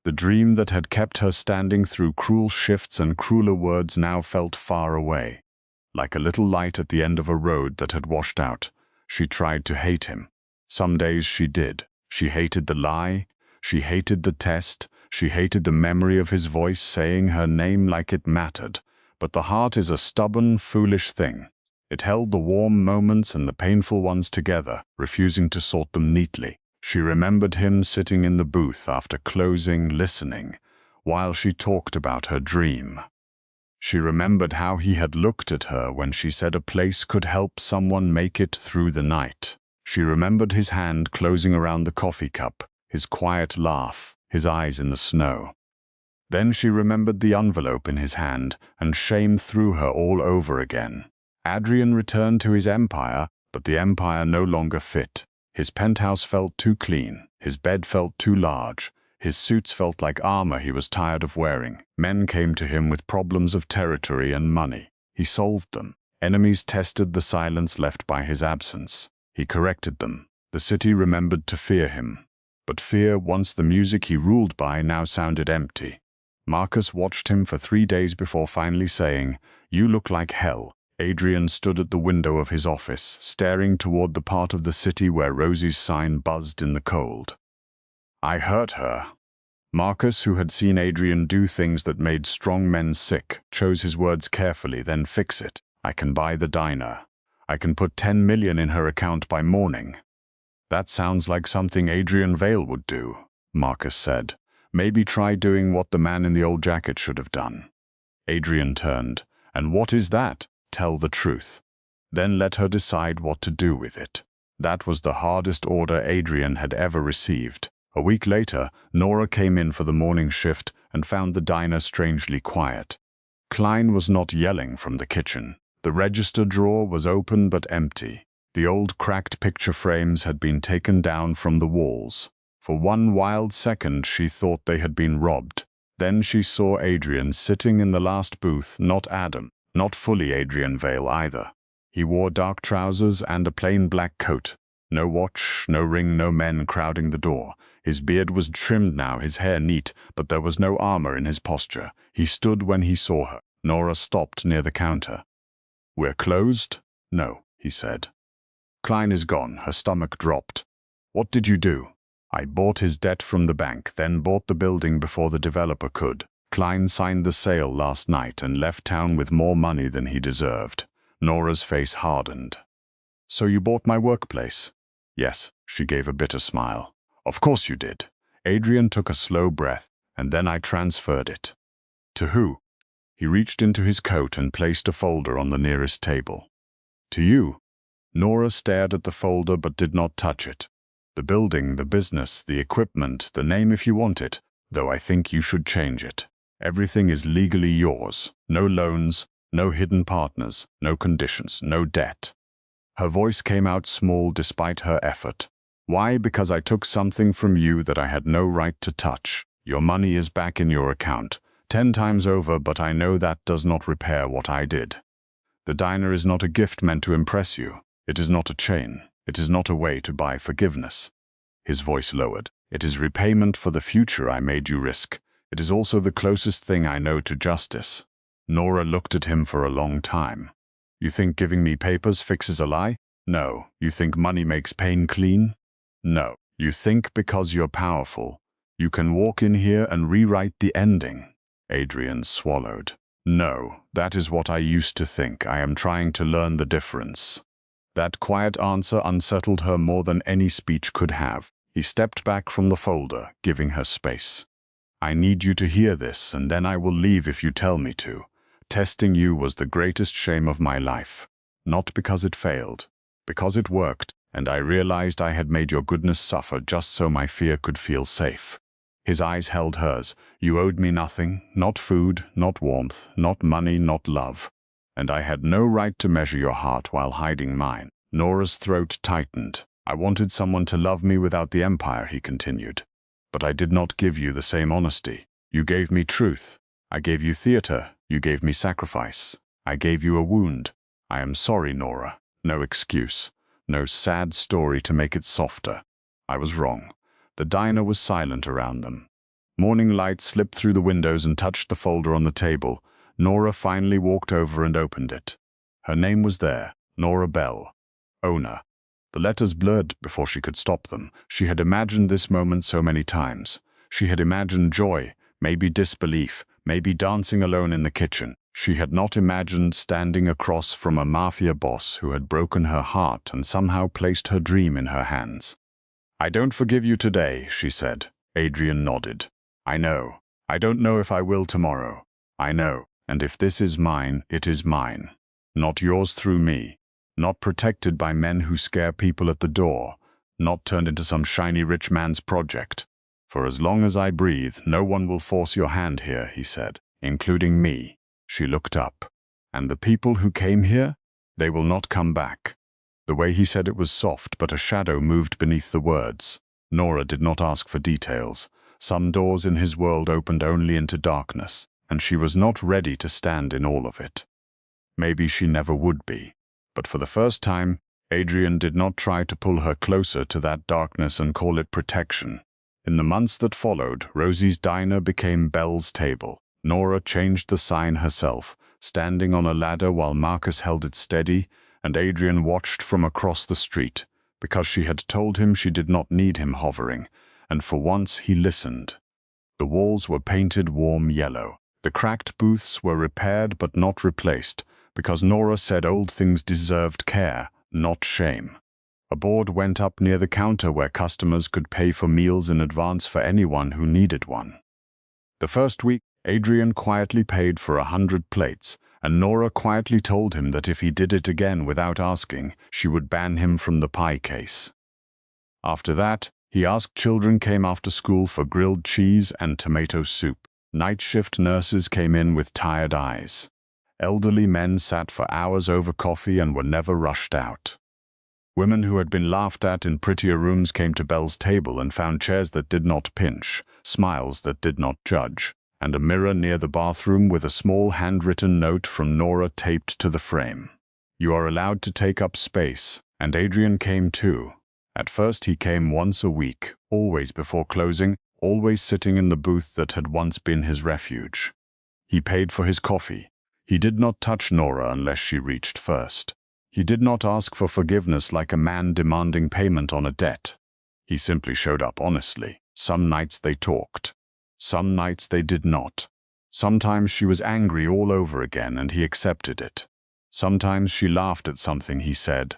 The dream that had kept her standing through cruel shifts and crueler words now felt far away. Like a little light at the end of a road that had washed out. She tried to hate him. Some days she did. She hated the lie. She hated the test. She hated the memory of his voice saying her name like it mattered. But the heart is a stubborn, foolish thing. It held the warm moments and the painful ones together, refusing to sort them neatly. She remembered him sitting in the booth after closing, listening, while she talked about her dream. She remembered how he had looked at her when she said a place could help someone make it through the night. She remembered his hand closing around the coffee cup, his quiet laugh, his eyes in the snow. Then she remembered the envelope in his hand, and shame threw her all over again. Adrian returned to his empire, but the empire no longer fit. His penthouse felt too clean. His bed felt too large. His suits felt like armor he was tired of wearing. Men came to him with problems of territory and money. He solved them. Enemies tested the silence left by his absence. He corrected them. The city remembered to fear him. But fear, once the music he ruled by, now sounded empty. Marcus watched him for 3 days before finally saying, "You look like hell." Adrian stood at the window of his office, staring toward the part of the city where Rosie's sign buzzed in the cold. "I hurt her." Marcus, who had seen Adrian do things that made strong men sick, chose his words carefully, then fix it. "I can buy the diner. I can put 10 million in her account by morning." "That sounds like something Adrian Vale would do," Marcus said. "Maybe try doing what the man in the old jacket should have done." Adrian turned. "And what is that?" "Tell the truth. Then let her decide what to do with it." That was the hardest order Adrian had ever received. A week later, Nora came in for the morning shift and found the diner strangely quiet. Klein was not yelling from the kitchen. The register drawer was open but empty. The old cracked picture frames had been taken down from the walls. For one wild second she thought they had been robbed. Then she saw Adrian sitting in the last booth, not Adam, not fully Adrian Vale either. He wore dark trousers and a plain black coat. No watch, no ring, no men crowding the door. His beard was trimmed now, his hair neat, but there was no armor in his posture. He stood when he saw her. Nora stopped near the counter. "We're closed?" "No," he said. "Klein is gone." Her stomach dropped. "What did you do?" "I bought his debt from the bank, then bought the building before the developer could. Klein signed the sale last night and left town with more money than he deserved." Nora's face hardened. "So you bought my workplace?" "Yes," she gave a bitter smile. "Of course you did." Adrian took a slow breath, and then I transferred it. "To who?" He reached into his coat and placed a folder on the nearest table. "To you." Nora stared at the folder but did not touch it. "The building, the business, the equipment, the name if you want it, though I think you should change it. Everything is legally yours. No loans, no hidden partners, no conditions, no debt." Her voice came out small despite her effort. "Why? Because I took something from you that I had no right to touch. Your money is back in your account, 10 times over, but I know that does not repair what I did. The diner is not a gift meant to impress you. It is not a chain. It is not a way to buy forgiveness." His voice lowered. "It is repayment for the future I made you risk. It is also the closest thing I know to justice." Nora looked at him for a long time. "You think giving me papers fixes a lie? No. You think money makes pain clean? No. You think because you're powerful, you can walk in here and rewrite the ending." Adrian swallowed. "No, that is what I used to think. I am trying to learn the difference." That quiet answer unsettled her more than any speech could have. He stepped back from the folder, giving her space. "I need you to hear this, and then I will leave if you tell me to. Testing you was the greatest shame of my life. Not because it failed, because it worked, and I realized I had made your goodness suffer just so my fear could feel safe." His eyes held hers. "You owed me nothing, not food, not warmth, not money, not love. And I had no right to measure your heart while hiding mine." Nora's throat tightened. "I wanted someone to love me without the empire," he continued. "But I did not give you the same honesty. You gave me truth. I gave you theater. You gave me sacrifice. I gave you a wound. I am sorry, Nora. No excuse. No sad story to make it softer. I was wrong." The diner was silent around them. Morning light slipped through the windows and touched the folder on the table. Nora finally walked over and opened it. Her name was there, Nora Bell, owner. The letters blurred before she could stop them. She had imagined this moment so many times. She had imagined joy, maybe disbelief, maybe dancing alone in the kitchen. She had not imagined standing across from a Mafia boss who had broken her heart and somehow placed her dream in her hands. "I don't forgive you today," she said. Adrian nodded. "I know. I don't know if I will tomorrow. I know. And if this is mine, it is mine. Not yours through me. Not protected by men who scare people at the door. Not turned into some shiny rich man's project. For as long as I breathe, no one will force your hand here," he said, "including me." She looked up. "And the people who came here? They will not come back." The way he said it was soft, but a shadow moved beneath the words. Nora did not ask for details. Some doors in his world opened only into darkness, and she was not ready to stand in all of it. Maybe she never would be. But for the first time, Adrian did not try to pull her closer to that darkness and call it protection. In the months that followed, Rosie's diner became Belle's table. Nora changed the sign herself, standing on a ladder while Marcus held it steady, and Adrian watched from across the street, because she had told him she did not need him hovering, and for once he listened. The walls were painted warm yellow. The cracked booths were repaired but not replaced, because Nora said old things deserved care, not shame. A board went up near the counter where customers could pay for meals in advance for anyone who needed one. The first week, Adrian quietly paid for 100 plates, and Nora quietly told him that if he did it again without asking, she would ban him from the pie case. After that, he asked children came after school for grilled cheese and tomato soup. Night shift nurses came in with tired eyes. Elderly men sat for hours over coffee and were never rushed out. Women who had been laughed at in prettier rooms came to Belle's table and found chairs that did not pinch, smiles that did not judge, and a mirror near the bathroom with a small handwritten note from Nora taped to the frame. You are allowed to take up space, and Adrian came too. At first he came once a week, always before closing, always sitting in the booth that had once been his refuge. He paid for his coffee. He did not touch Nora unless she reached first. He did not ask for forgiveness like a man demanding payment on a debt. He simply showed up honestly. Some nights they talked. Some nights they did not. Sometimes she was angry all over again and he accepted it. Sometimes she laughed at something he said,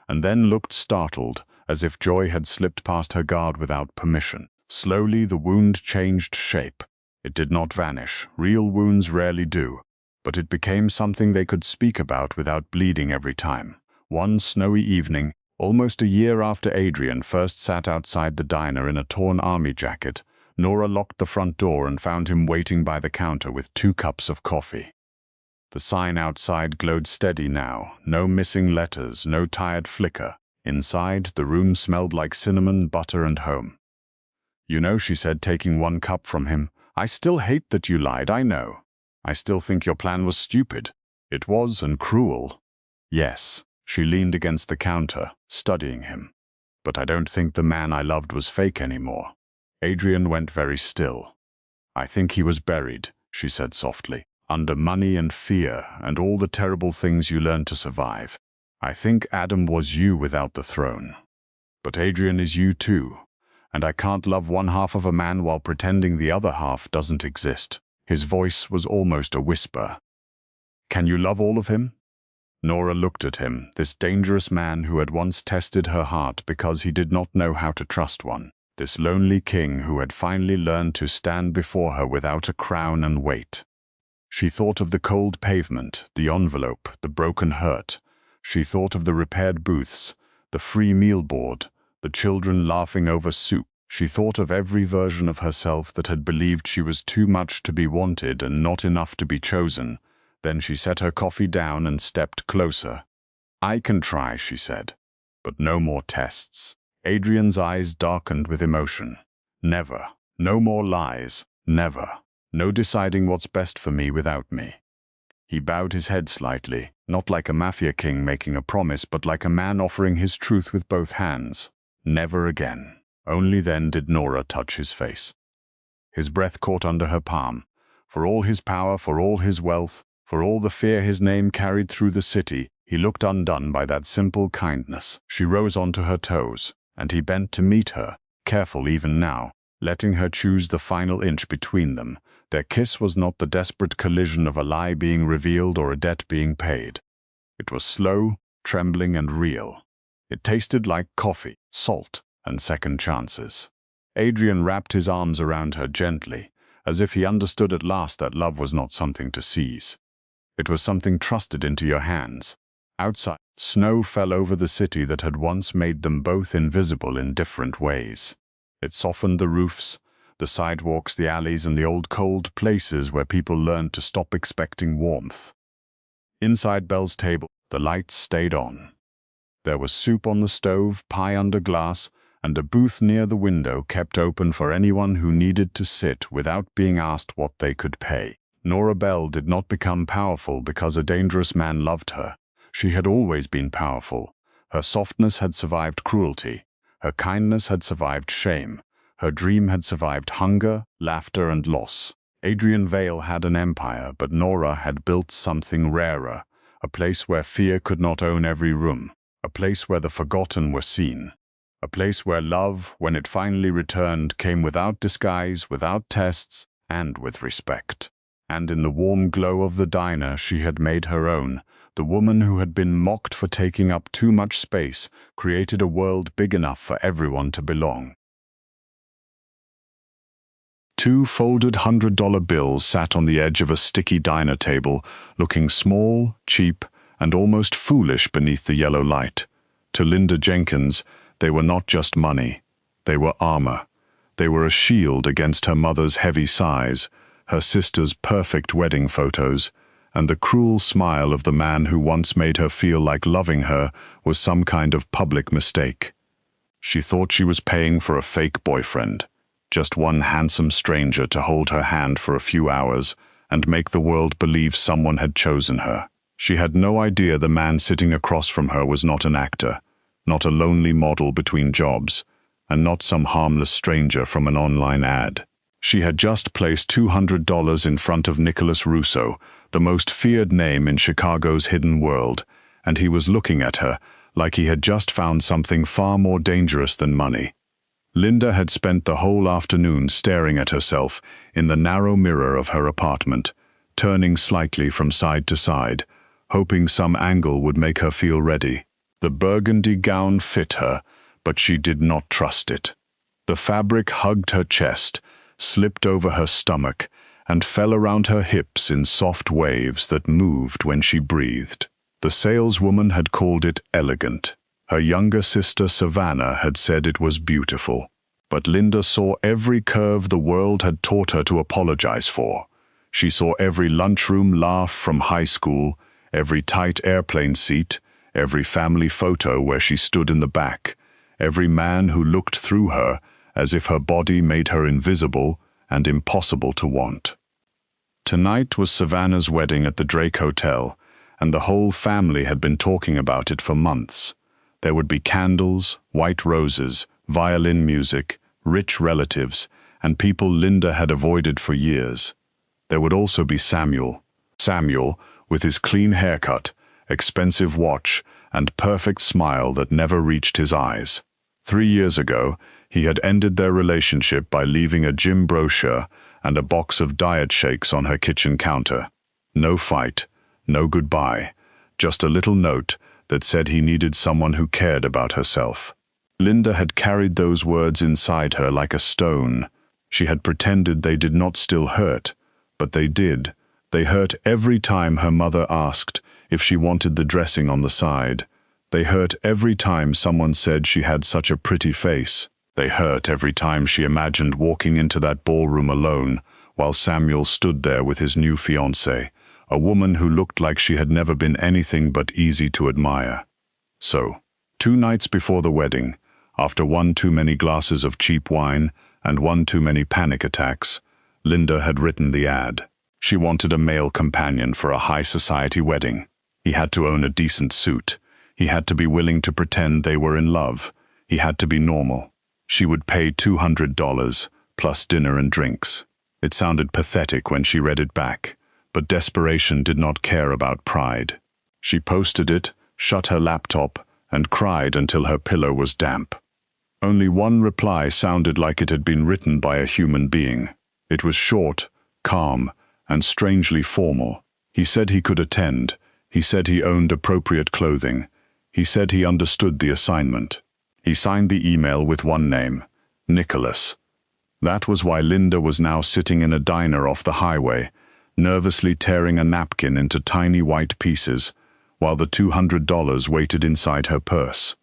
and then looked startled, as if joy had slipped past her guard without permission. Slowly the wound changed shape. It did not vanish. Real wounds rarely do. But it became something they could speak about without bleeding every time. One snowy evening, almost a year after Adrian first sat outside the diner in a torn army jacket, Nora locked the front door and found him waiting by the counter with 2 cups of coffee. The sign outside glowed steady now, no missing letters, no tired flicker. Inside, the room smelled like cinnamon, butter, and home. You know, she said, taking 1 cup from him, I still hate that you lied, I know. I still think your plan was stupid. It was, and cruel. Yes, she leaned against the counter, studying him. But I don't think the man I loved was fake anymore. Adrian went very still. I think he was buried, she said softly, under money and fear and all the terrible things you learn to survive. I think Adam was you without the throne. But Adrian is you too, and I can't love one half of a man while pretending the other half doesn't exist. His voice was almost a whisper. Can you love all of him? Nora looked at him, this dangerous man who had once tested her heart because he did not know how to trust one. This lonely king who had finally learned to stand before her without a crown and wait. She thought of the cold pavement, the envelope, the broken hurt. She thought of the repaired booths, the free meal board, the children laughing over soup. She thought of every version of herself that had believed she was too much to be wanted and not enough to be chosen. Then she set her coffee down and stepped closer. I can try, she said, but no more tests. Adrian's eyes darkened with emotion. Never. No more lies. Never. No deciding what's best for me without me. He bowed his head slightly, not like a mafia king making a promise, but like a man offering his truth with both hands. Never again. Only then did Nora touch his face. His breath caught under her palm. For all his power, for all his wealth, for all the fear his name carried through the city, he looked undone by that simple kindness. She rose onto her toes, and he bent to meet her, careful even now, letting her choose the final inch between them. Their kiss was not the desperate collision of a lie being revealed or a debt being paid. It was slow, trembling, and real. It tasted like coffee, salt, and second chances. Adrian wrapped his arms around her gently, as if he understood at last that love was not something to seize. It was something trusted into your hands. Outside, snow fell over the city that had once made them both invisible in different ways. It softened the roofs, the sidewalks, the alleys, and the old cold places where people learned to stop expecting warmth. Inside Belle's table, the lights stayed on. There was soup on the stove, pie under glass, and a booth near the window kept open for anyone who needed to sit without being asked what they could pay. Nora Bell did not become powerful because a dangerous man loved her. She had always been powerful. Her softness had survived cruelty. Her kindness had survived shame. Her dream had survived hunger, laughter, and loss. Adrian Vale had an empire, but Nora had built something rarer, a place where fear could not own every room, a place where the forgotten were seen, a place where love, when it finally returned, came without disguise, without tests, and with respect. And in the warm glow of the diner she had made her own. The woman who had been mocked for taking up too much space created a world big enough for everyone to belong. 2 folded $100 bills sat on the edge of a sticky diner table, looking small, cheap, and almost foolish beneath the yellow light. To Linda Jenkins, they were not just money. They were armor. They were a shield against her mother's heavy sighs, her sister's perfect wedding photos, and the cruel smile of the man who once made her feel like loving her was some kind of public mistake. She thought she was paying for a fake boyfriend, just one handsome stranger to hold her hand for a few hours and make the world believe someone had chosen her. She had no idea the man sitting across from her was not an actor, not a lonely model between jobs, and not some harmless stranger from an online ad. She had just placed $200 in front of Nicholas Russo, the most feared name in Chicago's hidden world, and he was looking at her like he had just found something far more dangerous than money. Linda had spent the whole afternoon staring at herself in the narrow mirror of her apartment, turning slightly from side to side, hoping some angle would make her feel ready. The burgundy gown fit her, but she did not trust it. The fabric hugged her chest, slipped over her stomach, and fell around her hips in soft waves that moved when she breathed. The saleswoman had called it elegant. Her younger sister Savannah had said it was beautiful. But Linda saw every curve the world had taught her to apologize for. She saw every lunchroom laugh from high school, every tight airplane seat, every family photo where she stood in the back, every man who looked through her as if her body made her invisible and impossible to want. Tonight was Savannah's wedding at the Drake Hotel, and the whole family had been talking about it for months. There would be candles, white roses, violin music, rich relatives, and people Linda had avoided for years. There would also be Samuel. Samuel, with his clean haircut, expensive watch, and perfect smile that never reached his eyes. 3 years ago, he had ended their relationship by leaving a gym brochure and a box of diet shakes on her kitchen counter. No fight, no goodbye, just a little note that said he needed someone who cared about herself. Linda had carried those words inside her like a stone. She had pretended they did not still hurt, but they did. They hurt every time her mother asked if she wanted the dressing on the side. They hurt every time someone said she had such a pretty face. They hurt every time she imagined walking into that ballroom alone while Samuel stood there with his new fiancée, a woman who looked like she had never been anything but easy to admire. So, 2 nights before the wedding, after 1 too many glasses of cheap wine and 1 too many panic attacks, Linda had written the ad. She wanted a male companion for a high society wedding. He had to own a decent suit. He had to be willing to pretend they were in love. He had to be normal. She would pay $200, plus dinner and drinks. It sounded pathetic when she read it back, but desperation did not care about pride. She posted it, shut her laptop, and cried until her pillow was damp. Only one reply sounded like it had been written by a human being. It was short, calm, and strangely formal. He said he could attend. He said he owned appropriate clothing. He said he understood the assignment. He signed the email with one name, Nicholas. That was why Linda was now sitting in a diner off the highway, nervously tearing a napkin into tiny white pieces, while the $200 waited inside her purse.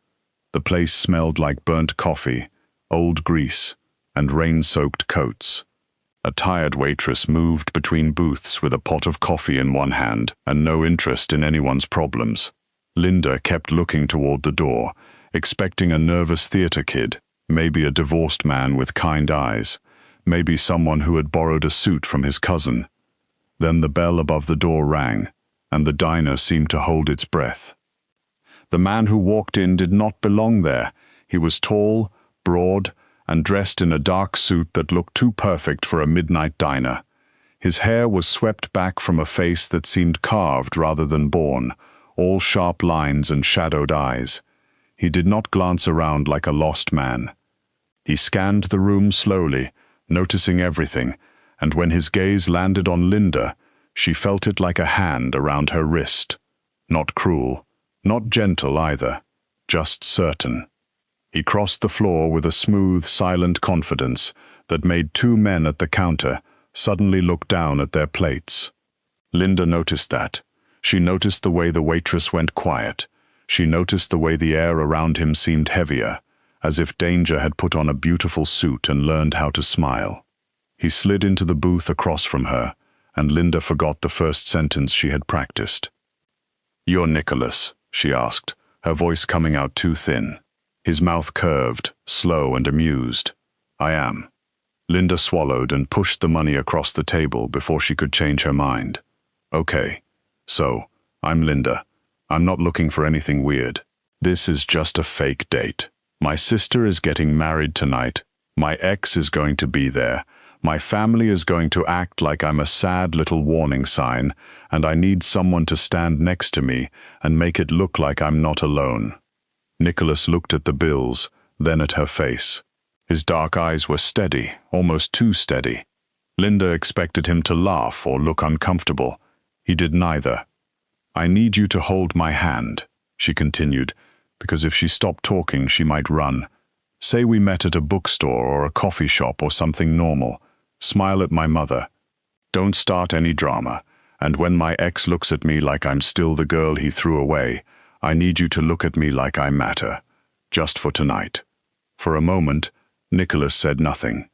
The place smelled like burnt coffee, old grease, and rain-soaked coats. A tired waitress moved between booths with a pot of coffee in one hand and no interest in anyone's problems. Linda kept looking toward the door, expecting a nervous theater kid, maybe a divorced man with kind eyes, maybe someone who had borrowed a suit from his cousin. Then the bell above the door rang, and the diner seemed to hold its breath. The man who walked in did not belong there. He was tall, broad, and dressed in a dark suit that looked too perfect for a midnight diner. His hair was swept back from a face that seemed carved rather than born, all sharp lines and shadowed eyes. He did not glance around like a lost man. He scanned the room slowly, noticing everything, and when his gaze landed on Linda, she felt it like a hand around her wrist. Not cruel, not gentle either, just certain. He crossed the floor with a smooth, silent confidence that made two men at the counter suddenly look down at their plates. Linda noticed that. She noticed the way the waitress went quiet. She noticed the way the air around him seemed heavier, as if danger had put on a beautiful suit and learned how to smile. He slid into the booth across from her, and Linda forgot the first sentence she had practiced. "You're Nicholas?" she asked, her voice coming out too thin. His mouth curved, slow and amused. "I am." Linda swallowed and pushed the money across the table before she could change her mind. "Okay, so, I'm Linda. I'm not looking for anything weird. This is just a fake date. My sister is getting married tonight. My ex is going to be there. My family is going to act like I'm a sad little warning sign, and I need someone to stand next to me and make it look like I'm not alone." Nicholas looked at the bills, then at her face. His dark eyes were steady, almost too steady. Linda expected him to laugh or look uncomfortable. He did neither. "I need you to hold my hand," she continued, because if she stopped talking, she might run. "Say we met at a bookstore or a coffee shop or something normal. Smile at my mother. Don't start any drama. And when my ex looks at me like I'm still the girl he threw away, I need you to look at me like I matter. Just for tonight." For a moment, Nicholas said nothing.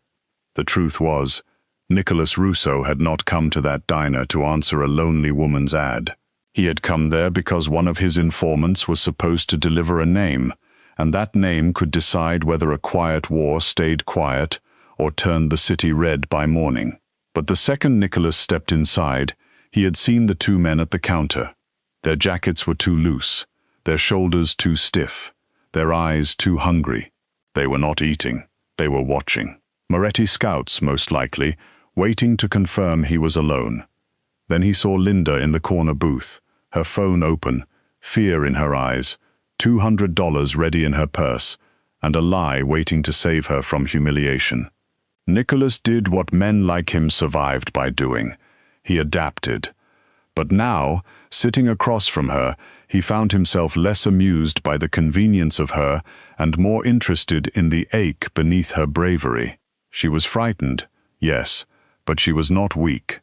The truth was, Nicholas Russo had not come to that diner to answer a lonely woman's ad. He had come there because one of his informants was supposed to deliver a name, and that name could decide whether a quiet war stayed quiet or turned the city red by morning. But the second Nicholas stepped inside, he had seen the two men at the counter. Their jackets were too loose, their shoulders too stiff, their eyes too hungry. They were not eating, they were watching. Moretti scouts, most likely, waiting to confirm he was alone. Then he saw Linda in the corner booth, her phone open, fear in her eyes, $200 ready in her purse, and a lie waiting to save her from humiliation. Nicholas did what men like him survived by doing. He adapted. But now, sitting across from her, he found himself less amused by the convenience of her and more interested in the ache beneath her bravery. She was frightened, yes, but she was not weak.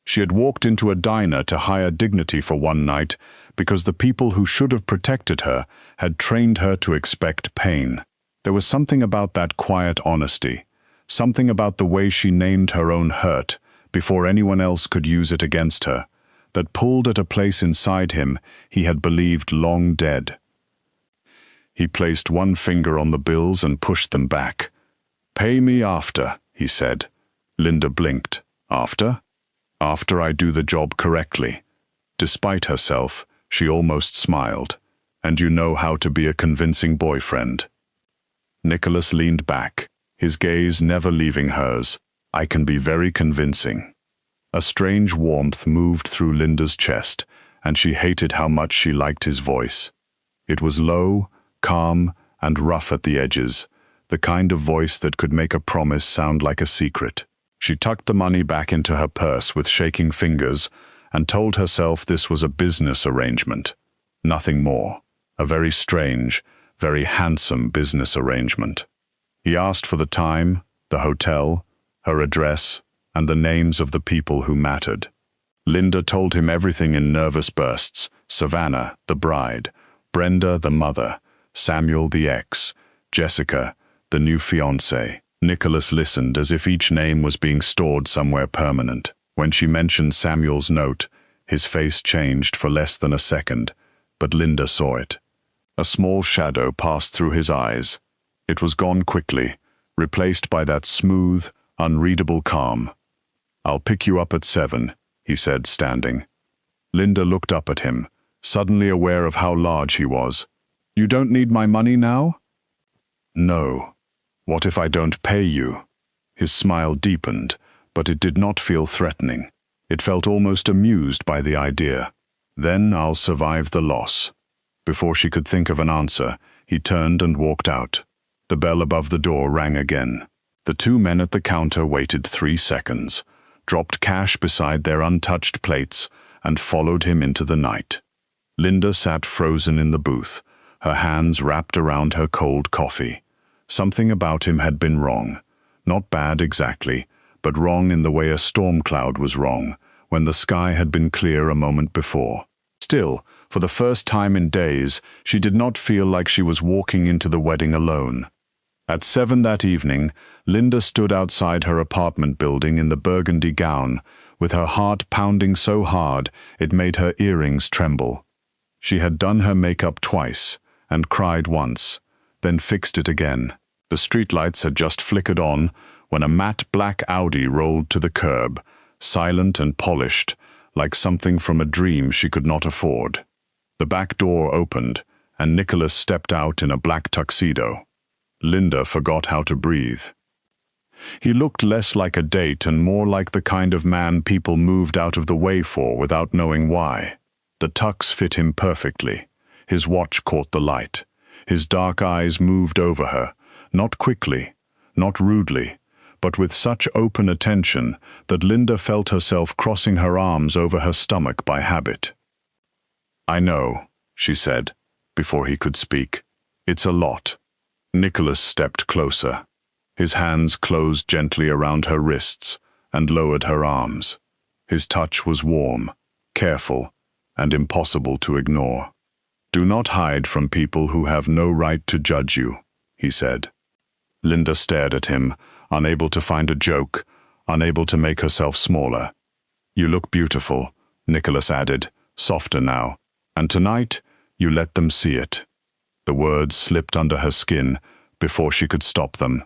She had walked into a diner to hire dignity for one night because the people who should have protected her had trained her to expect pain. There was something about that quiet honesty, something about the way she named her own hurt before anyone else could use it against her, that pulled at a place inside him he had believed long dead. He placed one finger on the bills and pushed them back. "Pay me after," he said. Linda blinked. "After?" "After I do the job correctly." Despite herself, she almost smiled. "And you know how to be a convincing boyfriend." Nicholas leaned back, his gaze never leaving hers. "I can be very convincing." A strange warmth moved through Linda's chest, and she hated how much she liked his voice. It was low, calm, and rough at the edges, the kind of voice that could make a promise sound like a secret. She tucked the money back into her purse with shaking fingers and told herself this was a business arrangement. Nothing more. A very strange, very handsome business arrangement. He asked for the time, the hotel, her address, and the names of the people who mattered. Linda told him everything in nervous bursts: Savannah, the bride; Brenda, the mother; Samuel, the ex; Jessica, the new fiancée. Nicholas listened as if each name was being stored somewhere permanent. When she mentioned Samuel's note, his face changed for less than a second, but Linda saw it. A small shadow passed through his eyes. It was gone quickly, replaced by that smooth, unreadable calm. "I'll pick you up at 7, he said, standing. Linda looked up at him, suddenly aware of how large he was. "You don't need my money now?" "No. What if I don't pay you?" His smile deepened, but it did not feel threatening. It felt almost amused by the idea. "Then I'll survive the loss." Before she could think of an answer, he turned and walked out. The bell above the door rang again. The two men at the counter waited 3 seconds, dropped cash beside their untouched plates, and followed him into the night. Linda sat frozen in the booth, her hands wrapped around her cold coffee. Something about him had been wrong. Not bad exactly, but wrong in the way a storm cloud was wrong, when the sky had been clear a moment before. Still, for the first time in days, she did not feel like she was walking into the wedding alone. At 7 that evening, Linda stood outside her apartment building in the burgundy gown, with her heart pounding so hard it made her earrings tremble. She had done her makeup twice, and cried once, then fixed it again. The streetlights had just flickered on when a matte black Audi rolled to the curb, silent and polished, like something from a dream she could not afford. The back door opened, and Nicholas stepped out in a black tuxedo. Linda forgot how to breathe. He looked less like a date and more like the kind of man people moved out of the way for without knowing why. The tux fit him perfectly. His watch caught the light. His dark eyes moved over her, not quickly, not rudely, but with such open attention that Linda felt herself crossing her arms over her stomach by habit. "I know," she said, before he could speak. "It's a lot." Nicholas stepped closer. His hands closed gently around her wrists and lowered her arms. His touch was warm, careful, and impossible to ignore. "Do not hide from people who have no right to judge you," he said. Linda stared at him, unable to find a joke, unable to make herself smaller. "You look beautiful," Nicholas added, softer now, "and tonight you let them see it." The words slipped under her skin before she could stop them.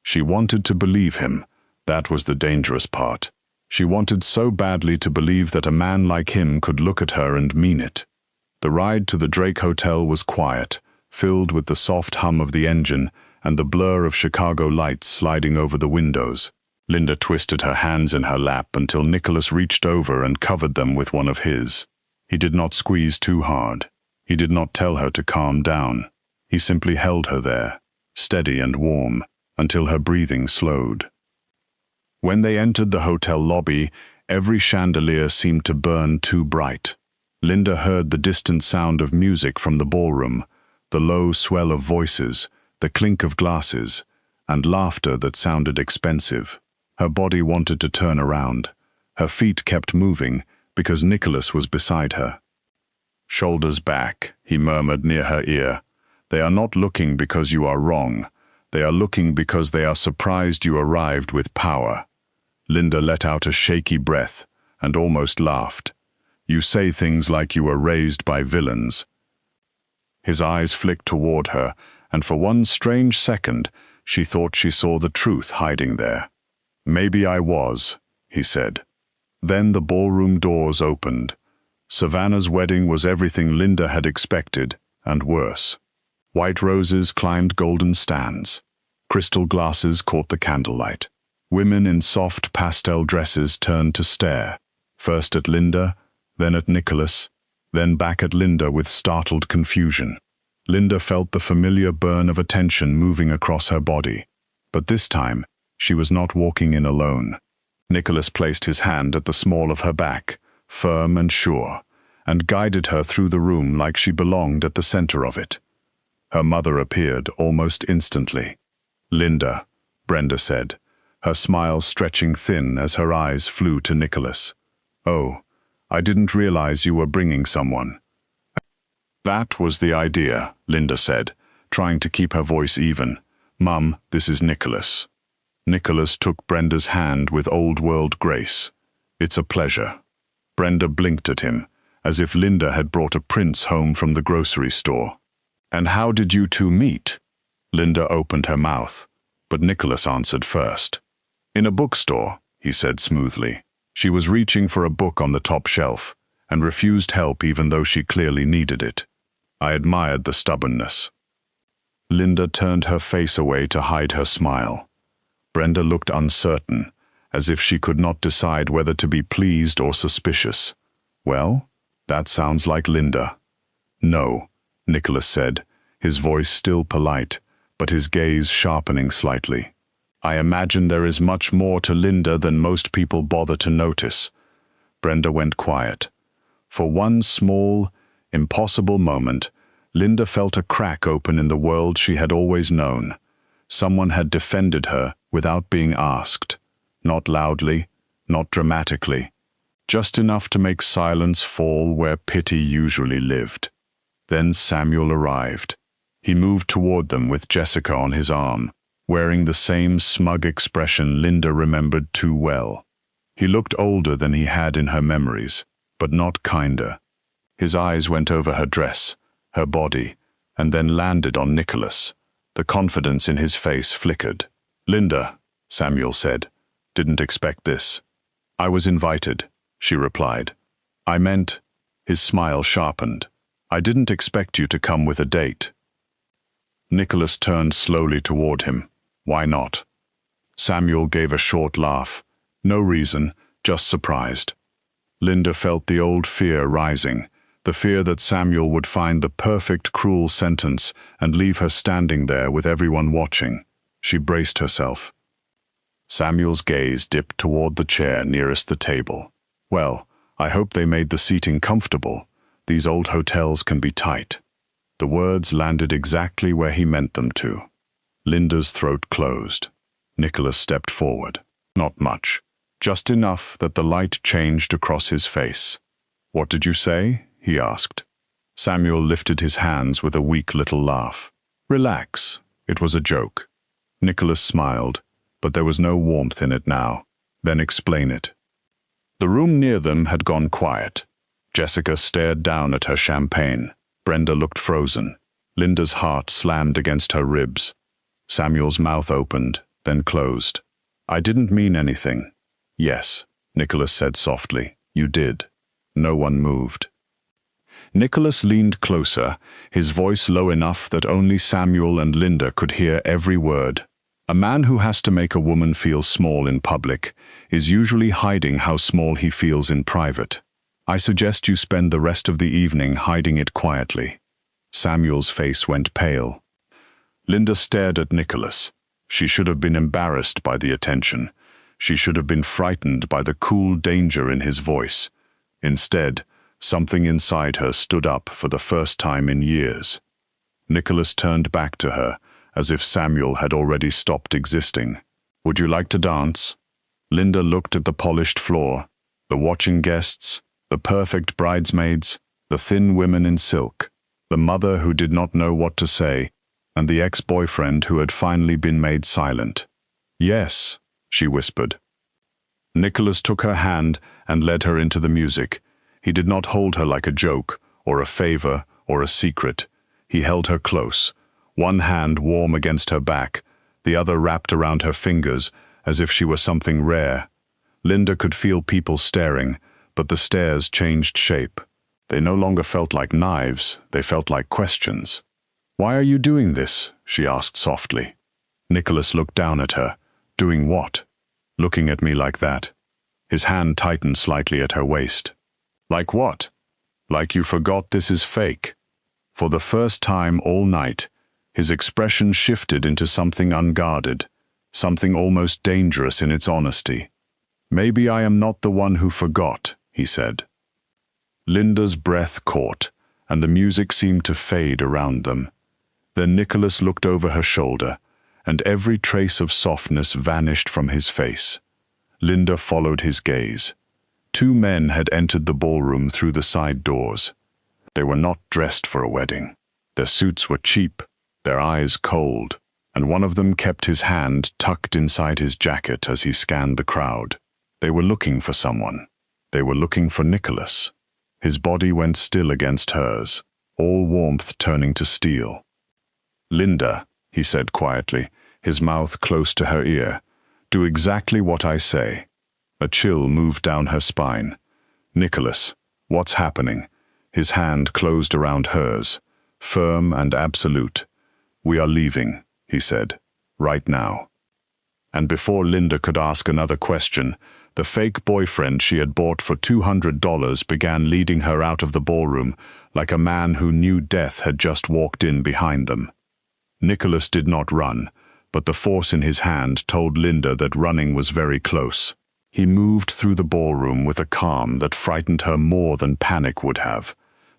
She wanted to believe him. That was the dangerous part. She wanted so badly to believe that a man like him could look at her and mean it. The ride to the Drake Hotel was quiet, filled with the soft hum of the engine and the blur of Chicago lights sliding over the windows. Linda twisted her hands in her lap until Nicholas reached over and covered them with one of his. He did not squeeze too hard. He did not tell her to calm down. He simply held her there, steady and warm, until her breathing slowed. When they entered the hotel lobby, every chandelier seemed to burn too bright. Linda heard the distant sound of music from the ballroom, the low swell of voices, the clink of glasses, and laughter that sounded expensive. Her body wanted to turn around. Her feet kept moving because Nicholas was beside her. "Shoulders back," he murmured near her ear. "They are not looking because you are wrong. They are looking because they are surprised you arrived with power." Linda let out a shaky breath and almost laughed. "You say things like you were raised by villains." His eyes flicked toward her, and for one strange second, she thought she saw the truth hiding there. "Maybe I was," he said. Then the ballroom doors opened. Savannah's wedding was everything Linda had expected, and worse. White roses climbed golden stands. Crystal glasses caught the candlelight. Women in soft pastel dresses turned to stare, first at Linda, then at Nicholas, then back at Linda with startled confusion. Linda felt the familiar burn of attention moving across her body. But this time, she was not walking in alone. Nicholas placed his hand at the small of her back, firm and sure, and guided her through the room like she belonged at the center of it. Her mother appeared almost instantly. "Linda," Brenda said, her smile stretching thin as her eyes flew to Nicholas. "Oh, I didn't realize you were bringing someone." "That was the idea," Linda said, trying to keep her voice even. "Mum, this is Nicholas." Nicholas took Brenda's hand with old-world grace. "It's a pleasure." Brenda blinked at him, as if Linda had brought a prince home from the grocery store. "And how did you two meet?" Linda opened her mouth, but Nicholas answered first. "In a bookstore," he said smoothly. "She was reaching for a book on the top shelf, and refused help even though she clearly needed it. I admired the stubbornness." Linda turned her face away to hide her smile. Brenda looked uncertain, as if she could not decide whether to be pleased or suspicious. "Well, that sounds like Linda." "No," Nicholas said, his voice still polite, but his gaze sharpening slightly. "I imagine there is much more to Linda than most people bother to notice." Brenda went quiet. For one small, impossible moment, Linda felt a crack open in the world she had always known. Someone had defended her without being asked. Not loudly, not dramatically. Just enough to make silence fall where pity usually lived. Then Samuel arrived. He moved toward them with Jessica on his arm, wearing the same smug expression Linda remembered too well. He looked older than he had in her memories, but not kinder. His eyes went over her dress, her body, and then landed on Nicholas. The confidence in his face flickered. "Linda," Samuel said, "didn't expect this." "I was invited," she replied. "I meant," his smile sharpened, "I didn't expect you to come with a date." Nicholas turned slowly toward him. "Why not?" Samuel gave a short laugh. "No reason, just surprised." Linda felt the old fear rising, the fear that Samuel would find the perfect cruel sentence and leave her standing there with everyone watching. She braced herself. Samuel's gaze dipped toward the chair nearest the table. "Well, I hope they made the seating comfortable. These old hotels can be tight." The words landed exactly where he meant them to. Linda's throat closed. Nicholas stepped forward. Not much. Just enough that the light changed across his face. "What did you say?" he asked. Samuel lifted his hands with a weak little laugh. "Relax. It was a joke." Nicholas smiled, but there was no warmth in it now. "Then explain it." The room near them had gone quiet. Jessica stared down at her champagne. Brenda looked frozen. Linda's heart slammed against her ribs. Samuel's mouth opened, then closed. "I didn't mean anything." "Yes," Nicholas said softly. "You did." No one moved. Nicholas leaned closer, his voice low enough that only Samuel and Linda could hear every word. "A man who has to make a woman feel small in public is usually hiding how small he feels in private. I suggest you spend the rest of the evening hiding it quietly." Samuel's face went pale. Linda stared at Nicholas. She should have been embarrassed by the attention. She should have been frightened by the cool danger in his voice. Instead, something inside her stood up for the first time in years. Nicholas turned back to her, as if Samuel had already stopped existing. "Would you like to dance?" Linda looked at the polished floor, the watching guests, the perfect bridesmaids, the thin women in silk, the mother who did not know what to say, and the ex-boyfriend who had finally been made silent. "Yes," she whispered. Nicholas took her hand and led her into the music. He did not hold her like a joke, or a favor, or a secret. He held her close, one hand warm against her back, the other wrapped around her fingers, as if she were something rare. Linda could feel people staring, but the stares changed shape. They no longer felt like knives, they felt like questions. "Why are you doing this?" she asked softly. Nicholas looked down at her. "Doing what?" "Looking at me like that." His hand tightened slightly at her waist. "Like what?" "Like you forgot this is fake." For the first time all night, his expression shifted into something unguarded, something almost dangerous in its honesty. "Maybe I am not the one who forgot," he said. Linda's breath caught, and the music seemed to fade around them. Then Nicholas looked over her shoulder, and every trace of softness vanished from his face. Linda followed his gaze. Two men had entered the ballroom through the side doors. They were not dressed for a wedding. Their suits were cheap, their eyes cold, and one of them kept his hand tucked inside his jacket as he scanned the crowd. They were looking for someone. They were looking for Nicholas. His body went still against hers, all warmth turning to steel. "Linda," he said quietly, his mouth close to her ear, "do exactly what I say." A chill moved down her spine. "Nicholas, what's happening?" His hand closed around hers, firm and absolute. "We are leaving," he said, "right now." And before Linda could ask another question, the fake boyfriend she had bought for $200 began leading her out of the ballroom like a man who knew death had just walked in behind them. Nicholas did not run, but the force in his hand told Linda that running was very close. He moved through the ballroom with a calm that frightened her more than panic would have.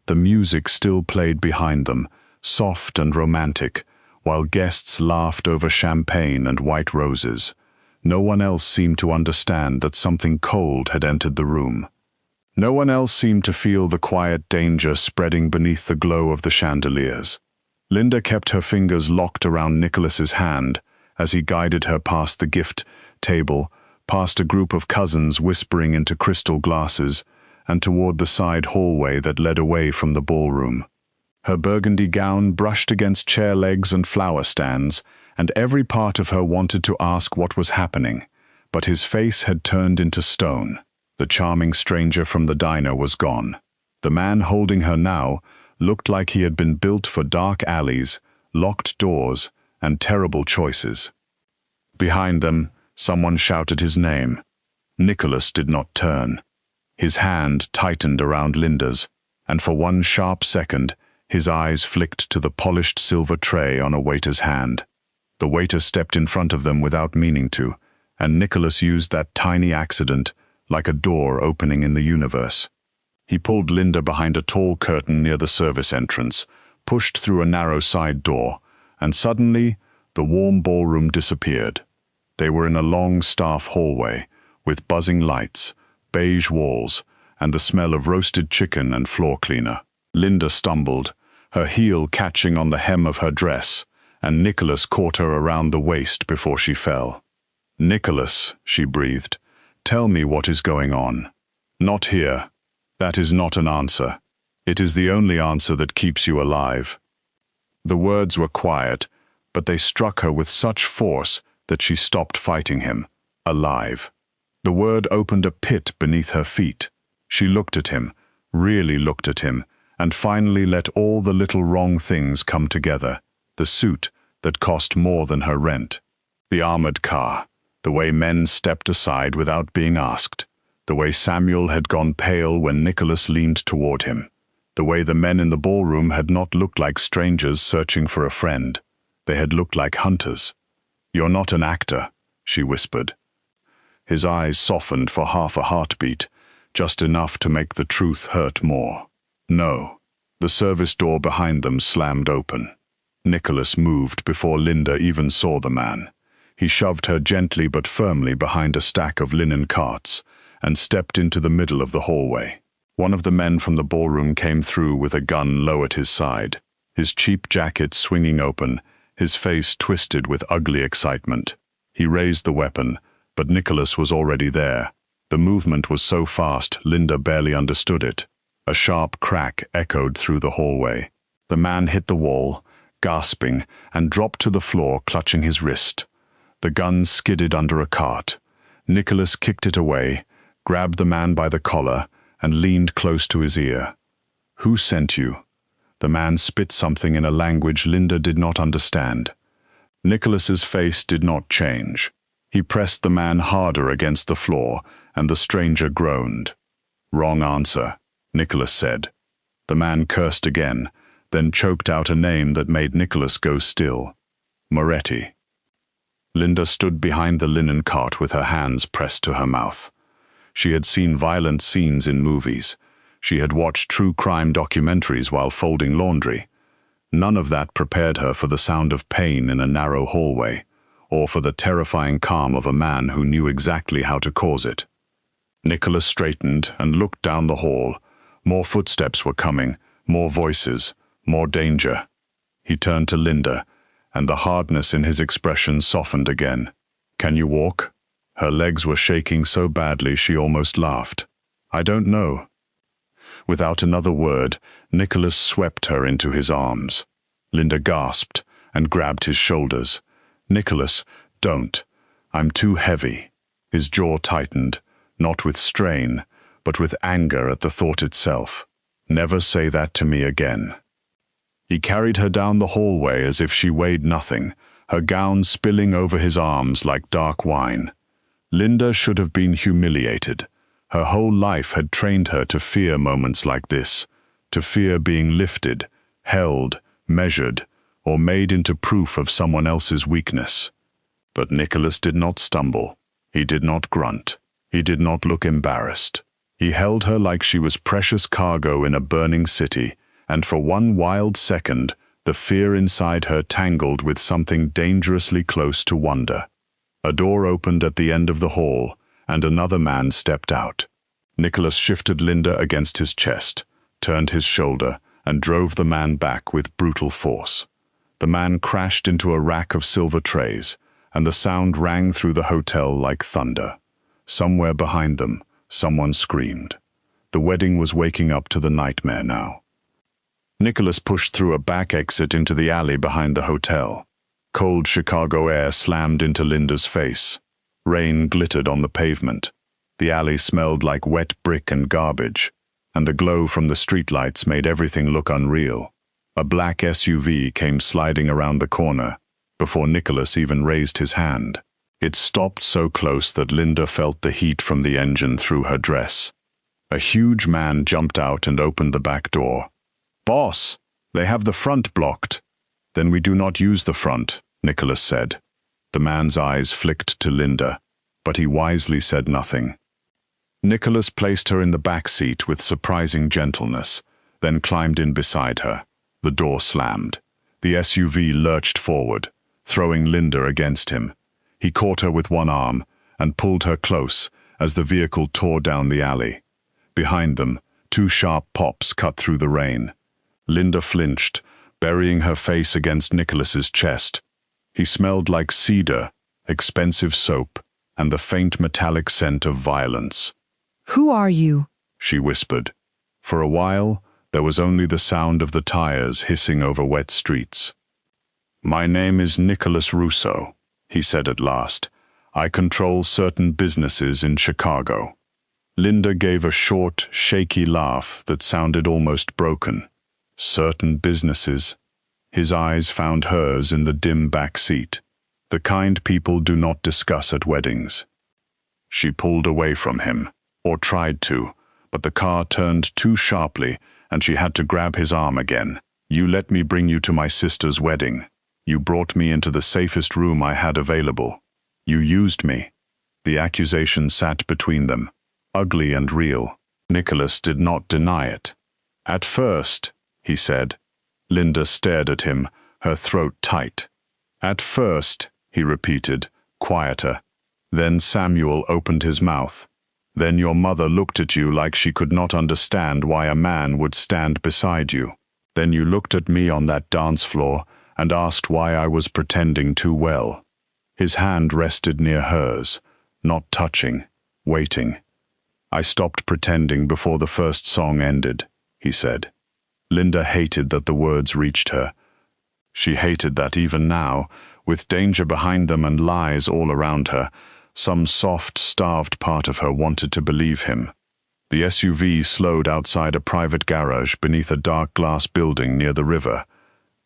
The music still played behind them, soft and romantic, while guests laughed over champagne and white roses. No one else seemed to understand that something cold had entered the room. No one else seemed to feel the quiet danger spreading beneath the glow of the chandeliers. Linda kept her fingers locked around Nicholas's hand as he guided her past the gift table, past a group of cousins whispering into crystal glasses, and toward the side hallway that led away from the ballroom. Her burgundy gown brushed against chair legs and flower stands, and every part of her wanted to ask what was happening, but his face had turned into stone. The charming stranger from the diner was gone. The man holding her now looked like he had been built for dark alleys, locked doors, and terrible choices. Behind them, someone shouted his name. Nicholas did not turn. His hand tightened around Linda's, and for one sharp second, his eyes flicked to the polished silver tray on a waiter's hand. The waiter stepped in front of them without meaning to, and Nicholas used that tiny accident like a door opening in the universe. He pulled Linda behind a tall curtain near the service entrance, pushed through a narrow side door, and suddenly the warm ballroom disappeared. They were in a long staff hallway, with buzzing lights, beige walls, and the smell of roasted chicken and floor cleaner. Linda stumbled, her heel catching on the hem of her dress, and Nicholas caught her around the waist before she fell. "Nicholas," she breathed, "tell me what is going on." "Not here. That is not an answer. It is the only answer that keeps you alive." The words were quiet, but they struck her with such force that she stopped fighting him. Alive. The word opened a pit beneath her feet. She looked at him, really looked at him, and finally let all the little wrong things come together. The suit that cost more than her rent. The armored car. The way men stepped aside without being asked. The way Samuel had gone pale when Nicholas leaned toward him. The way the men in the ballroom had not looked like strangers searching for a friend. They had looked like hunters. "You're not an actor," she whispered. His eyes softened for half a heartbeat, just enough to make the truth hurt more. "No." The service door behind them slammed open. Nicholas moved before Linda even saw the man. He shoved her gently but firmly behind a stack of linen carts and stepped into the middle of the hallway. One of the men from the ballroom came through with a gun low at his side, his cheap jacket swinging open, his face twisted with ugly excitement. He raised the weapon, but Nicholas was already there. The movement was so fast, Linda barely understood it. A sharp crack echoed through the hallway. The man hit the wall, gasping, and dropped to the floor, clutching his wrist. The gun skidded under a cart. Nicholas kicked it away, grabbed the man by the collar, and leaned close to his ear. "Who sent you?" The man spit something in a language Linda did not understand. Nicholas's face did not change. He pressed the man harder against the floor, and the stranger groaned. "Wrong answer," Nicholas said. The man cursed again, then choked out a name that made Nicholas go still. "Moretti." Linda stood behind the linen cart with her hands pressed to her mouth. She had seen violent scenes in movies. She had watched true crime documentaries while folding laundry. None of that prepared her for the sound of pain in a narrow hallway, or for the terrifying calm of a man who knew exactly how to cause it. Nicholas straightened and looked down the hall. More footsteps were coming, more voices, more danger. He turned to Linda, and the hardness in his expression softened again. "Can you walk?" Her legs were shaking so badly she almost laughed. "I don't know." Without another word, Nicholas swept her into his arms. Linda gasped and grabbed his shoulders. "Nicholas, don't. I'm too heavy." His jaw tightened, not with strain, but with anger at the thought itself. "Never say that to me again." He carried her down the hallway as if she weighed nothing, her gown spilling over his arms like dark wine. Linda should have been humiliated. Her whole life had trained her to fear moments like this, to fear being lifted, held, measured, or made into proof of someone else's weakness. But Nicholas did not stumble. He did not grunt. He did not look embarrassed. He held her like she was precious cargo in a burning city, and for one wild second, the fear inside her tangled with something dangerously close to wonder. A door opened at the end of the hall, and another man stepped out. Nicholas shifted Linda against his chest, turned his shoulder, and drove the man back with brutal force. The man crashed into a rack of silver trays, and the sound rang through the hotel like thunder. Somewhere behind them, someone screamed. The wedding was waking up to the nightmare now. Nicholas pushed through a back exit into the alley behind the hotel. Cold Chicago air slammed into Linda's face. Rain glittered on the pavement. The alley smelled like wet brick and garbage, and the glow from the streetlights made everything look unreal. A black SUV came sliding around the corner, before Nicholas even raised his hand. It stopped so close that Linda felt the heat from the engine through her dress. A huge man jumped out and opened the back door. "Boss, they have the front blocked." "Then we do not use the front," Nicholas said. The man's eyes flicked to Linda, but he wisely said nothing. Nicholas placed her in the back seat with surprising gentleness, then climbed in beside her. The door slammed. The SUV lurched forward, throwing Linda against him. He caught her with one arm and pulled her close as the vehicle tore down the alley. Behind them, two sharp pops cut through the rain. Linda flinched, burying her face against Nicholas's chest. He smelled like cedar, expensive soap, and the faint metallic scent of violence. "Who are you?" she whispered. For a while, there was only the sound of the tires hissing over wet streets. "My name is Nicholas Russo," he said at last. "I control certain businesses in Chicago." Linda gave a short, shaky laugh that sounded almost broken. Certain businesses. His eyes found hers in the dim back seat, the kind people do not discuss at weddings. She pulled away from him, or tried to, but the car turned too sharply, and she had to grab his arm again. "You let me bring you to my sister's wedding. You brought me into the safest room I had available. You used me." The accusation sat between them, ugly and real. Nicholas did not deny it. "At first," he said. Linda stared at him, her throat tight. "At first," he repeated, quieter. "Then Samuel opened his mouth. Then your mother looked at you like she could not understand why a man would stand beside you. Then you looked at me on that dance floor and asked why I was pretending too well." His hand rested near hers, not touching, waiting. "I stopped pretending before the first song ended," he said. Linda hated that the words reached her. She hated that even now, with danger behind them and lies all around her, some soft, starved part of her wanted to believe him. The SUV slowed outside a private garage beneath a dark glass building near the river.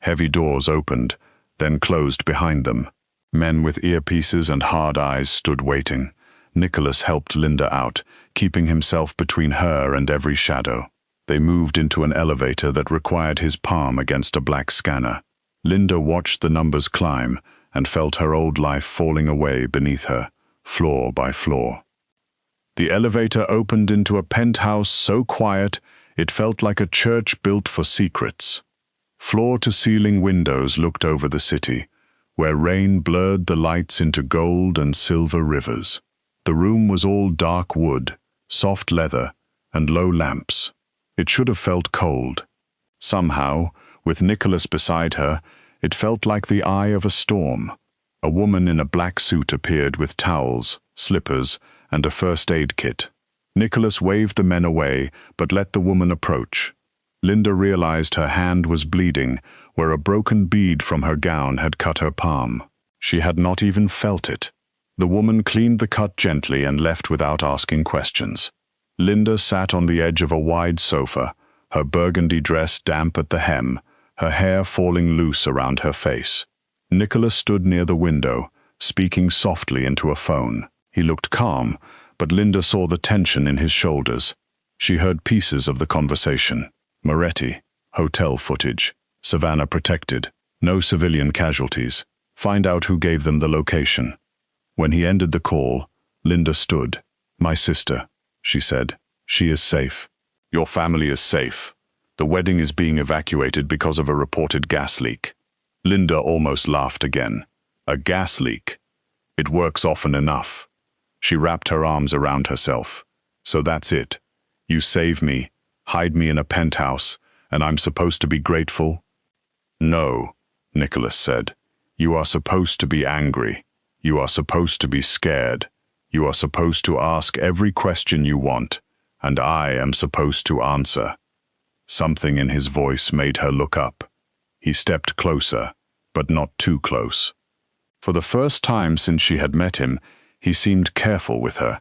Heavy doors opened, then closed behind them. Men with earpieces and hard eyes stood waiting. Nicholas helped Linda out, keeping himself between her and every shadow. They moved into an elevator that required his palm against a black scanner. Linda watched the numbers climb and felt her old life falling away beneath her, floor by floor. The elevator opened into a penthouse so quiet it felt like a church built for secrets. Floor-to-ceiling windows looked over the city, where rain blurred the lights into gold and silver rivers. The room was all dark wood, soft leather, and low lamps. It should have felt cold. Somehow, with Nicholas beside her, it felt like the eye of a storm. A woman in a black suit appeared with towels, slippers, and a first aid kit. Nicholas waved the men away, but let the woman approach. Linda realized her hand was bleeding, where a broken bead from her gown had cut her palm. She had not even felt it. The woman cleaned the cut gently and left without asking questions. Linda sat on the edge of a wide sofa, her burgundy dress damp at the hem, her hair falling loose around her face. Nicholas stood near the window, speaking softly into a phone. He looked calm, but Linda saw the tension in his shoulders. She heard pieces of the conversation. Moretti, hotel footage, Savannah protected, no civilian casualties. Find out who gave them the location. When he ended the call, Linda stood. My sister, she said. She is safe. Your family is safe. The wedding is being evacuated because of a reported gas leak. Linda almost laughed again. A gas leak. It works often enough. She wrapped her arms around herself. So that's it. You save me, hide me in a penthouse, and I'm supposed to be grateful? No, Nicholas said. You are supposed to be angry. You are supposed to be scared. You are supposed to ask every question you want, and I am supposed to answer. Something in his voice made her look up. He stepped closer, but not too close. For the first time since she had met him, he seemed careful with her,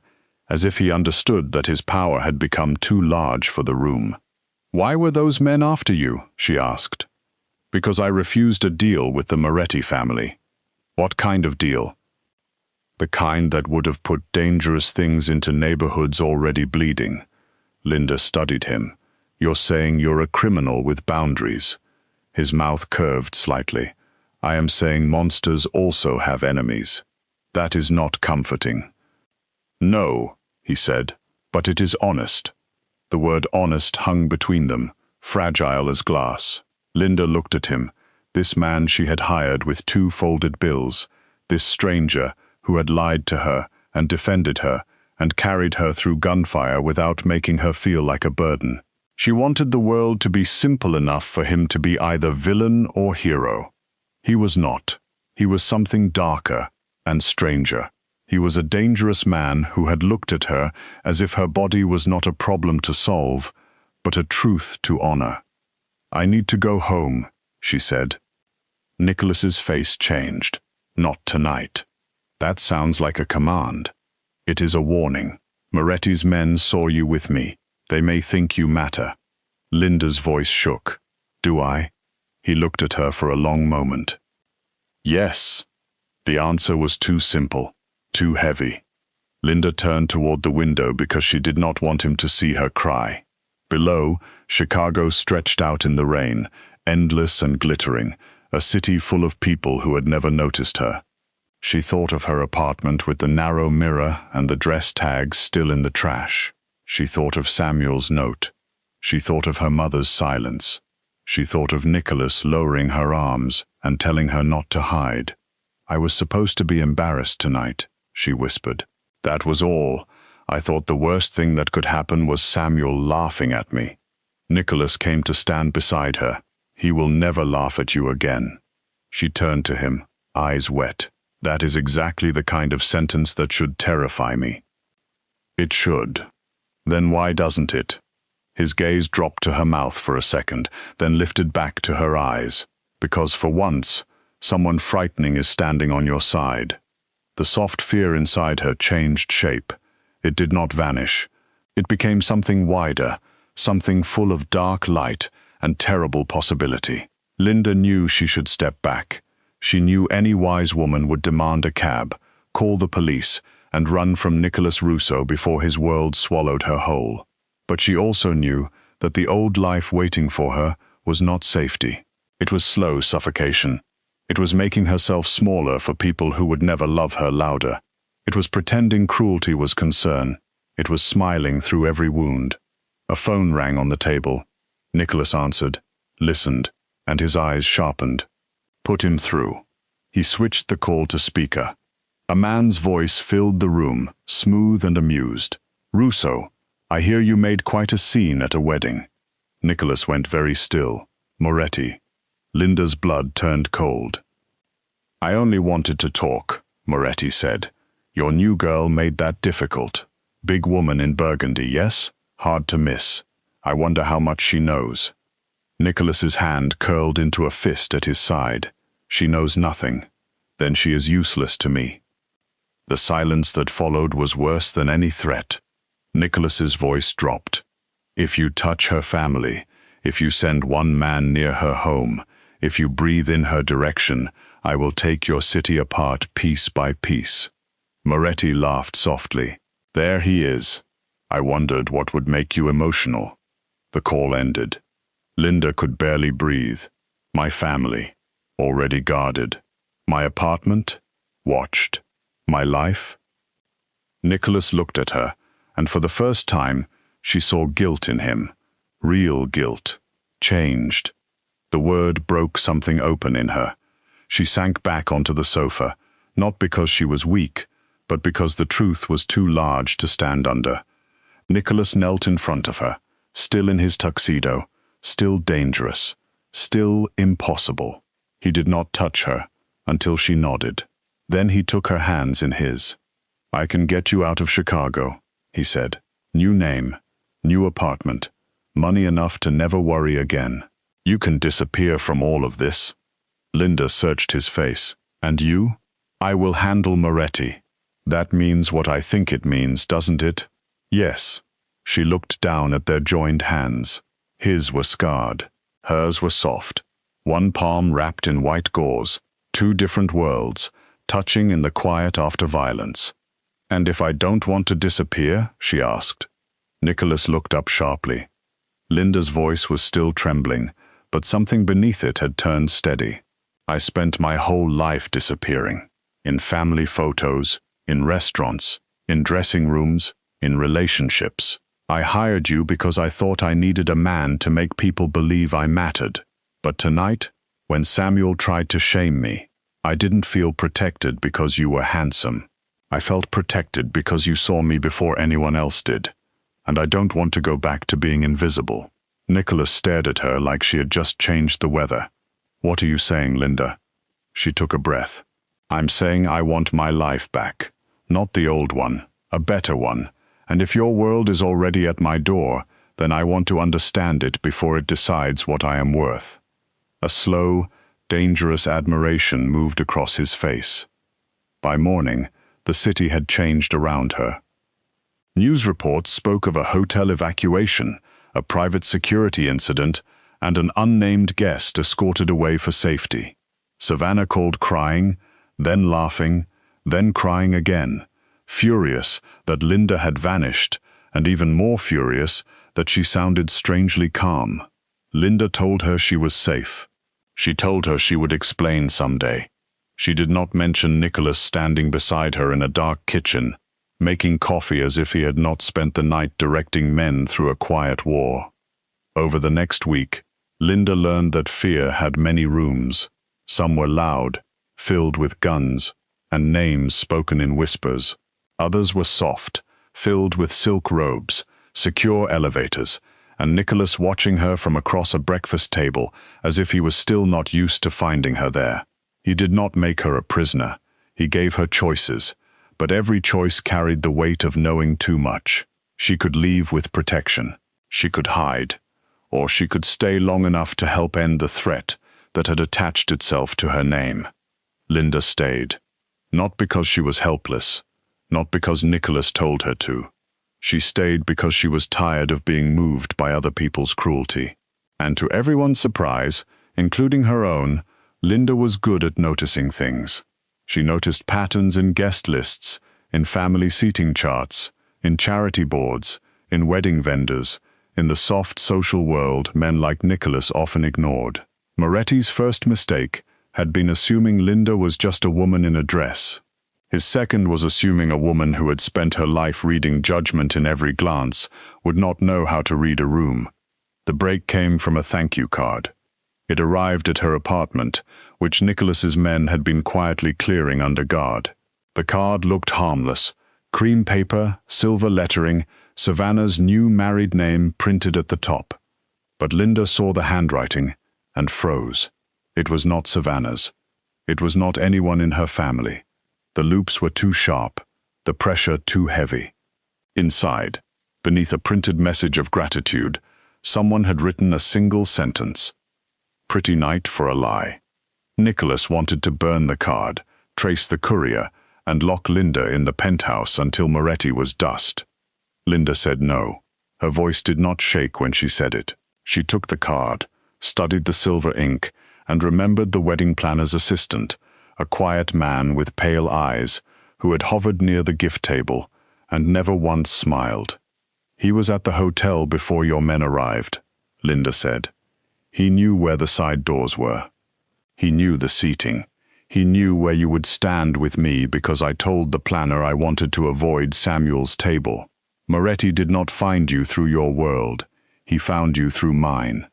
as if he understood that his power had become too large for the room. Why were those men after you? She asked. Because I refused a deal with the Moretti family. What kind of deal? The kind that would have put dangerous things into neighborhoods already bleeding. Linda studied him. You're saying you're a criminal with boundaries. His mouth curved slightly. I am saying monsters also have enemies. That is not comforting. No, he said, but it is honest. The word honest hung between them, fragile as glass. Linda looked at him, this man she had hired with 2 folded bills, this stranger who had lied to her and defended her and carried her through gunfire without making her feel like a burden. She wanted the world to be simple enough for him to be either villain or hero. He was not. He was something darker and stranger. He was a dangerous man who had looked at her as if her body was not a problem to solve, but a truth to honor. I need to go home, she said. Nicholas's face changed. Not tonight. That sounds like a command. It is a warning. Moretti's men saw you with me. They may think you matter. Linda's voice shook. Do I? He looked at her for a long moment. Yes. The answer was too simple, too heavy. Linda turned toward the window because she did not want him to see her cry. Below, Chicago stretched out in the rain, endless and glittering, a city full of people who had never noticed her. She thought of her apartment with the narrow mirror and the dress tags still in the trash. She thought of Samuel's note. She thought of her mother's silence. She thought of Nicholas lowering her arms and telling her not to hide. I was supposed to be embarrassed tonight, she whispered. That was all. I thought the worst thing that could happen was Samuel laughing at me. Nicholas came to stand beside her. He will never laugh at you again. She turned to him, eyes wet. That is exactly the kind of sentence that should terrify me. It should. Then why doesn't it? His gaze dropped to her mouth for a second, then lifted back to her eyes. Because for once, someone frightening is standing on your side. The soft fear inside her changed shape. It did not vanish. It became something wider, something full of dark light and terrible possibility. Linda knew she should step back. She knew any wise woman would demand a cab, call the police, and run from Nicholas Russo before his world swallowed her whole. But she also knew that the old life waiting for her was not safety. It was slow suffocation. It was making herself smaller for people who would never love her louder. It was pretending cruelty was concern. It was smiling through every wound. A phone rang on the table. Nicholas answered, listened, and his eyes sharpened. Put him through. He switched the call to speaker. A man's voice filled the room, smooth and amused. Russo, I hear you made quite a scene at a wedding. Nicholas went very still. Moretti. Linda's blood turned cold. I only wanted to talk, Moretti said. Your new girl made that difficult. Big woman in burgundy, yes? Hard to miss. I wonder how much she knows. Nicholas's hand curled into a fist at his side. She knows nothing. Then she is useless to me. The silence that followed was worse than any threat. Nicholas's voice dropped. If you touch her family, if you send one man near her home, if you breathe in her direction, I will take your city apart piece by piece. Moretti laughed softly. There he is. I wondered what would make you emotional. The call ended. Linda could barely breathe. My family, already guarded. My apartment, watched. My life. Nicholas looked at her, and for the first time, she saw guilt in him. Real guilt. Changed. The word broke something open in her. She sank back onto the sofa, not because she was weak, but because the truth was too large to stand under. Nicholas knelt in front of her, still in his tuxedo, still dangerous, still impossible. He did not touch her until she nodded. Then he took her hands in his. I can get you out of Chicago, he said. New name, new apartment, money enough to never worry again. You can disappear from all of this. Linda searched his face. And you? I will handle Moretti. That means what I think it means, doesn't it? Yes. She looked down at their joined hands. His were scarred. Hers were soft. One palm wrapped in white gauze. Two different worlds, touching in the quiet after violence. And if I don't want to disappear? She asked. Nicholas looked up sharply. Linda's voice was still trembling, but something beneath it had turned steady. I spent my whole life disappearing. In family photos, in restaurants, in dressing rooms, in relationships. I hired you because I thought I needed a man to make people believe I mattered. But tonight, when Samuel tried to shame me, I didn't feel protected because you were handsome. I felt protected because you saw me before anyone else did. And I don't want to go back to being invisible. Nicholas stared at her like she had just changed the weather. What are you saying, Linda? She took a breath. I'm saying I want my life back. Not the old one, a better one. And if your world is already at my door, then I want to understand it before it decides what I am worth. A slow, dangerous admiration moved across his face. By morning, the city had changed around her. News reports spoke of a hotel evacuation, a private security incident, and an unnamed guest escorted away for safety. Savannah called crying, then laughing, then crying again, furious that Linda had vanished, and even more furious that she sounded strangely calm. Linda told her she was safe. She told her she would explain someday. She did not mention Nicholas standing beside her in a dark kitchen, making coffee as if he had not spent the night directing men through a quiet war. Over the next week, Linda learned that fear had many rooms. Some were loud, filled with guns, and names spoken in whispers. Others were soft, filled with silk robes, secure elevators, and Nicholas watching her from across a breakfast table as if he was still not used to finding her there. He did not make her a prisoner. He gave her choices, but every choice carried the weight of knowing too much. She could leave with protection. She could hide. Or she could stay long enough to help end the threat that had attached itself to her name. Linda stayed. Not because she was helpless, not because Nicholas told her to. She stayed because she was tired of being moved by other people's cruelty. And to everyone's surprise, including her own, Linda was good at noticing things. She noticed patterns in guest lists, in family seating charts, in charity boards, in wedding vendors, in the soft social world men like Nicholas often ignored. Moretti's first mistake had been assuming Linda was just a woman in a dress. His second was assuming a woman who had spent her life reading judgment in every glance would not know how to read a room. The break came from a thank you card. It arrived at her apartment, which Nicholas's men had been quietly clearing under guard. The card looked harmless. Cream paper, silver lettering, Savannah's new married name printed at the top. But Linda saw the handwriting and froze. It was not Savannah's. It was not anyone in her family. The loops were too sharp, the pressure too heavy. Inside, beneath a printed message of gratitude, someone had written a single sentence. Pretty night for a lie. Nicholas wanted to burn the card, trace the courier, and lock Linda in the penthouse until Moretti was dust. Linda said no. Her voice did not shake when she said it. She took the card, studied the silver ink, and remembered the wedding planner's assistant, a quiet man with pale eyes, who had hovered near the gift table and never once smiled. "He was at the hotel before your men arrived," Linda said. "He knew where the side doors were. He knew the seating. He knew where you would stand with me because I told the planner I wanted to avoid Samuel's table. Moretti did not find you through your world. He found you through mine."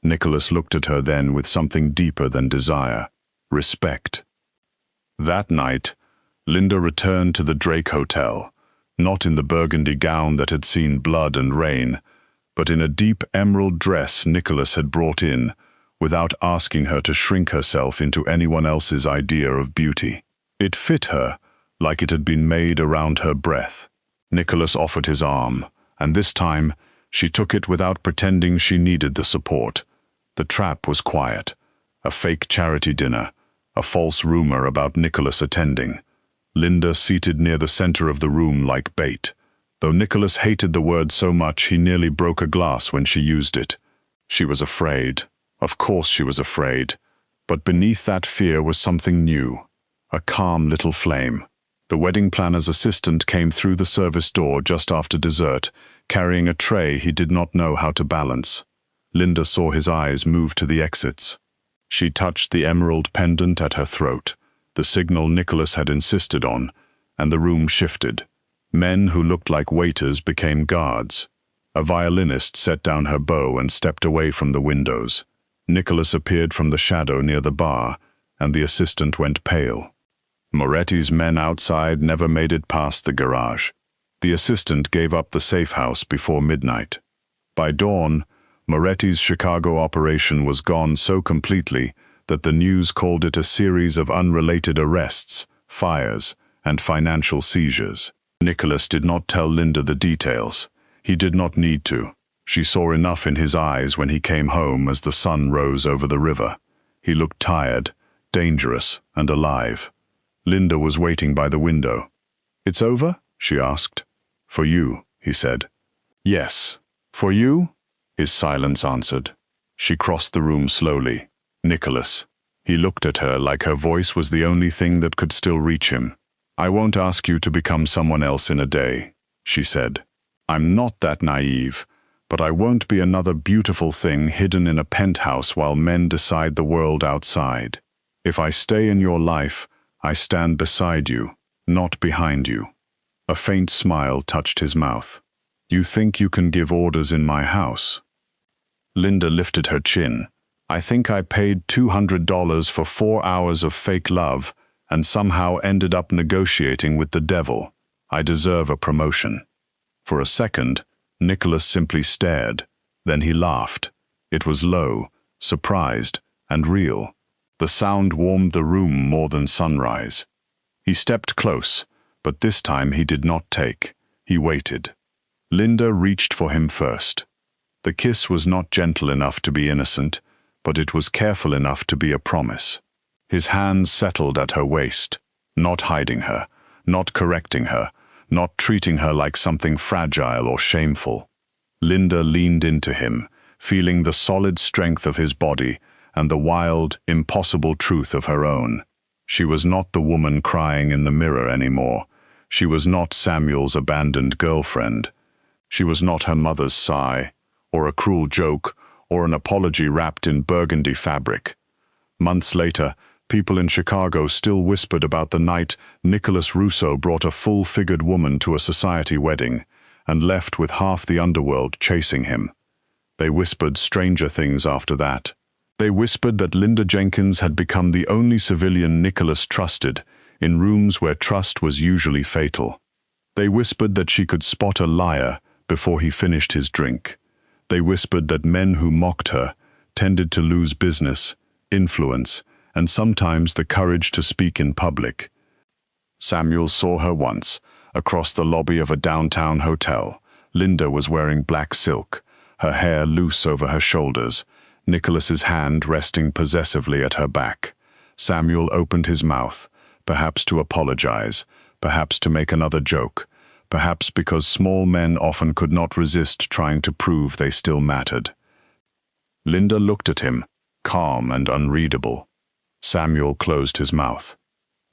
Nicholas looked at her then with something deeper than desire: respect. That night, Linda returned to the Drake Hotel, not in the burgundy gown that had seen blood and rain, but in a deep emerald dress Nicholas had brought in, without asking her to shrink herself into anyone else's idea of beauty. It fit her, like it had been made around her breath. Nicholas offered his arm, and this time she took it without pretending she needed the support. The trap was quiet: a fake charity dinner, a false rumor about Nicholas attending. Linda seated near the center of the room like bait. Though Nicholas hated the word so much he nearly broke a glass when she used it. She was afraid. Of course she was afraid. But beneath that fear was something new, a calm little flame. The wedding planner's assistant came through the service door just after dessert, carrying a tray he did not know how to balance. Linda saw his eyes move to the exits. She touched the emerald pendant at her throat, the signal Nicholas had insisted on, and the room shifted. Men who looked like waiters became guards. A violinist set down her bow and stepped away from the windows. Nicholas appeared from the shadow near the bar, and the assistant went pale. Moretti's men outside never made it past the garage. The assistant gave up the safe house before midnight. By dawn, Moretti's Chicago operation was gone so completely that the news called it a series of unrelated arrests, fires, and financial seizures. Nicholas did not tell Linda the details. He did not need to. She saw enough in his eyes when he came home as the sun rose over the river. He looked tired, dangerous, and alive. Linda was waiting by the window. "It's over?" she asked. "For you," he said. "Yes." "For you?" his silence answered. She crossed the room slowly. "Nicholas." He looked at her like her voice was the only thing that could still reach him. "I won't ask you to become someone else in a day," she said. "I'm not that naive, but I won't be another beautiful thing hidden in a penthouse while men decide the world outside. If I stay in your life, I stand beside you, not behind you." A faint smile touched his mouth. "You think you can give orders in my house?" Linda lifted her chin. "I think I paid $200 for 4 hours of fake love and somehow ended up negotiating with the devil. I deserve a promotion." For a second, Nicholas simply stared. Then he laughed. It was low, surprised, and real. The sound warmed the room more than sunrise. He stepped close, but this time he did not take. He waited. Linda reached for him first. The kiss was not gentle enough to be innocent, but it was careful enough to be a promise. His hands settled at her waist, not hiding her, not correcting her, not treating her like something fragile or shameful. Linda leaned into him, feeling the solid strength of his body and the wild, impossible truth of her own. She was not the woman crying in the mirror anymore. She was not Samuel's abandoned girlfriend. She was not her mother's sigh, or a cruel joke, or an apology wrapped in burgundy fabric. Months later, people in Chicago still whispered about the night Nicholas Russo brought a full-figured woman to a society wedding and left with half the underworld chasing him. They whispered stranger things after that. They whispered that Linda Jenkins had become the only civilian Nicholas trusted, in rooms where trust was usually fatal. They whispered that she could spot a liar before he finished his drink. They whispered that men who mocked her tended to lose business, influence, and sometimes the courage to speak in public. Samuel saw her once, Across the lobby of a downtown hotel, Linda was wearing black silk, her hair loose over her shoulders, Nicholas's hand resting possessively at her back. Samuel opened his mouth, perhaps to apologize, perhaps to make another joke, perhaps because small men often could not resist trying to prove they still mattered. Linda looked at him, calm and unreadable. Samuel closed his mouth.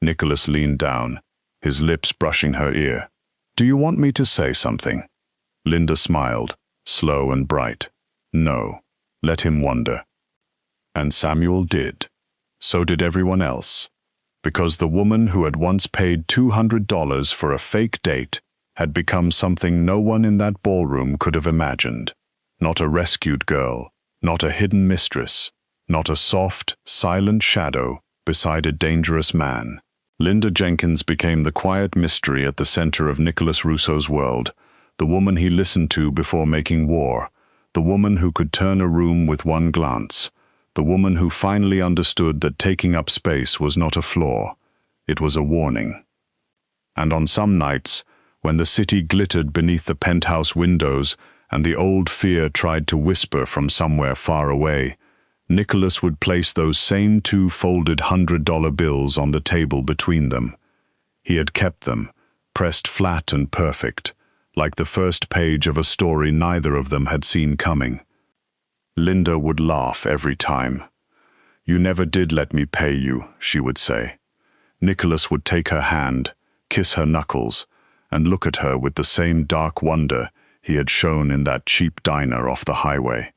Nicholas leaned down, his lips brushing her ear. "Do you want me to say something?" Linda smiled, slow and bright. "No, let him wonder." And Samuel did. So did everyone else. Because the woman who had once paid $200 for a fake date had become something no one in that ballroom could have imagined. Not a rescued girl, not a hidden mistress, not a soft, silent shadow beside a dangerous man. Linda Jenkins became the quiet mystery at the center of Nicholas Russo's world, the woman he listened to before making war, the woman who could turn a room with one glance, the woman who finally understood that taking up space was not a flaw, it was a warning. And on some nights, when the city glittered beneath the penthouse windows and the old fear tried to whisper from somewhere far away, Nicholas would place those same two folded $100 bills on the table between them. He had kept them, pressed flat and perfect, like the first page of a story neither of them had seen coming. Linda would laugh every time. "You never did let me pay you," she would say. Nicholas would take her hand, kiss her knuckles, and look at her with the same dark wonder he had shown in that cheap diner off the highway.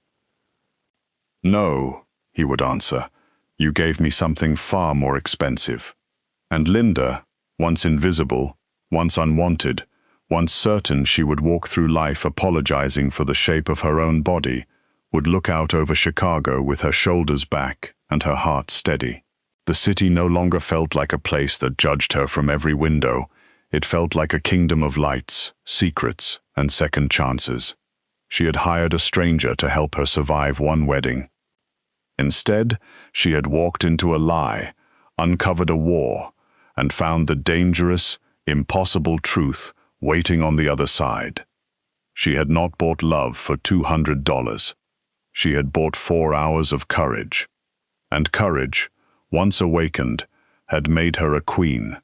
"No," he would answer, "you gave me something far more expensive." And Linda, once invisible, once unwanted, once certain she would walk through life apologizing for the shape of her own body, would look out over Chicago with her shoulders back and her heart steady. The city no longer felt like a place that judged her from every window. It felt like a kingdom of lights, secrets, and second chances. She had hired a stranger to help her survive one wedding. Instead, she had walked into a lie, uncovered a war, and found the dangerous, impossible truth waiting on the other side. She had not bought love for $200. She had bought 4 hours of courage. And courage, once awakened, had made her a queen.